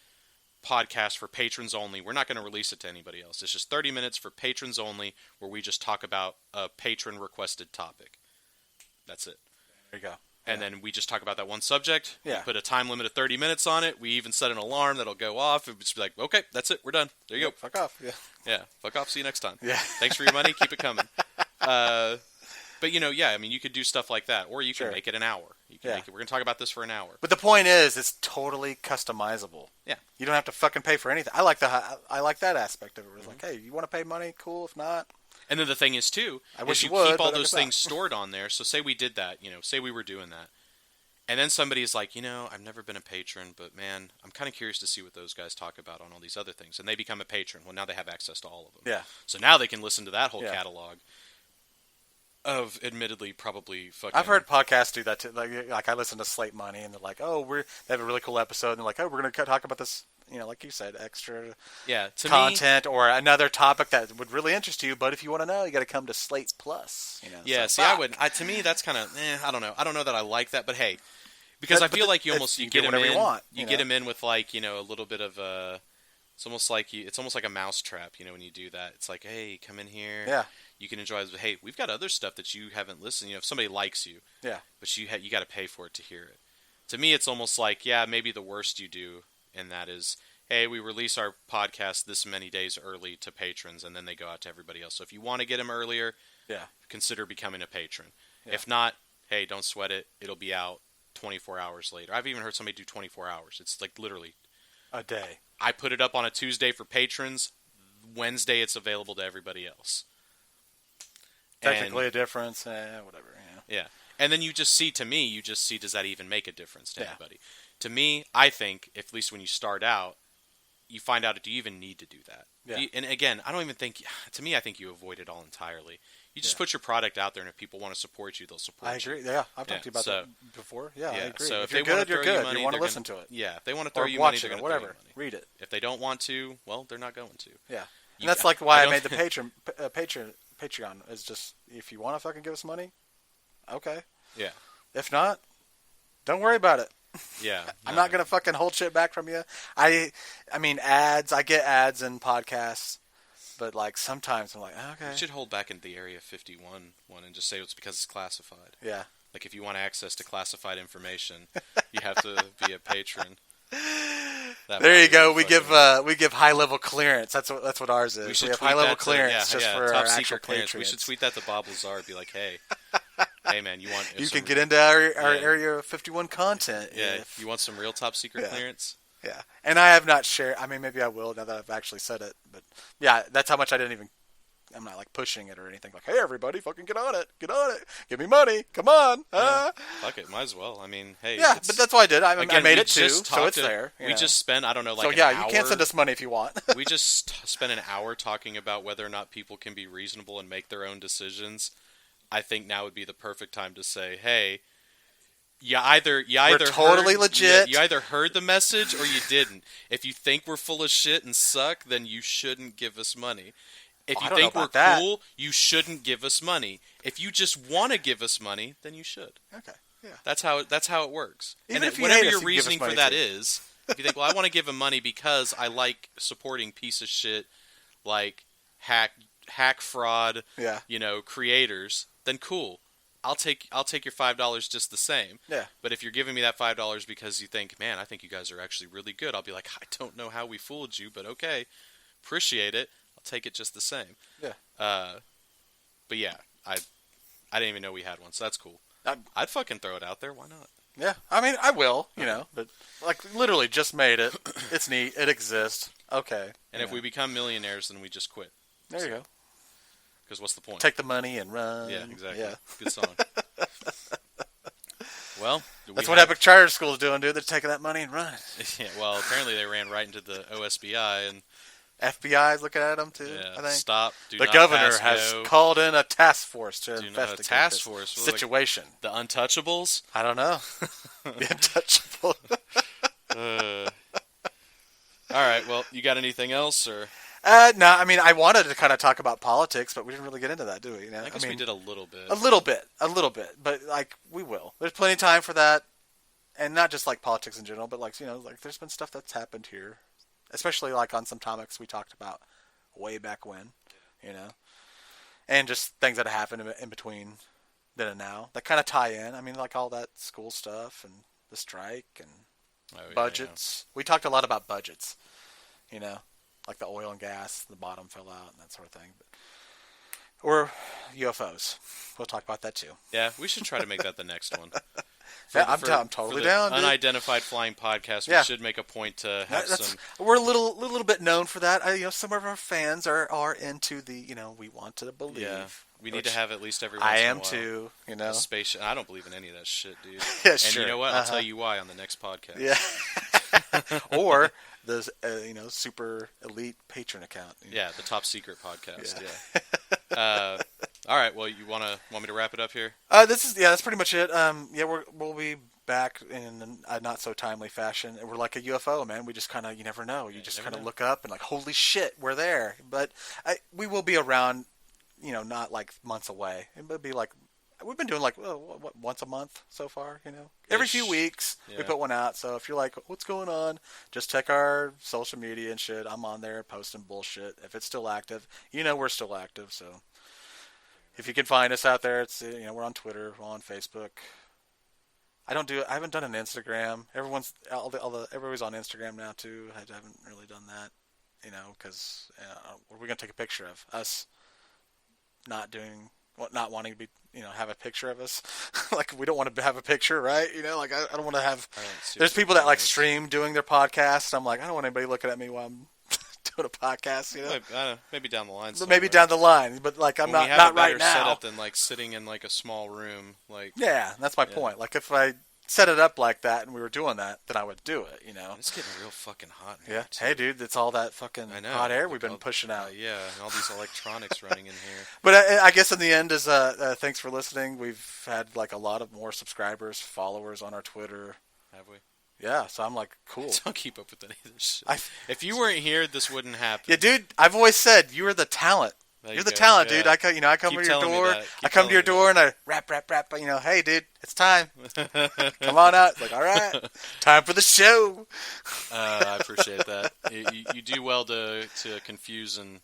podcast for patrons only. We're not going to release it to anybody else. It's just 30 minutes for patrons only, where we just talk about a patron requested topic. That's it. There you go. And then we just talk about that one subject. Yeah. We put a time limit of 30 minutes on it. We even set an alarm that'll go off. It would just be like, okay, that's it. We're done. There you go. Fuck off. Yeah. Yeah. Fuck off. See you next time. Yeah. Thanks for your money. Keep it coming. But I mean, you could do stuff like that, or you can make it an hour. You can make it. We're gonna talk about this for an hour. But the point is, it's totally customizable. Yeah. You don't have to fucking pay for anything. I like that aspect of it. It's like, hey, you want to pay money? Cool. If not. And then the thing is too, you keep all those things stored on there. So say we did that. Say we were doing that. And then somebody's like, I've never been a patron, but man, I'm kind of curious to see what those guys talk about on all these other things. And they become a patron. Well, now they have access to all of them. Yeah. So now they can listen to that whole catalog of admittedly probably fucking... I've heard podcasts do that too. Like I listen to Slate Money, and they're like, they have a really cool episode, and they're like, we're going to talk about this, like you said, extra content or another topic that would really interest you. But if you want to know, you got to come to Slate Plus. Yeah. So to me, that's kind of, I don't know. I don't know that I like that, but hey. Because I feel like you get them in. You get them in with a little bit of it's almost like a mousetrap. When you do that, it's like, hey, come in here. Yeah. You can enjoy it. Hey, we've got other stuff that you haven't listened. If somebody likes you. Yeah. But you got to pay for it to hear it. To me, it's almost like maybe the worst you do, and that is, hey, we release our podcast this many days early to patrons, and then they go out to everybody else. So if you want to get them earlier, consider becoming a patron. Yeah. If not, hey, don't sweat it. It'll be out 24 hours later. I've even heard somebody do 24 hours. It's like literally a day. I put it up on a Tuesday for patrons. Wednesday it's available to everybody else. Technically a difference, whatever. Yeah. And then you just see, does that even make a difference to anybody? To me, I think, at least when you start out, you find out, do you even need to do that? Yeah. And again, I don't even think, to me, I think you avoid it all entirely. You just put your product out there, and if people want to support you, they'll support you. I agree. Yeah, I've talked to you about that before. Yeah, I agree. So if you're good, you're good. Money, you want to listen to it. Yeah, if they want to throw you money, they're going to whatever. Read it. If they don't want to, well, they're not going to. Yeah, and that's like why I made the Patreon is just, if you want to fucking give us money, okay. Yeah. If not, don't worry about it. Yeah. I'm not going to fucking hold shit back from you. I mean, ads. I get ads in podcasts. But sometimes I'm like, okay. You should hold back in the Area 51 one and just say it's because it's classified. Yeah. Like if you want access to classified information, you have to be a patron. There you go. We give high level clearance. That's what ours is. We have high level clearance just for top our secret actual clearance. patrons. We should tweet that to Bob Lazar. Be like, hey, man, you want? You can get into our Area 51 content. Yeah, you want some real top secret clearance? Yeah, and I have not shared. I mean, maybe I will now that I've actually said it. But yeah, that's how much I didn't even. I'm not like pushing it or anything. Like, hey, everybody, fucking get on it, give me money, come on. Fuck it, might as well. I mean, hey. Yeah, but that's what I did. I made it too, so it's there. We just spent, I don't know, like so an yeah, hour. You can't send us money if you want. We just spent an hour talking about whether or not people can be reasonable and make their own decisions. I think now would be the perfect time to say, hey. You either totally legit. You either heard the message or you didn't. If you think we're full of shit and suck, then you shouldn't give us money. If you think we're cool, you shouldn't give us money. If you just want to give us money, then you should. Okay. Yeah. That's how it works. Even and if whatever you your reasoning for that too. is, if you think, well, I want to give him money because I like supporting piece of shit like hack fraud, creators, then cool. I'll take your $5 just the same. Yeah. But if you're giving me that $5 because you think, man, I think you guys are actually really good, I'll be like, I don't know how we fooled you, but okay, appreciate it. I'll take it just the same. Yeah. But yeah, I didn't even know we had one, so that's cool. I'd fucking throw it out there. Why not? Yeah. I mean, I will. But like literally just made it. It's neat. It exists. Okay. And if we become millionaires, then we just quit. There you go. Because what's the point? Take the money and run. Yeah, exactly. Yeah. Good song. Well, that's what Epic Charter School's doing, dude. They're taking that money and running. Yeah, well, apparently they ran right into the OSBI and FBI's looking at them too. Yeah, I think. Stop. The governor has called in a task force to investigate this situation. Like the Untouchables? I don't know. The Untouchables. All right. Well, you got anything else, or? No. I mean, I wanted to kind of talk about politics, but we didn't really get into that, do we? I guess we did a little bit. A little bit. But like, we will. There's plenty of time for that, and not just like politics in general, but like like there's been stuff that's happened here, especially like on some topics we talked about way back when, and just things that have happened in between then and now that kind of tie in. I mean, like all that school stuff and the strike and budgets. Yeah. We talked a lot about budgets, like the oil and gas, the bottom fell out and that sort of thing. Or UFOs. We'll talk about that too. Yeah, we should try to make that the next one. I'm totally down. Dude. Unidentified Flying Podcast. We should make a point to have some. We're a little bit known for that. Some of our fans are into the we want to believe. Yeah, we need to have at least every once I in a am while. too. A space. I don't believe in any of that shit, dude. Yeah, and sure. You know what? I'll tell you why on the next podcast. Yeah. Or the super elite patron account. Yeah, the top secret podcast. Yeah. All right. Well, you want me to wrap it up here? That's pretty much it. We'll be back in a not so timely fashion. We're like a UFO, man. We just kind of you never know. You just kind of look up and like, holy shit, we're there. But we will be around. Not like months away. It would be like we've been doing like once a month so far. Every few weeks we put one out. So if you're like, what's going on? Just check our social media and shit. I'm on there posting bullshit. If it's still active, we're still active. So if you can find us out there, it's we're on Twitter, we're on Facebook. I haven't done an Instagram. Everybody's on Instagram now too. I haven't really done that. Because what are we gonna take a picture of us? Not wanting to be, have a picture of us. Like, we don't want to have a picture, right? Like, I don't want to have... There's people that, like, stream doing their podcast. I'm like, I don't want anybody looking at me while I'm doing a podcast, Maybe down the line. Maybe down the line, but, like, I'm not right now. We have a better setup than, like, sitting in, like, a small room. Like, yeah, that's my point. Like, if I set it up like that and we were doing that, then I would do it, It's getting real fucking hot in here. Yeah. Hey, dude, it's all that fucking hot air we've been pushing out. Yeah, and all these electronics running in here. But I guess in the end is thanks for listening. We've had like a lot of more subscribers, followers on our Twitter. Have we? Yeah, so I'm like, cool. I don't keep up with any of this shit. If you weren't here, this wouldn't happen. Yeah, dude, I've always said you are the talent. You're the talent, dude. I come to your door. I come to your door and I rap. Hey, dude, it's time. Come on out. It's like, all right, time for the show. I appreciate that. You do well to confuse and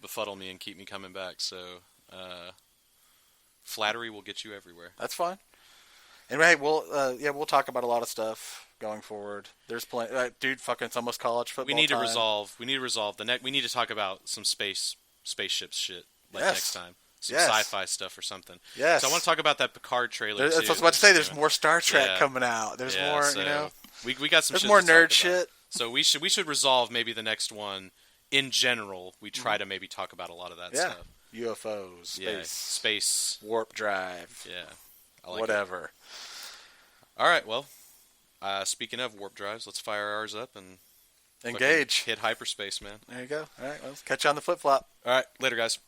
befuddle me and keep me coming back. So, flattery will get you everywhere. That's fine. And right, we'll talk about a lot of stuff going forward. There's plenty, dude. Fucking, it's almost college football. We need to time. resolve. We need to resolve the next. We need to talk about some spaceships shit Yes. next time. Some Yes. sci-fi stuff or something. Yes. So I want to talk about that Picard trailer. That's too. what I was about to say. There's Yeah. more Star Trek Yeah. coming out. There's more, So you know. we got some. There's shit more to talk nerd about. shit. So we should resolve maybe the next one. In general, we try to maybe talk about a lot of that Yeah. stuff. UFOs, space, Yeah, space, warp drive, yeah, I like whatever. It. All right, well, speaking of warp drives, let's fire ours up and Engage. hit hyperspace, man. There you go. All right, well, let's catch you on the flip flop. All right, later, guys.